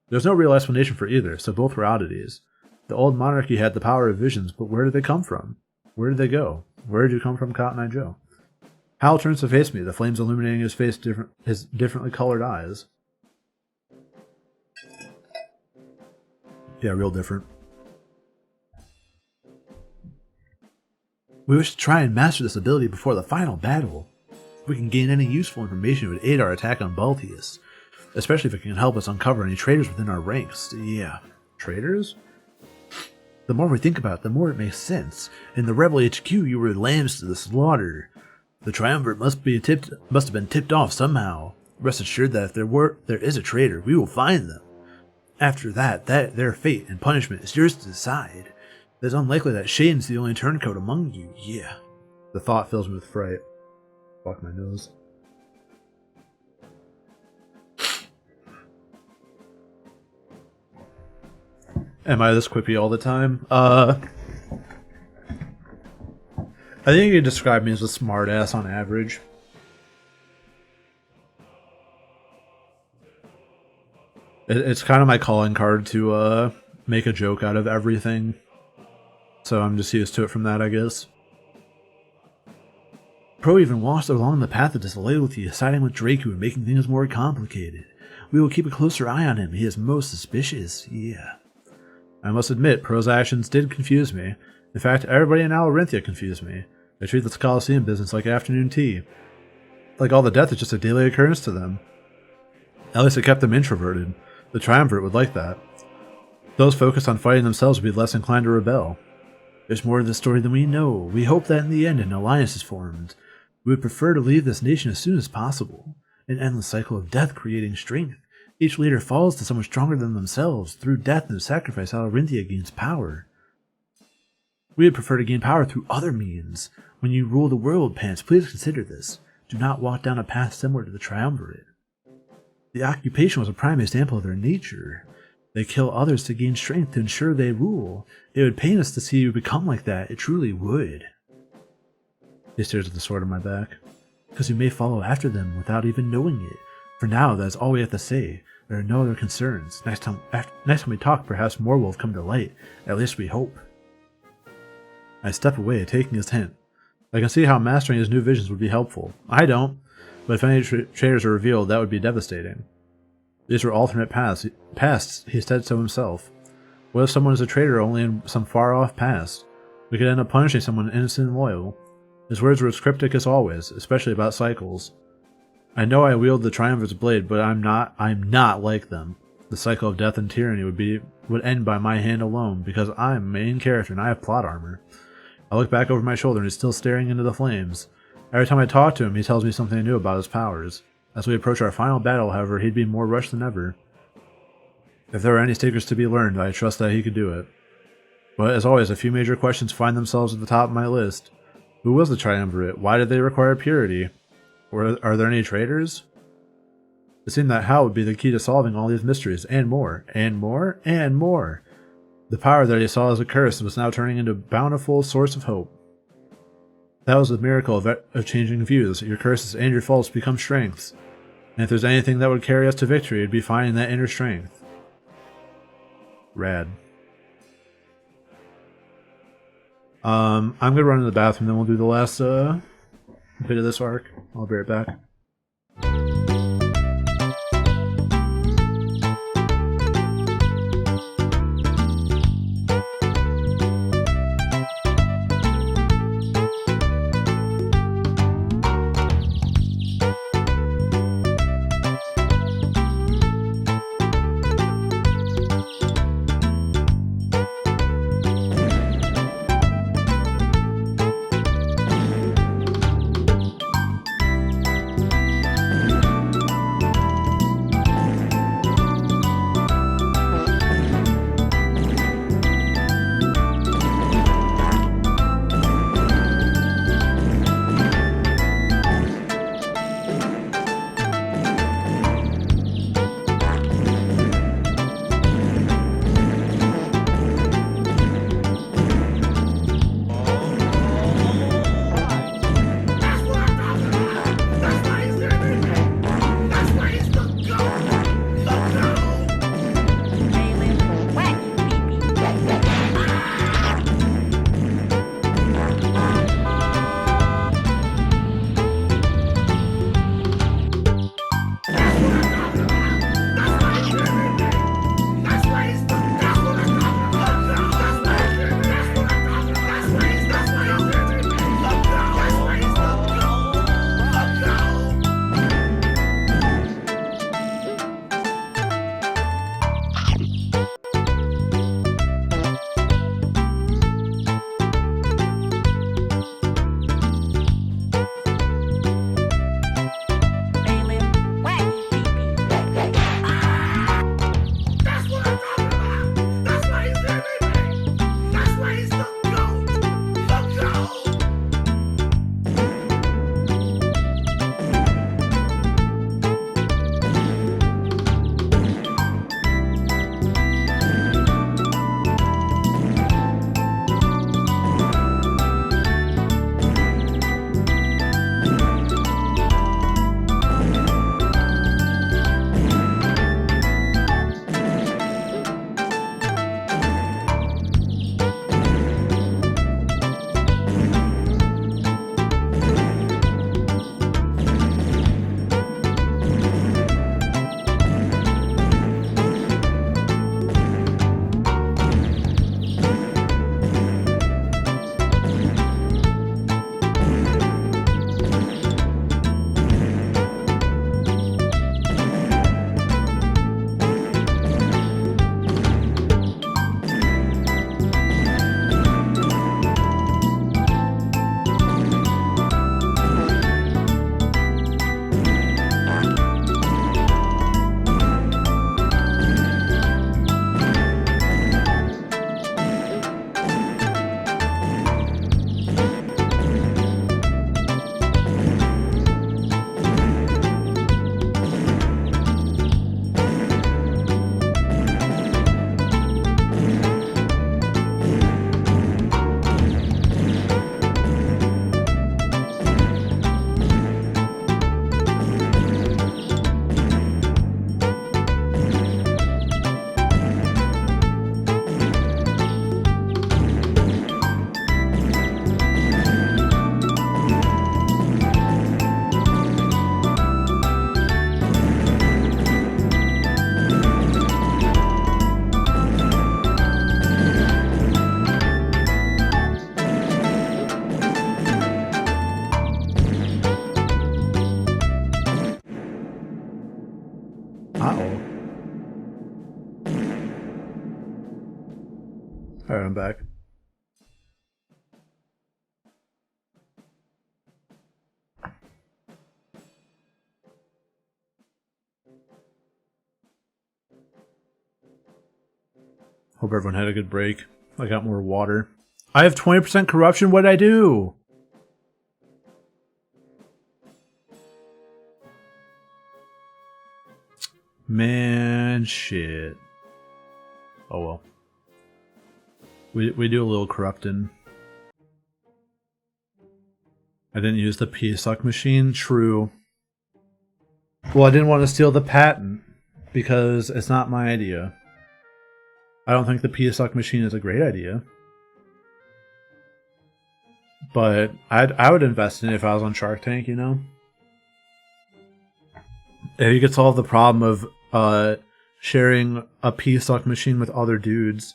There's no real explanation for either, so both were oddities. The old monarchy had the power of visions, but where did they come from? Where did they go? Where did you come from, Cotton Eye Joe? Hal turns to face me, the flames illuminating his face, his differently colored eyes. Yeah, real different. We wish to try and master this ability before the final battle. If we can gain any useful information, it would aid our attack on Balthius. Especially if it can help us uncover any traitors within our ranks. Yeah. Traitors? The more we think about it, the more it makes sense. In the Rebel HQ, you were lambs to the slaughter. The Triumvirate must have been tipped off somehow. Rest assured that if there is a traitor, we will find them. After that, their fate and punishment is yours to decide. It's unlikely that Shane's the only turncoat among you. Yeah. The thought fills me with fright. Fuck my nose. Am I this quippy all the time? I think you could describe me as a smartass on average. It's kind of my calling card to make a joke out of everything. So I'm just used to it from that, I guess. Pro even walks along the path of disloyalty, siding with Draku and making things more complicated. We will keep a closer eye on him. He is most suspicious. Yeah. I must admit, Pro's actions did confuse me. In fact, everybody in Alarinthia confused me. They treat this Coliseum business like afternoon tea. Like all the death is just a daily occurrence to them. At least it kept them introverted. The Triumvirate would like that. Those focused on fighting themselves would be less inclined to rebel. There's more to the story than we know. We hope that in the end an alliance is formed. We would prefer to leave this nation as soon as possible. An endless cycle of death creating strength. Each leader falls to someone stronger than themselves. Through death and sacrifice, Alarinthia gains power. We would prefer to gain power through other means. When you rule the world, Pants, please consider this. Do not walk down a path similar to the Triumvirate. The occupation was a prime example of their nature. They kill others to gain strength to ensure they rule. It would pain us to see you become like that. It truly would. He stares at the sword on my back. Because you may follow after them without even knowing it. For now, that is all we have to say. There are no other concerns. Next time we talk, perhaps more will have come to light. At least we hope. I step away, taking his hint. I can see how mastering his new visions would be helpful. I don't, but if any traitors are revealed, that would be devastating. These were alternate pasts, he said so himself. What if someone is a traitor only in some far-off past? We could end up punishing someone innocent and loyal. His words were as cryptic as always, especially about cycles. I know I wield the Triumvir's blade, but I'm not like them. The cycle of death and tyranny would end by my hand alone, because I'm main character and I have plot armor. I look back over my shoulder and he's still staring into the flames. Every time I talk to him, he tells me something new about his powers. As we approach our final battle, however, he'd be more rushed than ever. If there were any secrets to be learned, I trust that he could do it. But as always, a few major questions find themselves at the top of my list. Who was the Triumvirate? Why did they require purity? Or are there any traitors? It seemed that Hal would be the key to solving all these mysteries, and more, and more, and more. The power that he saw as a curse was now turning into a bountiful source of hope. That was the miracle of changing views. Your curses and your faults become strengths. And if there's anything that would carry us to victory, it'd be finding that inner strength. Rad. I'm gonna run to the bathroom, then we'll do the last bit of this arc. I'll be right back. Alright, I'm back. Hope everyone had a good break. I got more water. I have 20% corruption. What'd I do? Man, shit. Oh well. We do a little corrupting. I didn't use the P-Suck machine. True. Well, I didn't want to steal the patent because it's not my idea. I don't think the P-Suck machine is a great idea. But I would invest in it if I was on Shark Tank, you know? If you could solve the problem of sharing a P-Suck machine with other dudes,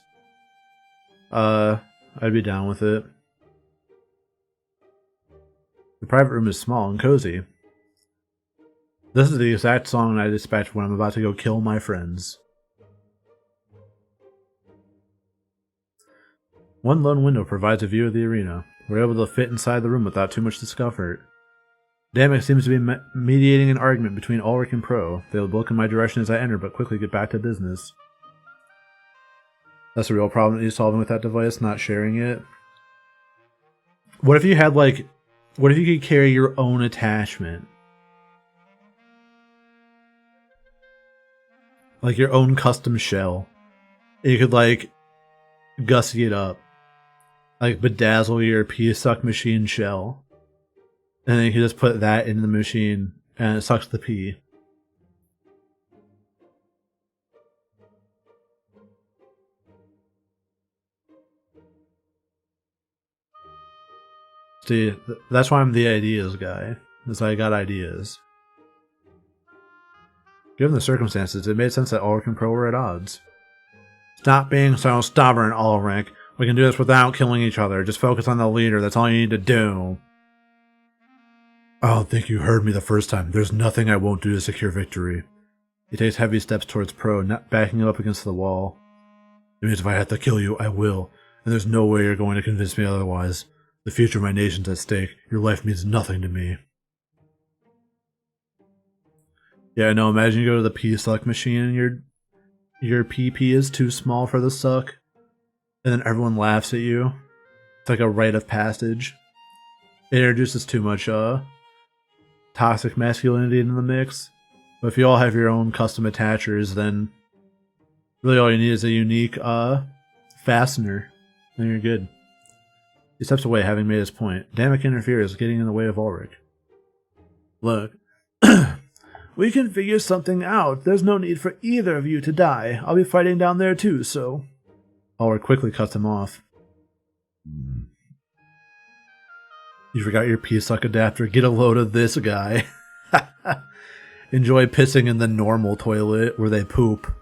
I'd be down with it. The private room is small and cozy. This is the exact song I dispatch when I'm about to go kill my friends. One lone window provides a view of the arena. We're able to fit inside the room without too much discomfort. Damek seems to be mediating an argument between Ulrich and Pro. They look in my direction as I enter, but quickly get back to business. That's the real problem that you're solving with that device, not sharing it. What if you had, like... What if you could carry your own attachment? Like your own custom shell. And you could, like, gussy it up. Like, bedazzle your P-Suck machine shell. And then you can just put that in the machine, and it sucks the pee. See, that's why I'm the ideas guy. Is I got ideas. Given the circumstances, it made sense that Ulrich and Pro were at odds. Stop being so stubborn, Ulrich. We can do this without killing each other. Just focus on the leader. That's all you need to do. I don't think you heard me the first time. There's nothing I won't do to secure victory. He takes heavy steps towards Pro, not backing him up against the wall. It means if I have to kill you, I will. And there's no way you're going to convince me otherwise. The future of my nation's at stake. Your life means nothing to me. Yeah, I know. Imagine you go to the P-Suck machine and your PP is too small for the suck. And then everyone laughs at you. It's like a rite of passage. It introduces too much toxic masculinity into the mix. But if you all have your own custom attachers, then really all you need is a unique fastener. Then you're good. He steps away, having made his point. Damek interferes, getting in the way of Ulrich. Look, we can figure something out. There's no need for either of you to die. I'll be fighting down there too, so... Ulrich quickly cuts him off. You forgot your P-Suck adapter. Get a load of this guy. Enjoy pissing in the normal toilet where they poop.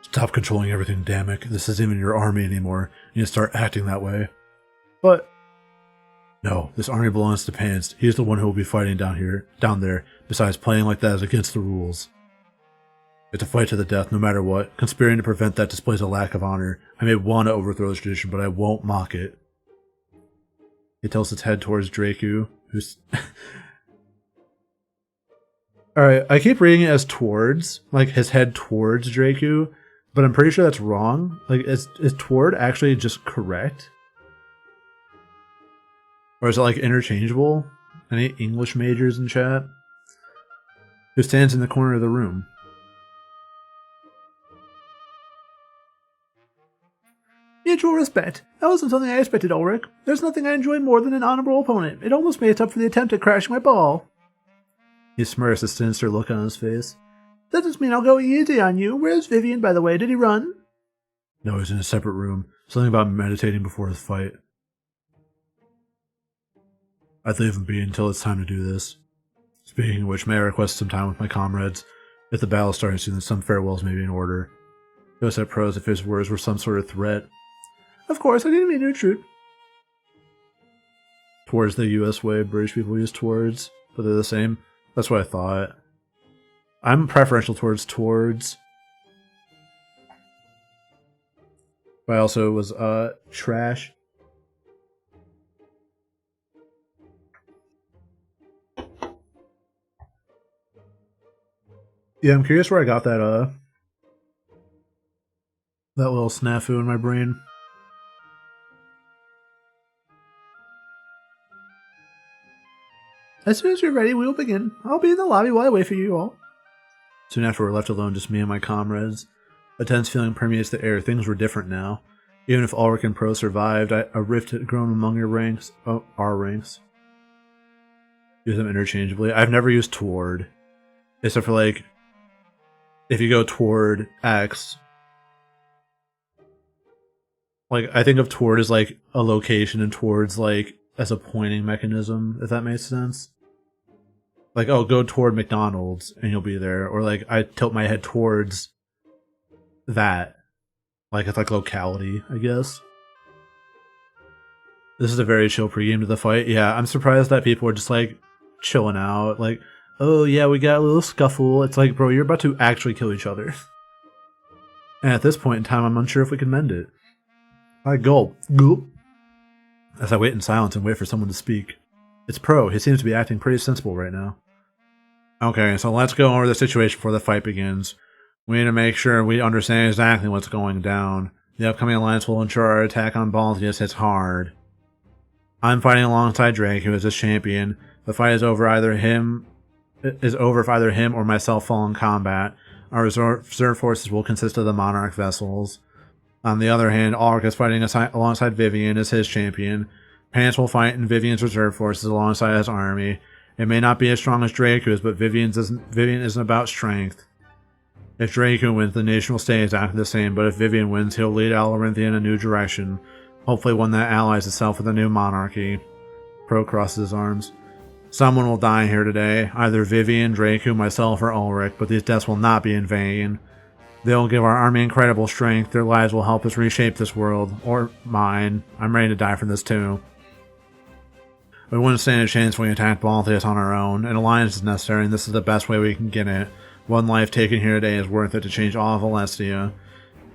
Stop controlling everything, Damek. This isn't even your army anymore. You need to start acting that way. But... No, this army belongs to Pants. He's the one who will be fighting down there. Besides, playing like that is against the rules. It's a fight to the death, no matter what. Conspiring to prevent that displays a lack of honor. I may want to overthrow this tradition, but I won't mock it. He tilts its head towards Draku, who's... Alright, I keep reading it as towards, like his head towards Draku, but I'm pretty sure that's wrong. Like, is toward actually just correct? Or is it like interchangeable? Any English majors in chat? Who stands in the corner of the room? Mutual respect. That wasn't something I expected, Ulrich. There's nothing I enjoy more than an honorable opponent. It almost makes up for the attempt at crashing my ball. He smirks, a sinister look on his face. That doesn't mean I'll go easy on you. Where's Vivian, by the way? Did he run? No, he's in a separate room. Something about meditating before his fight. I'd leave him be until it's time to do this. Speaking of which, may I request some time with my comrades? If the battle's starting soon, then some farewells may be in order. Go set pros if his words were some sort of threat. Of course, I didn't mean to intrude. Towards the US way, British people use towards, but they're the same. That's what I thought. I'm preferential towards. But I also was trash. Yeah, I'm curious where I got that little snafu in my brain. As soon as you're ready, we will begin. I'll be in the lobby while I wait for you all. Soon after we're left alone, just me and my comrades. A tense feeling permeates the air. Things were different now. Even if Ulrich and Pro survived, a rift had grown among your ranks. Oh, our ranks. Use them interchangeably. I've never used toward. Except for, like, if you go toward X. Like, I think of toward as, like, a location and towards, like, as a pointing mechanism, if that makes sense. Like, oh, go toward McDonald's and you'll be there. Or, like, I tilt my head towards that. Like, it's like locality, I guess. This is a very chill pregame to the fight. Yeah, I'm surprised that people are just, like, chilling out. Like, oh, yeah, we got a little scuffle. It's like, bro, you're about to actually kill each other. And at this point in time, I'm unsure if we can mend it. I gulp. Gulp. As I wait in silence and wait for someone to speak. It's Pro. He seems to be acting pretty sensible right now. Okay, so let's go over the situation before the fight begins. We need to make sure we understand exactly what's going down. The upcoming alliance will ensure our attack on Baltius hits hard. I'm fighting alongside Drake, who is a champion. The fight is over if either him or myself fall in combat. Our reserve forces will consist of the Monarch vessels. On the other hand, Ulrich is fighting alongside Vivian as his champion. Pants will fight in Vivian's reserve forces alongside his army. It may not be as strong as Draco's, but Vivian isn't about strength. If Draco wins, the nation will stay exactly the same, but if Vivian wins, he'll lead Alarinthia in a new direction, hopefully one that allies itself with a new monarchy. Pro crosses his arms. Someone will die here today, either Vivian, Draco, myself, or Ulrich, but these deaths will not be in vain. They'll give our army incredible strength, their lives will help us reshape this world, or mine. I'm ready to die for this too. We wouldn't stand a chance when we attacked Baltius on our own. An alliance is necessary, and this is the best way we can get it. One life taken here today is worth it to change all of Alestia.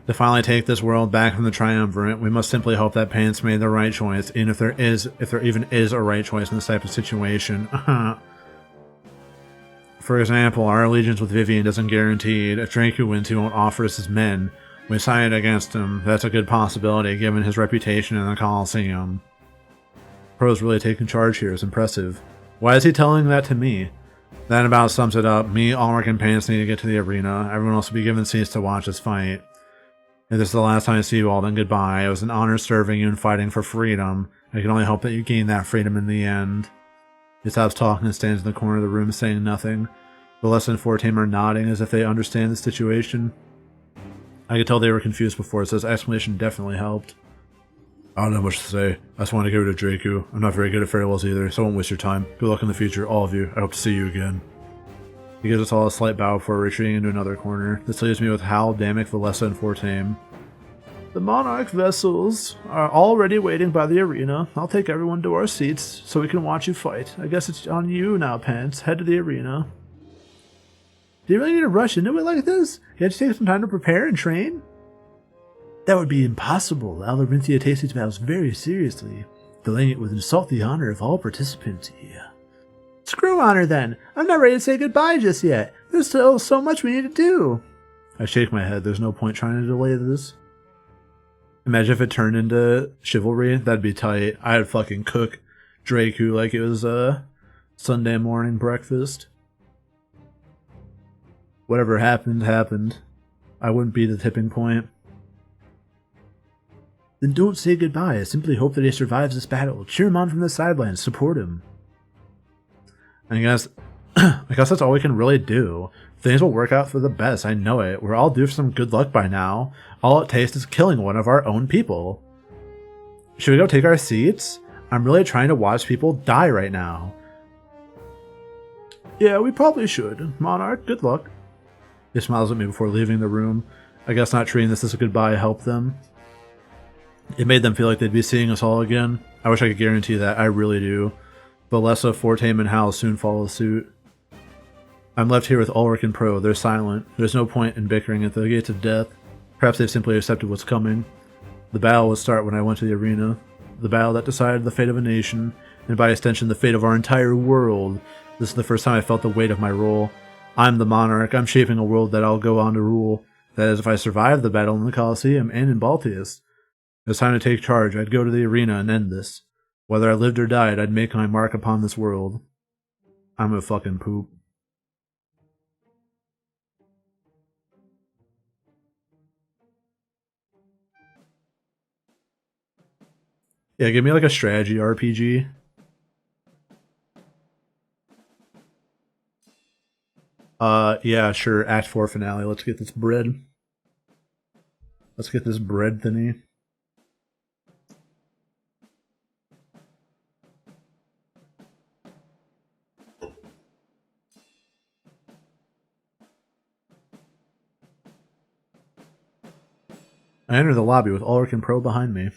To finally take this world back from the Triumvirate, we must simply hope that Pants made the right choice, and if there even is a right choice in this type of situation. For example, our allegiance with Vivian isn't guaranteed. If Draco wins, he won't offer us his men. We sided against him. That's a good possibility, given his reputation in the Colosseum. Pro's really taking charge here. It's impressive. Why is he telling that to me? That about sums it up. Me, Ulrich, and Pants need to get to the arena. Everyone else will be given seats to watch us fight. If this is the last time I see you all, then goodbye. It was an honor serving you and fighting for freedom. I can only hope that you gain that freedom in the end. He stops talking and stands in the corner of the room saying nothing. The less than 4 team are nodding as if they understand the situation. I could tell they were confused before, so his explanation definitely helped. I don't know much to say. I just want to get rid of Draco. I'm not very good at farewells either, so I won't waste your time. Good luck in the future, all of you. I hope to see you again. He gives us all a slight bow before retreating into another corner. This leaves me with Hal, Damek, Valessa, and Fortame. The Monarch vessels are already waiting by the arena. I'll take everyone to our seats so we can watch you fight. I guess it's on you now, Pants. Head to the arena. Do you really need to rush into it like this? You have to take some time to prepare and train? That would be impossible. Alarinthia takes these battles very seriously. Delaying it would insult the honor of all participants here. Screw honor then. I'm not ready to say goodbye just yet. There's still so much we need to do. I shake my head. There's no point trying to delay this. Imagine if it turned into chivalry. That'd be tight. I'd fucking cook Draco like it was a Sunday morning breakfast. Whatever happened, happened. I wouldn't be the tipping point. Then don't say goodbye. I simply hope that he survives this battle. Cheer him on from the sidelines. Support him. I guess that's all we can really do. Things will work out for the best. I know it. We're all due for some good luck by now. All it takes is killing one of our own people. Should we go take our seats? I'm really trying to watch people die right now. Yeah, we probably should. Monarch, good luck. He smiles at me before leaving the room. I guess not treating this as a goodbye helped them. It made them feel like they'd be seeing us all again. I wish I could guarantee that. I really do. Valessa, Fortame, and Hal soon follow suit. I'm left here with Ulrich and Pro. They're silent. There's no point in bickering at the gates of death. Perhaps they've simply accepted what's coming. The battle would start when I went to the arena. The battle that decided the fate of a nation, and by extension the fate of our entire world. This is the first time I felt the weight of my role. I'm the monarch. I'm shaping a world that I'll go on to rule. That is, if I survive the battle in the Colosseum and in Baltius. It was time to take charge. I'd go to the arena and end this. Whether I lived or died, I'd make my mark upon this world. I'm a fucking poop. Yeah, give me like a strategy RPG. Yeah, sure. Act 4 finale. Let's get this bread. Let's get this bread thingy. I enter the lobby with Ulrich and Pro behind me.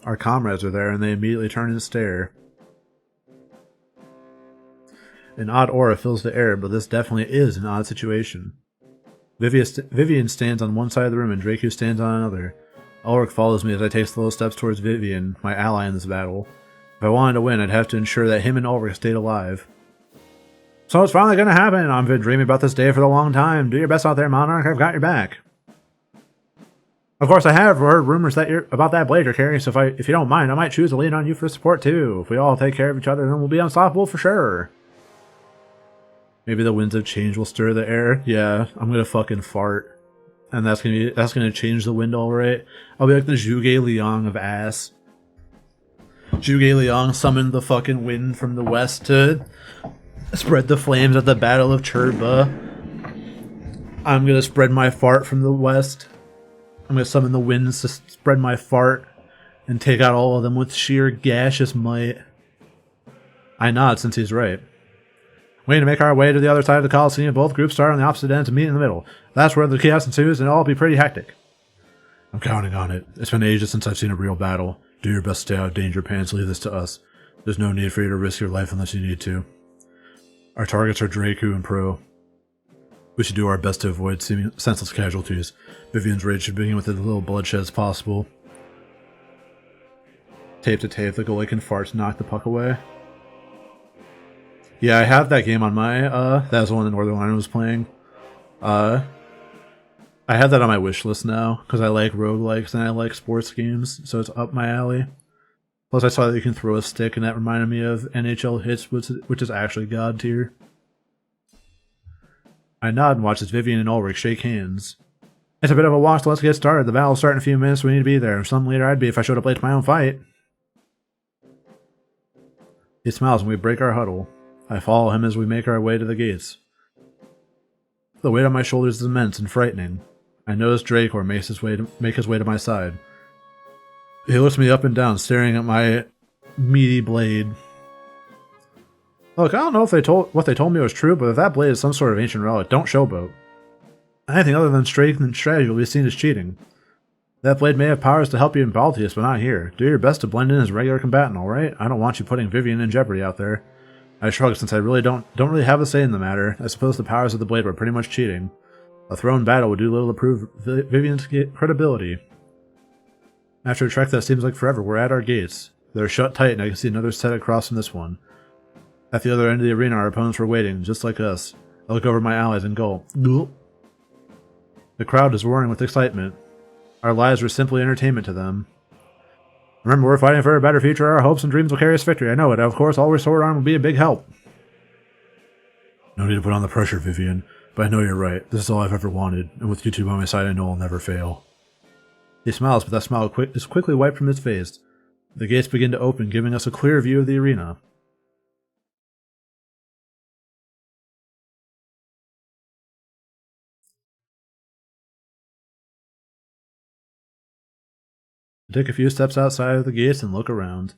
Our comrades are there, and they immediately turn and stare. An odd aura fills the air, but this definitely is an odd situation. Vivian stands on one side of the room, and Draku stands on another. Ulrich follows me as I take slow steps towards Vivian, my ally in this battle. If I wanted to win, I'd have to ensure that him and Ulrich stayed alive. So it's finally gonna happen! I've been dreaming about this day for a long time. Do your best out there, Monarch. I've got your back. Of course, I have heard rumors about that blade you're carrying, so if you don't mind, I might choose to lean on you for support too. If we all take care of each other, then we'll be unstoppable for sure. Maybe the winds of change will stir the air. Yeah, I'm gonna fucking fart. And that's gonna change the wind, alright. I'll be like the Zhuge Liang of ass. Zhuge Liang summoned the fucking wind from the west to spread the flames at the Battle of Churba. I'm gonna spread my fart from the west. I'm gonna summon the winds to spread my fart and take out all of them with sheer gaseous might. I nod since he's right. We need to make our way to the other side of the Colosseum. Both groups start on the opposite end to meet in the middle. That's where the chaos ensues, and it'll all be pretty hectic. I'm counting on it. It's been ages since I've seen a real battle. Do your best to stay out of danger, Pants. Leave this to us. There's no need for you to risk your life unless you need to. Our targets are Draku and Pro. We should do our best to avoid senseless casualties. Vivian's raid should begin with as little bloodshed as possible. Tape to tape, the goalie can fart to knock the puck away. Yeah, I have that game on my, that was the one that Northern Line was playing. I have that on my wish list now, because I like roguelikes and I like sports games, so it's up my alley. Plus I saw that you can throw a stick, and that reminded me of NHL Hits, which is actually god tier. I nod and watch as Vivian and Ulrich shake hands. It's a bit of a walk, so let's get started. The battle'll start in a few minutes, so we need to be there. Some leader I'd be if I showed up late to my own fight. He smiles and we break our huddle. I follow him as we make our way to the gates. The weight on my shoulders is immense and frightening. I notice Dracor make his way to my side. He looks me up and down, staring at my meaty blade. Look, I don't know if what they told me was true, but if that blade is some sort of ancient relic, don't showboat. Anything other than strength and strategy will be seen as cheating. That blade may have powers to help you in Baltius, but not here. Do your best to blend in as a regular combatant, alright? I don't want you putting Vivian in jeopardy out there. I shrug since I really don't really have a say in the matter. I suppose the powers of the blade were pretty much cheating. A thrown battle would do little to prove Vivian's credibility. After a trek that seems like forever, we're at our gates. They're shut tight and I can see another set across from this one. At the other end of the arena, our opponents were waiting, just like us. I look over at my allies and go, "Gulp." The crowd is roaring with excitement. Our lives were simply entertainment to them. Remember, we're fighting for a better future. Our hopes and dreams will carry us victory. I know it. Of course, all we're sword arm will be a big help. No need to put on the pressure, Vivian. But I know you're right. This is all I've ever wanted. And with you two by my side, I know I'll never fail. He smiles, but that smile is quickly wiped from his face. The gates begin to open, giving us a clear view of the arena. I take a few steps outside of the gates and look around.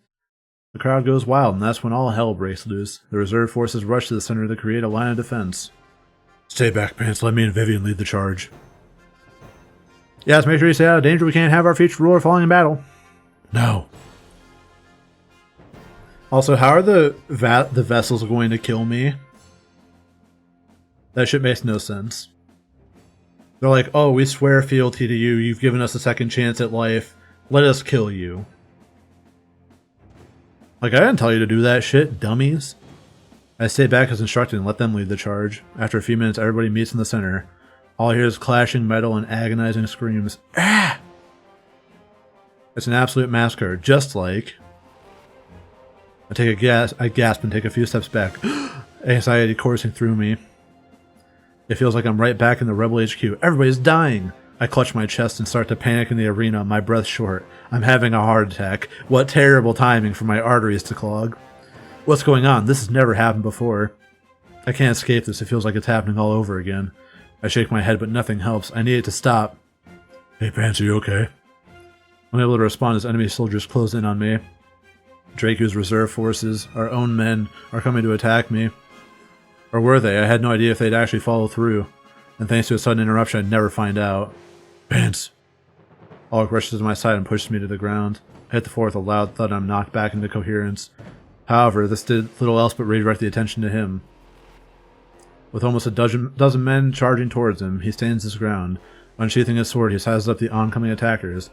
The crowd goes wild, and that's when all hell breaks loose. The reserve forces rush to the center to create a line of defense. Stay back, Pants. Let me and Vivian lead the charge. Yes, make sure you stay out of danger. We can't have our future ruler falling in battle. No. Also, how are the vessels going to kill me? That shit makes no sense. They're like, oh, we swear fealty to you. You've given us a second chance at life. Let us kill you. Like, I didn't tell you to do that shit, dummies. I stay back as instructed and let them lead the charge. After a few minutes, everybody meets in the center. All I hear is clashing metal and agonizing screams. Ah! It's an absolute massacre, just like... I gasp and take a few steps back. Anxiety coursing through me. It feels like I'm right back in the Rebel HQ. Everybody's dying! I clutch my chest and start to panic in the arena, my breath short. I'm having a heart attack. What terrible timing for my arteries to clog. What's going on? This has never happened before. I can't escape this. It feels like it's happening all over again. I shake my head, but nothing helps. I need it to stop. Hey, Pants, are you okay? I'm able to respond as enemy soldiers close in on me. Dracu's reserve forces, our own men, are coming to attack me. Or were they? I had no idea if they'd actually follow through. And thanks to a sudden interruption, I'd never find out. Pants! Alec rushes to my side and pushes me to the ground. I hit the floor with a loud thud and I'm knocked back into coherence. However, this did little else but redirect the attention to him. With almost a dozen men charging towards him, he stands his ground. Unsheathing his sword, he sizes up the oncoming attackers.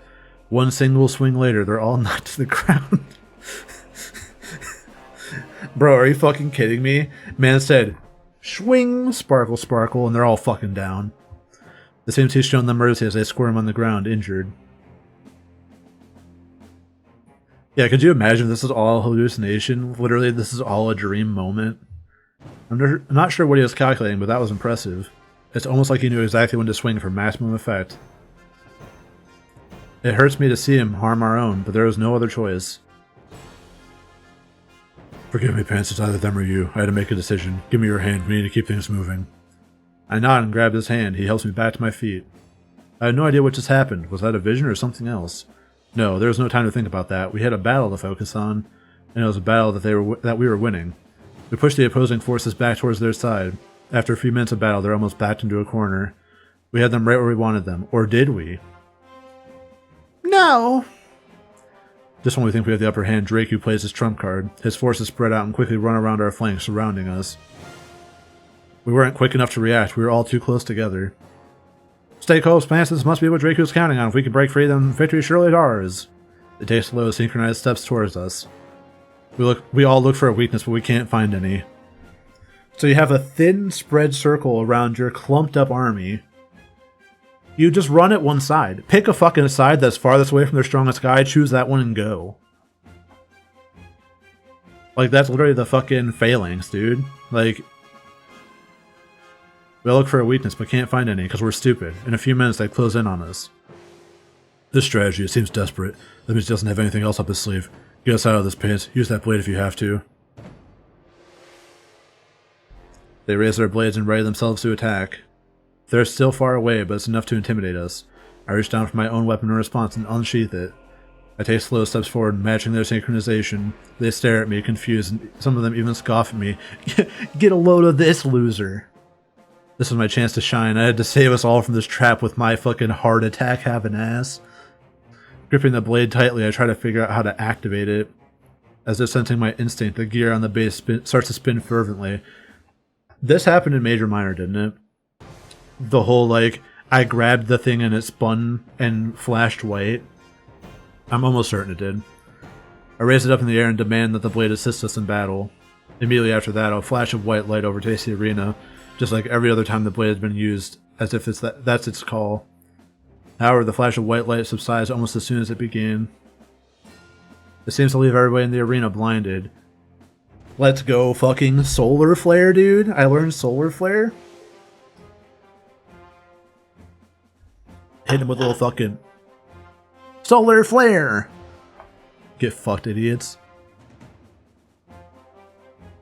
One single swing later, they're all knocked to the ground. Bro, are you fucking kidding me? Man said, swing, sparkle, sparkle, and they're all fucking down. It seems he's shown them mercy as they squirm on the ground, injured. Yeah, could you imagine this is all hallucination? Literally, this is all a dream moment. I'm not sure what he was calculating, but that was impressive. It's almost like he knew exactly when to swing for maximum effect. It hurts me to see him harm our own, but there was no other choice. Forgive me, Pants, it's either them or you. I had to make a decision. Give me your hand, we need to keep things moving. I nod and grab his hand. He helps me back to my feet. I had no idea what just happened. Was that a vision or something else? No, there was no time to think about that. We had a battle to focus on, and it was a battle that we were winning. We pushed the opposing forces back towards their side. After a few minutes of battle, they're almost backed into a corner. We had them right where we wanted them. Or did we? No! Just when we think we have the upper hand, Dracu plays his trump card. His forces spread out and quickly run around our flanks, surrounding us. We weren't quick enough to react. We were all too close together. Stay close, Pants. This must be what Dracu's counting on. If we can break free, then victory is surely ours. It takes slow, synchronized steps towards us. We all look for a weakness, but we can't find any. So you have a thin spread circle around your clumped up army. You just run at one side. Pick a fucking side that's farthest away from their strongest guy, choose that one and go. Like, that's literally the fucking phalanx, dude. Like, we look for a weakness but can't find any because we're stupid. In a few minutes they close in on us. This strategy, it seems desperate. That means he doesn't have anything else up his sleeve. Get us out of this, Pants. Use that blade if you have to. They raise their blades and ready themselves to attack. They're still far away, but it's enough to intimidate us. I reach down for my own weapon in response and unsheath it. I take slow steps forward, matching their synchronization. They stare at me, confused, and some of them even scoff at me. Get a load of this, loser! This was my chance to shine. I had to save us all from this trap with my fucking heart attack having ass. Gripping the blade tightly, I try to figure out how to activate it. As if sensing my instinct, the gear on the base starts to spin fervently. This happened in Major Minor, didn't it? The whole, like, I grabbed the thing and it spun and flashed white. I'm almost certain it did. I raise it up in the air and demand that the blade assist us in battle. Immediately after that, a flash of white light overtakes the arena, just like every other time the blade has been used, as if that's its call. However, the flash of white light subsides almost as soon as it began. It seems to leave everybody in the arena blinded. Let's go fucking solar flare, dude. I learned solar flare. Hit him with a little fucking solar flare. Get fucked, idiots.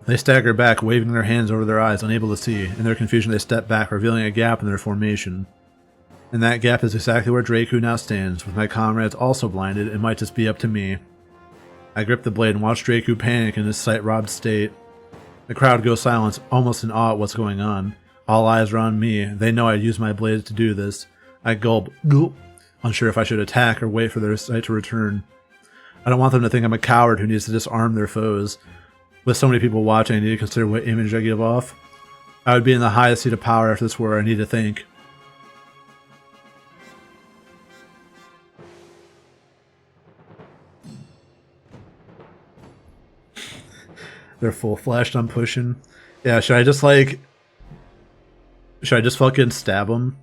They stagger back, waving their hands over their eyes, unable to see. In their confusion, they step back, revealing a gap in their formation. And that gap is exactly where Dracu now stands. With my comrades also blinded, it might just be up to me. I grip the blade and watch Dracu panic in his sight-robbed state. The crowd goes silent, almost in awe at what's going on. All eyes are on me. They know I'd use my blades to do this. I gulp, unsure if I should attack or wait for their sight to return. I don't want them to think I'm a coward who needs to disarm their foes. With so many people watching, I need to consider what image I give off. I would be in the highest seat of power if this were. I need to think. They're full flashed. I'm pushing. Yeah, should I just like... Should I just fucking stab him?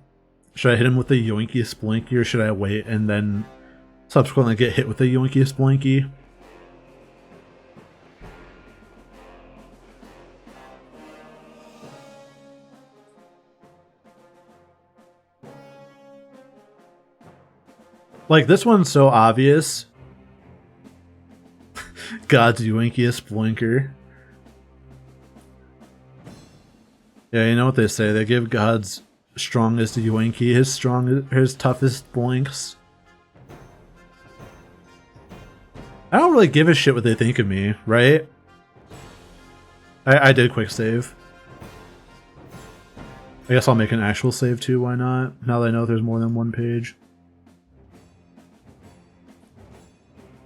Should I hit him with the yoinky splinky, or should I wait and then subsequently get hit with the yoinky splinky? Like, this one's so obvious. God's yoinkiest blinker. Yeah, you know what they say. They give God's strongest yoinky his toughest blinks. I don't really give a shit what they think of me, right? I did quick save. I guess I'll make an actual save too, why not? Now that I know there's more than one page.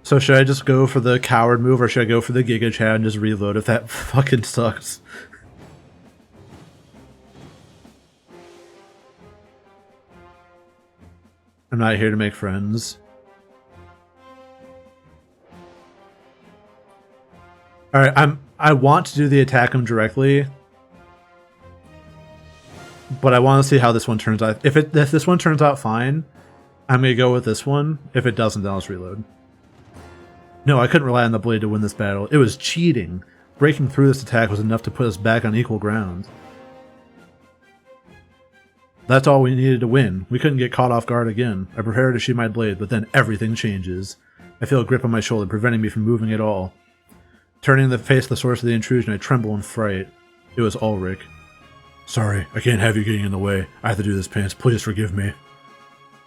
So should I just go for the coward move, or should I go for the Giga Chad and just reload if that fucking sucks? I'm not here to make friends. Alright, I want to do the attack him directly, but I want to see how this one turns out. If this one turns out fine, I'm gonna go with this one. If it doesn't, then I'll just reload. No, I couldn't rely on the blade to win this battle. It was cheating. Breaking through this attack was enough to put us back on equal ground. That's all we needed to win. We couldn't get caught off guard again. I prepared to shoot my blade, but then everything changes. I feel a grip on my shoulder, preventing me from moving at all. Turning to face the source of the intrusion, I tremble in fright. It was Ulrich. Sorry, I can't have you getting in the way. I have to do this, Pants. Please forgive me.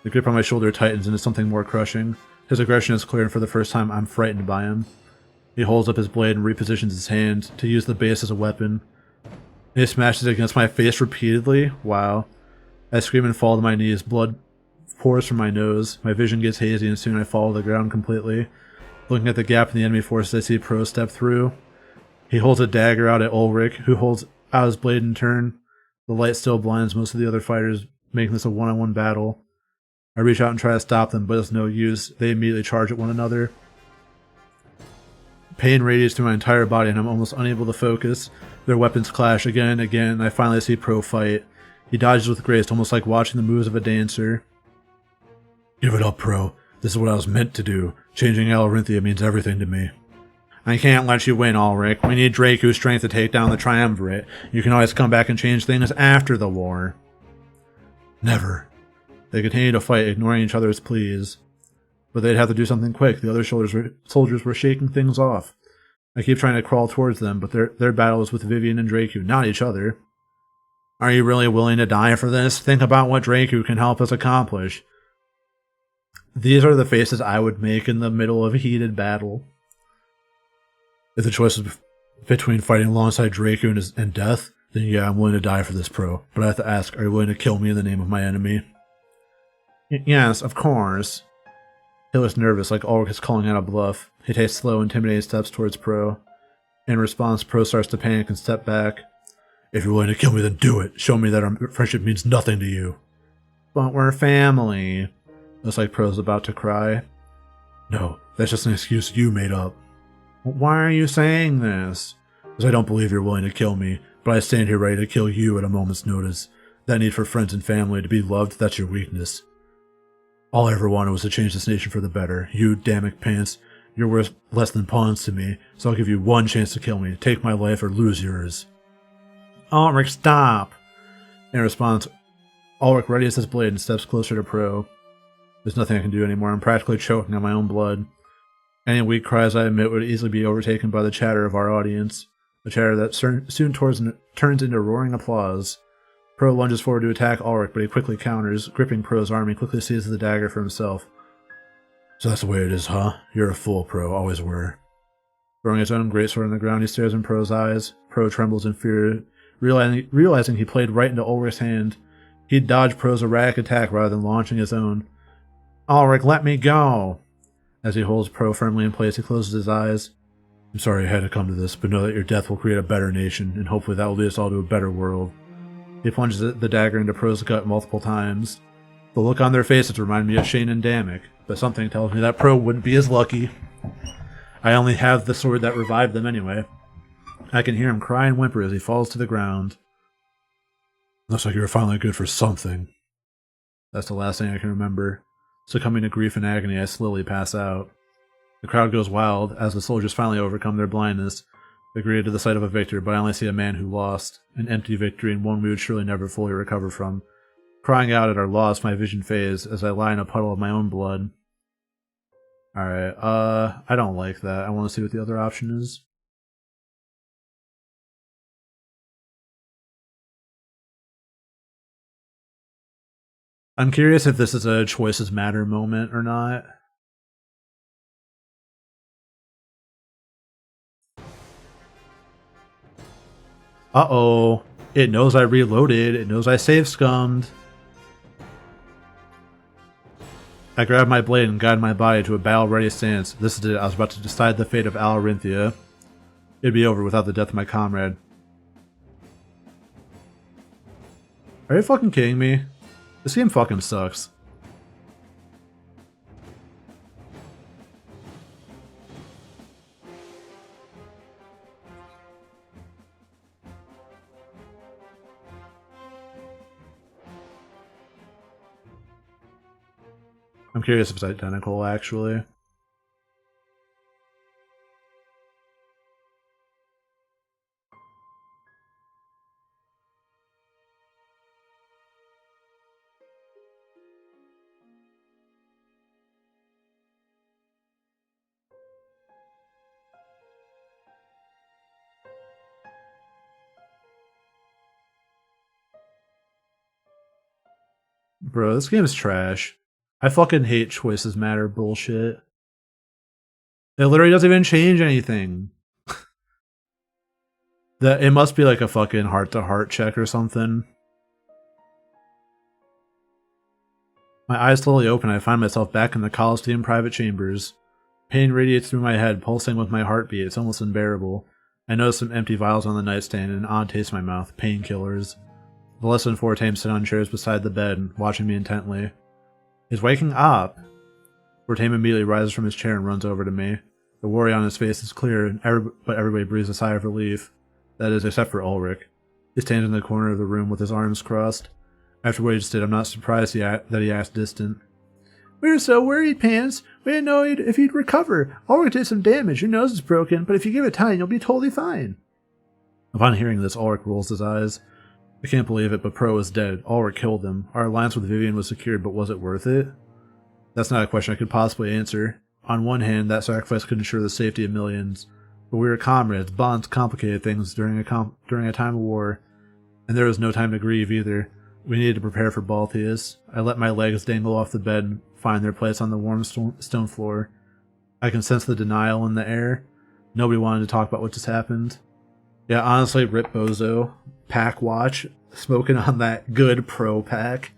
The grip on my shoulder tightens into something more crushing. His aggression is clear, and for the first time, I'm frightened by him. He holds up his blade and repositions his hand to use the base as a weapon. He smashes it against my face repeatedly. Wow. I scream and fall to my knees. Blood pours from my nose. My vision gets hazy, and soon I fall to the ground completely. Looking at the gap in the enemy forces, I see Pro step through. He holds a dagger out at Ulrich, who holds out his blade in turn. The light still blinds most of the other fighters, making this a one-on-one battle. I reach out and try to stop them, but it's no use. They immediately charge at one another. Pain radiates through my entire body, and I'm almost unable to focus. Their weapons clash again and again, and I finally see Pro fight. He dodges with grace, almost like watching the moves of a dancer. Give it up, Pro. This is what I was meant to do. Changing Alarinthia means everything to me. I can't let you win, Ulrich. We need Dracu's strength to take down the Triumvirate. You can always come back and change things after the war. Never. They continue to fight, ignoring each other's pleas. But they'd have to do something quick. The other soldiers were shaking things off. I keep trying to crawl towards them, but their battle is with Vivian and Dracu, not each other. Are you really willing to die for this? Think about what Dracu can help us accomplish. These are the faces I would make in the middle of a heated battle. If the choice is between fighting alongside Dracu and death, then yeah, I'm willing to die for this, Pro. But I have to ask, are you willing to kill me in the name of my enemy? Yes, of course. He looks nervous, like Ulrich is calling out a bluff. He takes slow, intimidating steps towards Pro. In response, Pro starts to panic and step back. If you're willing to kill me, then do it. Show me that our friendship means nothing to you. But we're family. Looks like Pro's about to cry. No, that's just an excuse you made up. Why are you saying this? Because I don't believe you're willing to kill me, but I stand here ready to kill you at a moment's notice. That need for friends and family to be loved, that's your weakness. All I ever wanted was to change this nation for the better. You, damn it, Pants, you're worth less than pawns to me, so I'll give you one chance to kill me. Take my life or lose yours. Ulrich, stop! In response, Ulrich readies his blade and steps closer to Pro. There's nothing I can do anymore. I'm practically choking on my own blood. Any weak cries I emit would easily be overtaken by the chatter of our audience, a chatter that soon turns into roaring applause. Pro lunges forward to attack Ulrich, but he quickly counters. Gripping Pro's arm, he quickly seizes the dagger for himself. So that's the way it is, huh? You're a fool, Pro. Always were. Throwing his own greatsword on the ground, he stares in Pro's eyes. Pro trembles in fear, realizing he played right into Ulrich's hand. He'd dodged Pro's erratic attack rather than launching his own. Ulrich, let me go! As he holds Pro firmly in place, he closes his eyes. I'm sorry I had to come to this, but know that your death will create a better nation, and hopefully that will lead us all to a better world. He plunges the dagger into Pro's gut multiple times. The look on their faces remind me of Shane and Damek, but something tells me that Pro wouldn't be as lucky. I only have the sword that revived them anyway. I can hear him cry and whimper as he falls to the ground. Looks like you're finally good for something. That's the last thing I can remember. Succumbing to grief and agony, I slowly pass out. The crowd goes wild as the soldiers finally overcome their blindness. They greeted to the sight of a victor, but I only see a man who lost. An empty victory and one we would surely never fully recover from. Crying out at our loss, my vision fades as I lie in a puddle of my own blood. Alright, I don't like that. I want to see what the other option is. I'm curious if this is a choices matter moment or not. Uh-oh. It knows I reloaded. It knows I save scummed. I grabbed my blade and guided my body to a battle-ready stance. This is it. I was about to decide the fate of Alarinthia. It'd be over without the death of my comrade. Are you fucking kidding me? This game fucking sucks. I'm curious if it's identical, actually. Bro, this game is trash. I fucking hate choices matter bullshit. It literally doesn't even change anything. It must be like a fucking heart-to-heart check or something. My eyes slowly open and I find myself back in the Coliseum private chambers. Pain radiates through my head, pulsing with my heartbeat. It's almost unbearable. I notice some empty vials on the nightstand and an odd taste in my mouth. Painkillers. The less than 4 tames sit on chairs beside the bed, watching me intently. He's waking up. Fortame immediately rises from his chair and runs over to me. The worry on his face is clear, but everybody breathes a sigh of relief. That is, except for Ulrich. He stands in the corner of the room with his arms crossed. After what he just did, I'm not surprised that he acts distant. We were so worried, Pants. We didn't know if he'd recover. Ulrich did some damage. Your nose is broken, but if you give it time, you'll be totally fine. Upon hearing this, Ulrich rolls his eyes. I can't believe it, but Pro is dead. Ulrich killed him. Our alliance with Vivian was secured, but was it worth it? That's not a question I could possibly answer. On one hand, that sacrifice could ensure the safety of millions. But we were comrades. Bonds complicated things during a time of war. And there was no time to grieve either. We needed to prepare for Balthius. I let my legs dangle off the bed and find their place on the warm stone floor. I can sense the denial in the air. Nobody wanted to talk about what just happened. Yeah, honestly, rip Bozo. Pack watch. Smoking on that good pro pack.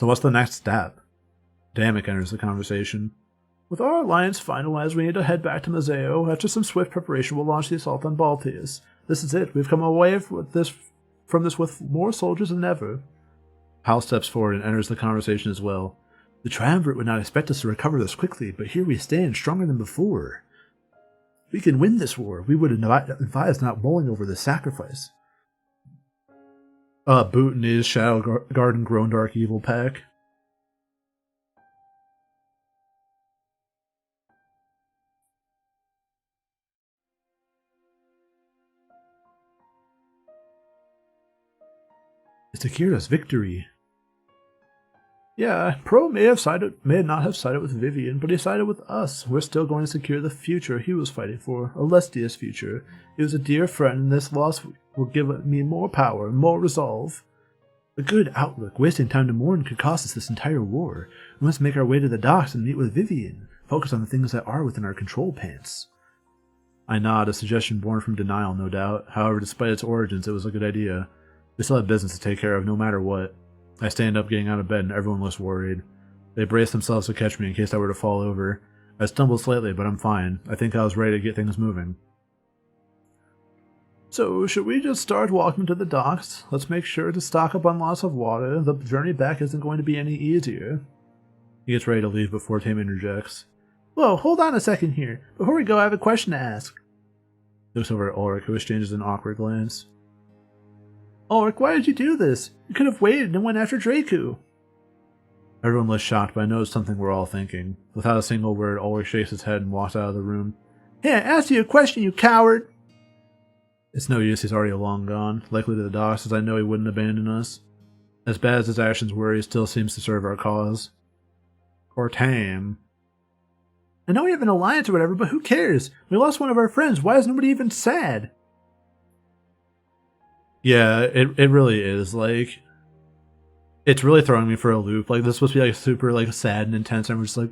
So what's the next step? Damek enters the conversation. With our alliance finalized, we need to head back to Mazeo. After some swift preparation, we'll launch the assault on Balthius. This is it. We've come away from this with more soldiers than ever. Hal steps forward and enters the conversation as well. The Triumvirate would not expect us to recover this quickly, but here we stand, stronger than before. We can win this war. We would advise not mulling over this sacrifice. Boot in his Shadow Garden Grown Dark Evil pack. It's Akira's victory. Yeah, Pro may not have sided with Vivian, but he sided with us. We're still going to secure the future he was fighting for, Alestia's future. He was a dear friend, and this loss will give me more power and more resolve. A good outlook. Wasting time to mourn could cost us this entire war. We must make our way to the docks and meet with Vivian. Focus on the things that are within our control pants. I nod, a suggestion born from denial, no doubt. However, despite its origins, it was a good idea. We still have business to take care of, no matter what. I stand up, getting out of bed, and everyone looks worried. They brace themselves to catch me in case I were to fall over. I stumbled slightly, but I'm fine. I think I was ready to get things moving. So, should we just start walking to the docks? Let's make sure to stock up on lots of water. The journey back isn't going to be any easier. He gets ready to leave before Tam interjects. Whoa, hold on a second here. Before we go, I have a question to ask. He looks over at Ulrich, who exchanges an awkward glance. Ulrich, why did you do this? You could have waited and went after Draku. Everyone looks shocked, but I know it's something we're all thinking. Without a single word, Ulrich shakes his head and walks out of the room. Hey, I asked you a question, you coward! It's no use, he's already long gone, likely to the docks, as I know he wouldn't abandon us. As bad as his actions were, he still seems to serve our cause. Or tame. I know we have an alliance or whatever, but who cares? We lost one of our friends, why is nobody even sad? Yeah, it really is, like... It's really throwing me for a loop. Like, this is supposed to be, like, super, like, sad and intense, and we're just like...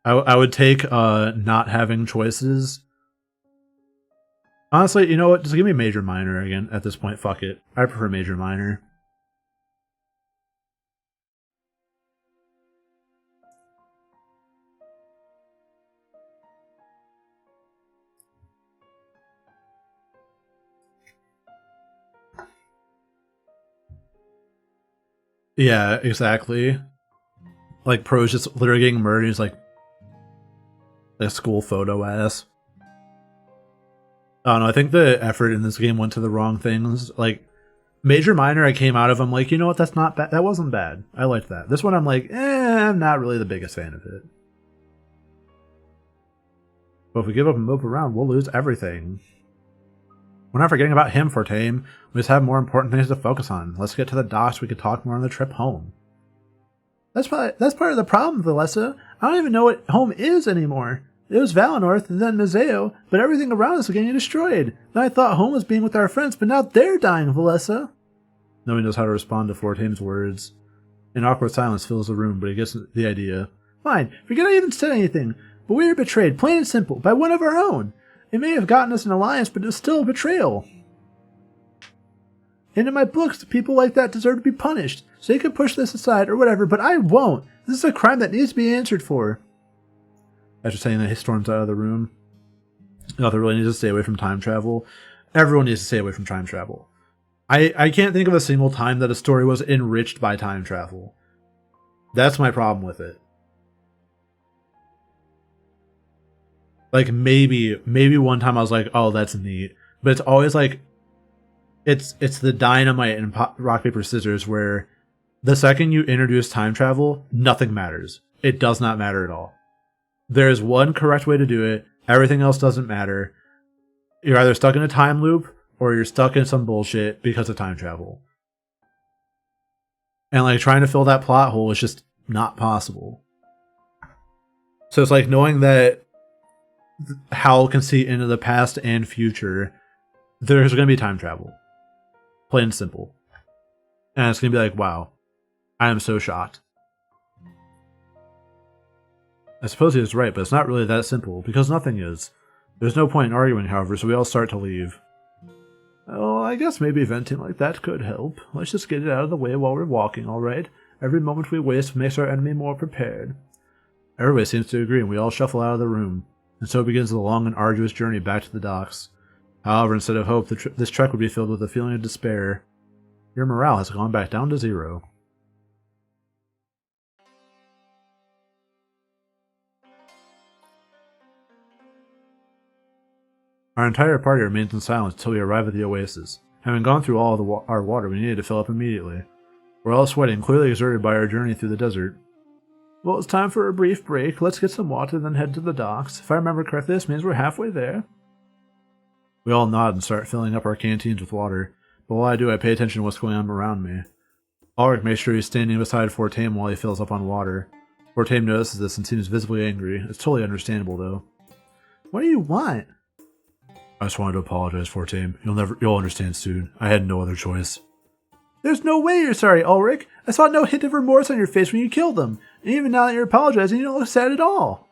I would take not having choices. Honestly, you know what? Just give me major minor again at this point. Fuck it. I prefer major minor. Yeah, exactly. Like, Pro's just literally getting murdered. He's like a school photo ass. I don't know, I think the effort in this game went to the wrong things. Like, major minor, I came out of, I'm like, you know what, that's not bad. That wasn't bad. I liked that. This one, I'm like, I'm not really the biggest fan of it. But if we give up and move around, we'll lose everything. We're not forgetting about him, Fortame. We just have more important things to focus on. Let's get to the docks. We could talk more on the trip home. That's part of the problem, Valessa. I don't even know what home is anymore. It was Valenorth and then Mizeo, but everything around us is getting destroyed. Then I thought home was being with our friends, but now they're dying, Valessa. Nobody knows how to respond to Fortame's words. An awkward silence fills the room, but he gets the idea. Fine, forget I even said anything. But we were betrayed, plain and simple, by one of our own. It may have gotten us an alliance, but it was still a betrayal. And in my books, people like that deserve to be punished. So you can push this aside or whatever, but I won't. This is a crime that needs to be answered for. After saying that, he storms out of the room. Arthur really needs to stay away from time travel. Everyone needs to stay away from time travel. I can't think of a single time that a story was enriched by time travel. That's my problem with it. Like, maybe one time I was like, oh, that's neat. But it's always like, it's the dynamite in rock, paper, scissors, where the second you introduce time travel, nothing matters. It does not matter at all. There is one correct way to do it. Everything else doesn't matter. You're either stuck in a time loop, or you're stuck in some bullshit because of time travel. And like, trying to fill that plot hole is just not possible. So it's like knowing that Hal can see into the past and future, there's going to be time travel. Plain and simple. And it's going to be like, wow, I am so shocked. I suppose he was right, but it's not really that simple, because nothing is. There's no point in arguing, however, so we all start to leave. Oh, I guess maybe venting like that could help. Let's just get it out of the way while we're walking, alright? Every moment we waste makes our enemy more prepared. Everybody seems to agree, and we all shuffle out of the room. And so begins the long and arduous journey back to the docks. However, instead of hope, this trek would be filled with a feeling of despair. Your morale has gone back down to 0. Our entire party remains in silence until we arrive at the oasis. Having gone through all of our water, we needed to fill up immediately. We're all sweating, clearly exerted by our journey through the desert. Well, it's time for a brief break. Let's get some water, then head to the docks. If I remember correctly, this means we're halfway there. We all nod and start filling up our canteens with water, but while I do, I pay attention to what's going on around me. Ulrich makes sure he's standing beside Fortame while he fills up on water. Fortame notices this and seems visibly angry. It's totally understandable, though. What do you want? I just wanted to apologize, Fortame. You'll understand soon. I had no other choice. There's no way you're sorry, Ulrich. I saw no hint of remorse on your face when you killed them. And even now that you're apologizing, you don't look sad at all.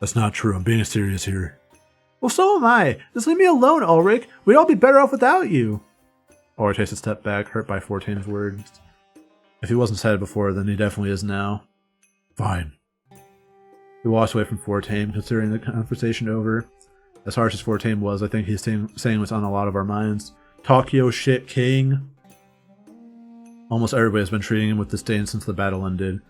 That's not true. I'm being serious here. Well, so am I. Just leave me alone, Ulrich. We'd all be better off without you. Ulrich takes a step back, hurt by Fortame's words. If he wasn't sad before, then he definitely is now. Fine. He walks away from Fortame, considering the conversation over. As harsh as Fortame was, I think he's saying what's on a lot of our minds. Talk yo shit, king. Almost everybody has been treating him with disdain since the battle ended.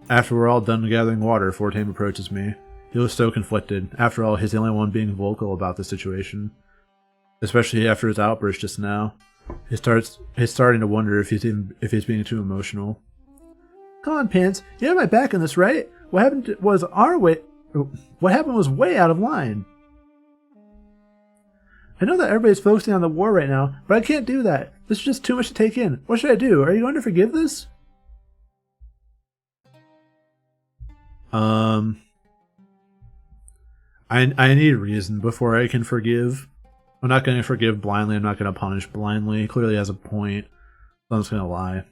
After we're all done gathering water, Fortame approaches me. He was so conflicted. After all, he's the only one being vocal about the situation. Especially after his outburst just now. He's starting to wonder if he's being too emotional. Come on, Pants. You have my back on this, right? What happened was way out of line. I know that everybody's focusing on the war right now, but I can't do that. This is just too much to take in. What should I do? Are you going to forgive this? I need reason before I can forgive. I'm not going to forgive blindly. I'm not going to punish blindly. He clearly has a point. So I'm just going to lie.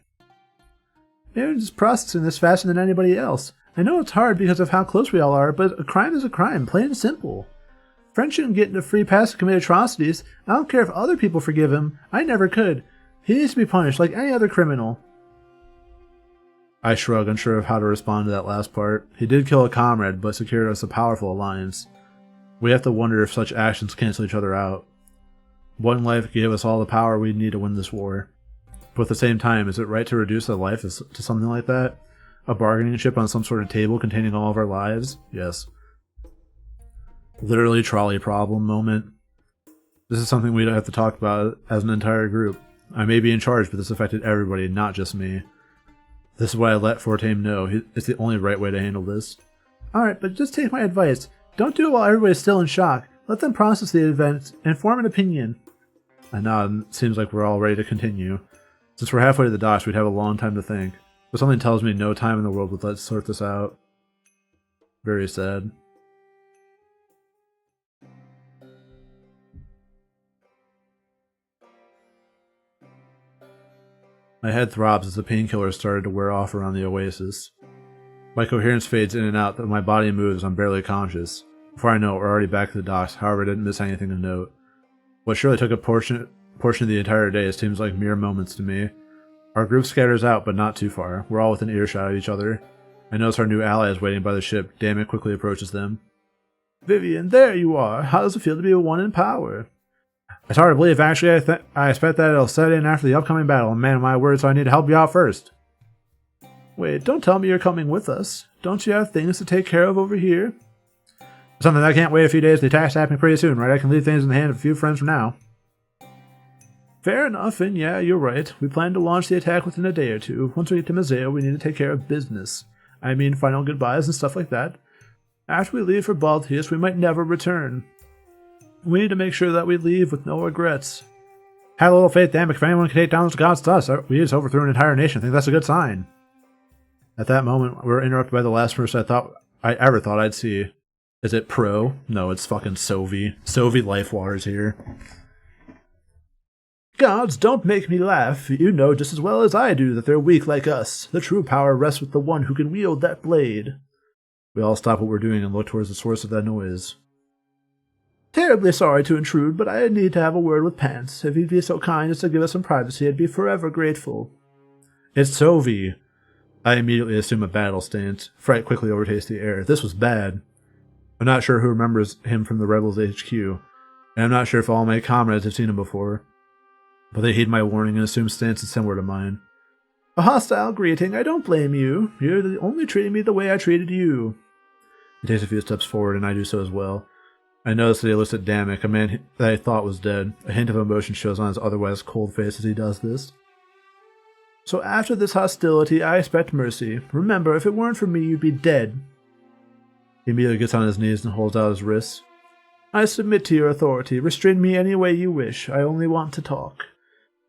You're just processing this faster than anybody else. I know it's hard because of how close we all are, but a crime is a crime, plain and simple. Friend shouldn't get a free pass to commit atrocities. I don't care if other people forgive him. I never could. He needs to be punished like any other criminal. I shrug, unsure of how to respond to that last part. He did kill a comrade, but secured us a powerful alliance. We have to wonder if such actions cancel each other out. One life gave us all the power we need to win this war. But at the same time, is it right to reduce a life to something like that? A bargaining chip on some sort of table containing all of our lives? Yes. Literally trolley problem moment. This is something we don't have to talk about as an entire group. I may be in charge, but this affected everybody, not just me. This is why I let Fortame know. It's the only right way to handle this. Alright, but just take my advice. Don't do it while everybody's still in shock. Let them process the event and form an opinion. I nod. It seems like we're all ready to continue. Since we're halfway to the docks, we'd have a long time to think. But something tells me no time in the world would let us sort this out. Very sad. My head throbs as the painkillers started to wear off around the oasis. My coherence fades in and out, but my body moves. I'm barely conscious. Before I know it, we're already back to the docks. However, I didn't miss anything to note. What surely took a portion of the entire day seems like mere moments to me. Our group scatters out, but not too far. We're all within earshot of each other. I notice our new ally is waiting by the ship. Dammit quickly approaches them. Vivian, there you are. How does it feel to be one in power? It's hard to believe, actually. I expect that it'll set in after the upcoming battle, and man, my word, so I need to help you out first. Wait, don't tell me you're coming with us. Don't you have things to take care of over here? Something I can't wait a few days. The attack's happening pretty soon, right? I can leave things in the hand of a few friends from now. Fair enough, and yeah, you're right. We plan to launch the attack within a day or two. Once we get to Mazeo, we need to take care of business. I mean, final goodbyes and stuff like that. After we leave for Baltius, we might never return. We need to make sure that we leave with no regrets. Have a little faith, damn it. If anyone can take down those gods to us, we just overthrew an entire nation. I think that's a good sign. At that moment, we were interrupted by the last person I ever thought I'd see. Is it Pro? No, it's fucking Sovi. Sovi Lifewater's here. Gods, don't make me laugh. You know just as well as I do that they're weak like us. The true power rests with the one who can wield that blade. We all stop what we're doing and look towards the source of that noise. Terribly sorry to intrude, but I need to have a word with Pants. If he'd be so kind as to give us some privacy, I'd be forever grateful. It's Sovi. I immediately assume a battle stance. Fright quickly overtakes the air. This was bad. I'm not sure who remembers him from the Rebels HQ, and I'm not sure if all my comrades have seen him before. But they heed my warning and assume stances similar to mine. A hostile greeting, I don't blame you. You're only treating me the way I treated you. He takes a few steps forward, and I do so as well. I notice that he looks at Damek, a man that I thought was dead. A hint of emotion shows on his otherwise cold face as he does this. So after this hostility, I expect mercy. Remember, if it weren't for me, you'd be dead. He immediately gets on his knees and holds out his wrists. I submit to your authority. Restrain me any way you wish. I only want to talk.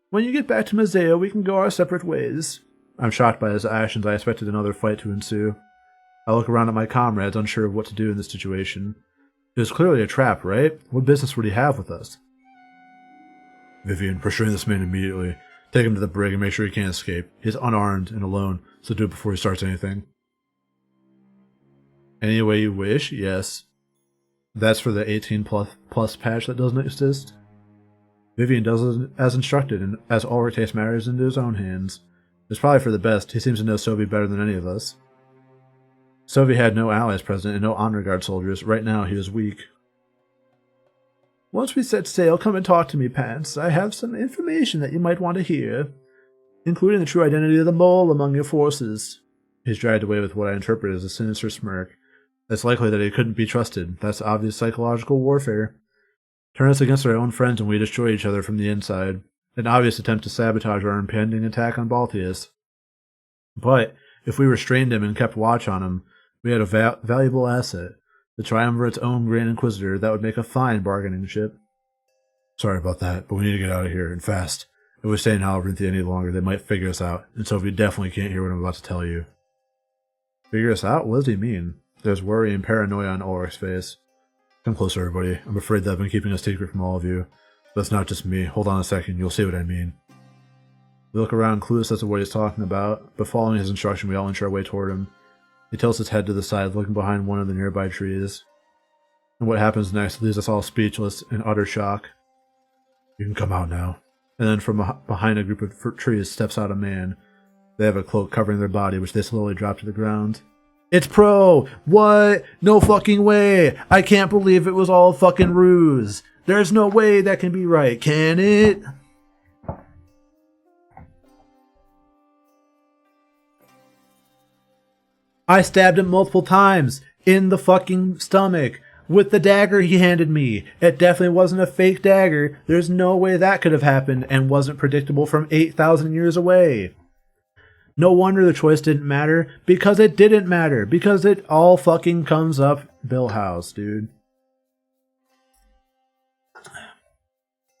When you get back to Mazeo, we can go our separate ways. I'm shocked by his actions. I expected another fight to ensue. I look around at my comrades, unsure of what to do in this situation. It was clearly a trap, right? What business would he have with us? Vivian, restrain this man immediately. Take him to the brig and make sure he can't escape. He's unarmed and alone, so do it before he starts anything. Any way you wish? Yes. That's for the 18 plus patch that doesn't exist. Vivian does as instructed, and as all takes matters into his own hands. It's probably for the best. He seems to know Sovi better than any of us. Sovi had no allies present and no honor guard soldiers. Right now, he was weak. Once we set sail, come and talk to me, Pants. I have some information that you might want to hear, including the true identity of the mole among your forces. He's dragged away with what I interpret as a sinister smirk. It's likely that he couldn't be trusted. That's obvious psychological warfare. Turn us against our own friends and we destroy each other from the inside. An obvious attempt to sabotage our impending attack on Baltius. But if we restrained him and kept watch on him, we had a valuable asset. The Triumvirate's own Grand Inquisitor that would make a fine bargaining chip. Sorry about that, but we need to get out of here, and fast. If we stay in Halbrinthia any longer, they might figure us out, and so we definitely can't hear what I'm about to tell you. Figure us out? What does he mean? There's worry and paranoia on Ulrich's face. Come closer, everybody. I'm afraid that I've been keeping a secret from all of you. But it's not just me. Hold on a second, you'll see what I mean. We look around, clueless as to what he's talking about, but following his instruction, we all inch our way toward him. He tilts his head to the side, looking behind one of the nearby trees. And what happens next leaves us all speechless in utter shock. You can come out now. And then from behind a group of trees steps out a man. They have a cloak covering their body, which they slowly drop to the ground. It's Pro! What? No fucking way! I can't believe it was all a fucking ruse! There's no way that can be right, can it? I stabbed him multiple times in the fucking stomach with the dagger he handed me. It definitely wasn't a fake dagger. There's no way that could have happened and wasn't predictable from 8,000 years away. No wonder the choice didn't matter, because it didn't matter, because it all fucking comes up Billhouse, dude.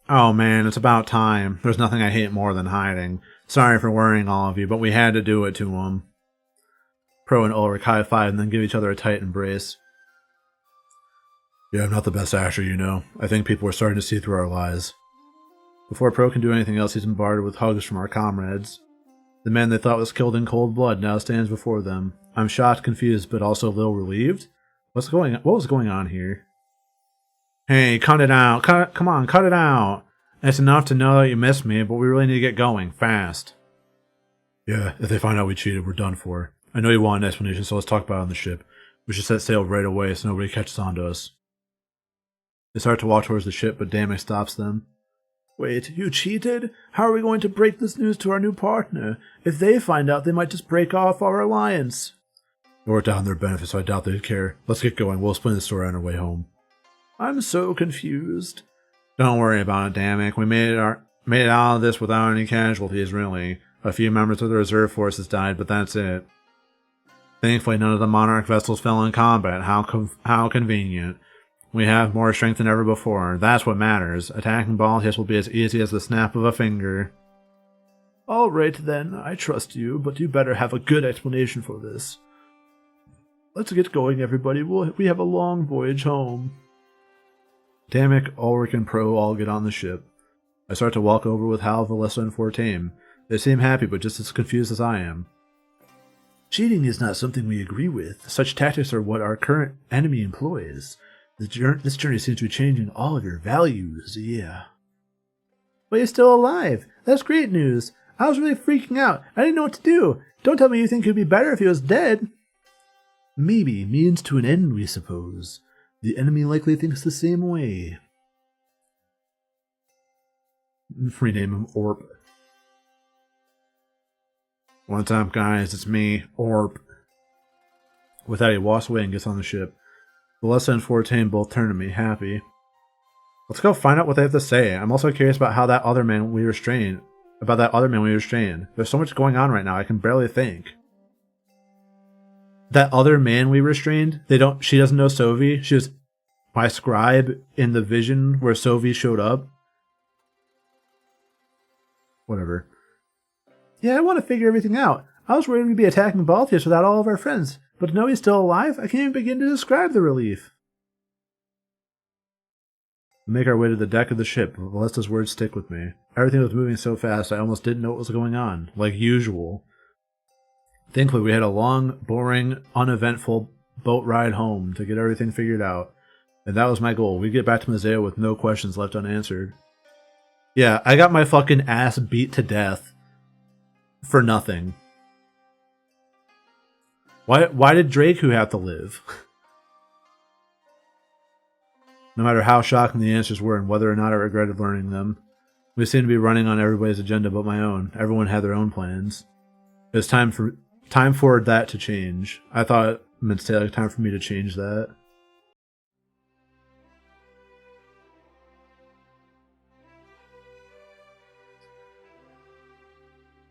Oh man, it's about time. There's nothing I hate more than hiding. Sorry for worrying all of you, but we had to do it to him. Pro and Ulrich high-five and then give each other a tight embrace. Yeah, I'm not the best actor, you know. I think people are starting to see through our lies. Before Pro can do anything else, he's bombarded with hugs from our comrades. The man they thought was killed in cold blood now stands before them. I'm shocked, confused, but also a little relieved. What was going on here? Hey, cut it out. Come on, cut it out. It's enough to know that you missed me, but we really need to get going, fast. Yeah, if they find out we cheated, we're done for. I know you want an explanation, so let's talk about it on the ship. We should set sail right away so nobody catches on to us. They start to walk towards the ship, but Damek stops them. Wait, you cheated? How are we going to break this news to our new partner? If they find out, they might just break off our alliance. It worked out in their benefit, so I doubt they'd care. Let's get going. We'll explain the story on our way home. I'm so confused. Don't worry about it, Damek. We made it out of this without any casualties, really. A few members of the reserve forces died, but that's it. Thankfully, none of the Monarch vessels fell in combat. How convenient. We have more strength than ever before. That's what matters. Attacking Baltius will be as easy as the snap of a finger. All right, then. I trust you, but you better have a good explanation for this. Let's get going, everybody. We have a long voyage home. Damek, Ulrich, and Pro all get on the ship. I start to walk over with Hal, Valessa, and Fortame. They seem happy, but just as confused as I am. Cheating is not something we agree with. Such tactics are what our current enemy employs. This journey seems to be changing all of your values, yeah. But you're still alive. That's great news. I was really freaking out. I didn't know what to do. Don't tell me you think it would be better if he was dead. Maybe means to an end, we suppose. The enemy likely thinks the same way. Rename him Orp. What's up, guys? It's me, Orp. With that, he walks away and gets on the ship. Valessa and Fortane both turn to me, happy. Let's go find out what they have to say. I'm also curious about how that other man we restrained. There's so much going on right now, I can barely think. That other man we restrained, she doesn't know Sovi. She was my scribe in the vision where Sovi showed up. Whatever. Yeah, I want to figure everything out. I was worried we'd be attacking Baltius without all of our friends, but to know he's still alive, I can't even begin to describe the relief. We make our way to the deck of the ship, but Valessa's words stick with me. Everything was moving so fast I almost didn't know what was going on, like usual. Thankfully, we had a long, boring, uneventful boat ride home to get everything figured out, and that was my goal. We'd get back to Mazeo with no questions left unanswered. Yeah, I got my fucking ass beat to death. For nothing. Why did Draku have to live? No matter how shocking the answers were and whether or not I regretted learning them, we seemed to be running on everybody's agenda but my own. Everyone had their own plans. It was time time for that to change. I thought it meant to say like time for me to change that.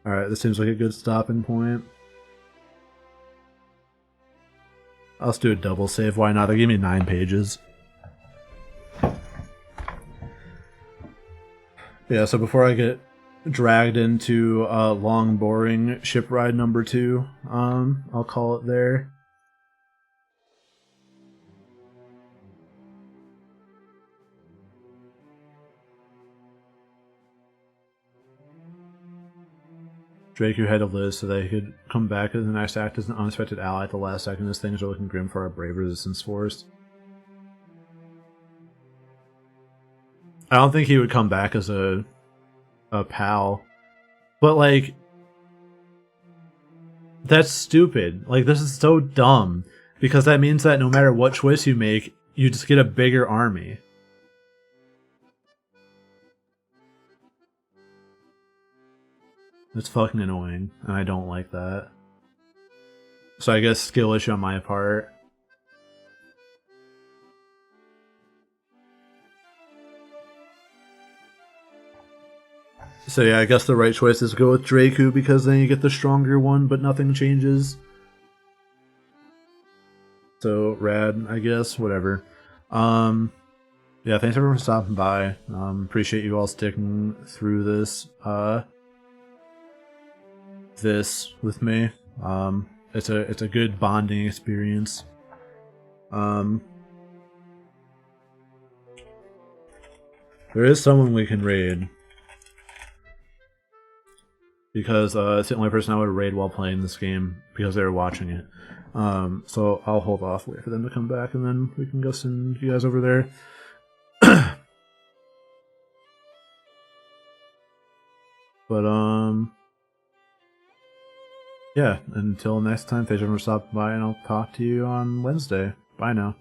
Alright, this seems like a good stopping point. Let's do a double save. Why not? They gave me 9 pages. Yeah, so before I get dragged into long, boring ship ride number 2, I'll call it there. Draku had to live so that he could come back in the next act as an unexpected ally at the last second as things are looking grim for our brave resistance force. I don't think he would come back as a pal. But, like, that's stupid. Like, this is so dumb. Because that means that no matter what choice you make, you just get a bigger army. It's fucking annoying, and I don't like that. So I guess skill issue on my part. So yeah, I guess the right choice is to go with Draku because then you get the stronger one, but nothing changes. So rad, I guess, whatever. Yeah, thanks everyone for stopping by. Appreciate you all sticking through this with me. It's a good bonding experience. There is someone we can raid. Because it's the only person I would raid while playing this game because they were watching it. So I'll hold off, wait for them to come back, and then we can go send you guys over there. But yeah, until next time, thanks everyone for stopping by, and I'll talk to you on Wednesday. Bye now.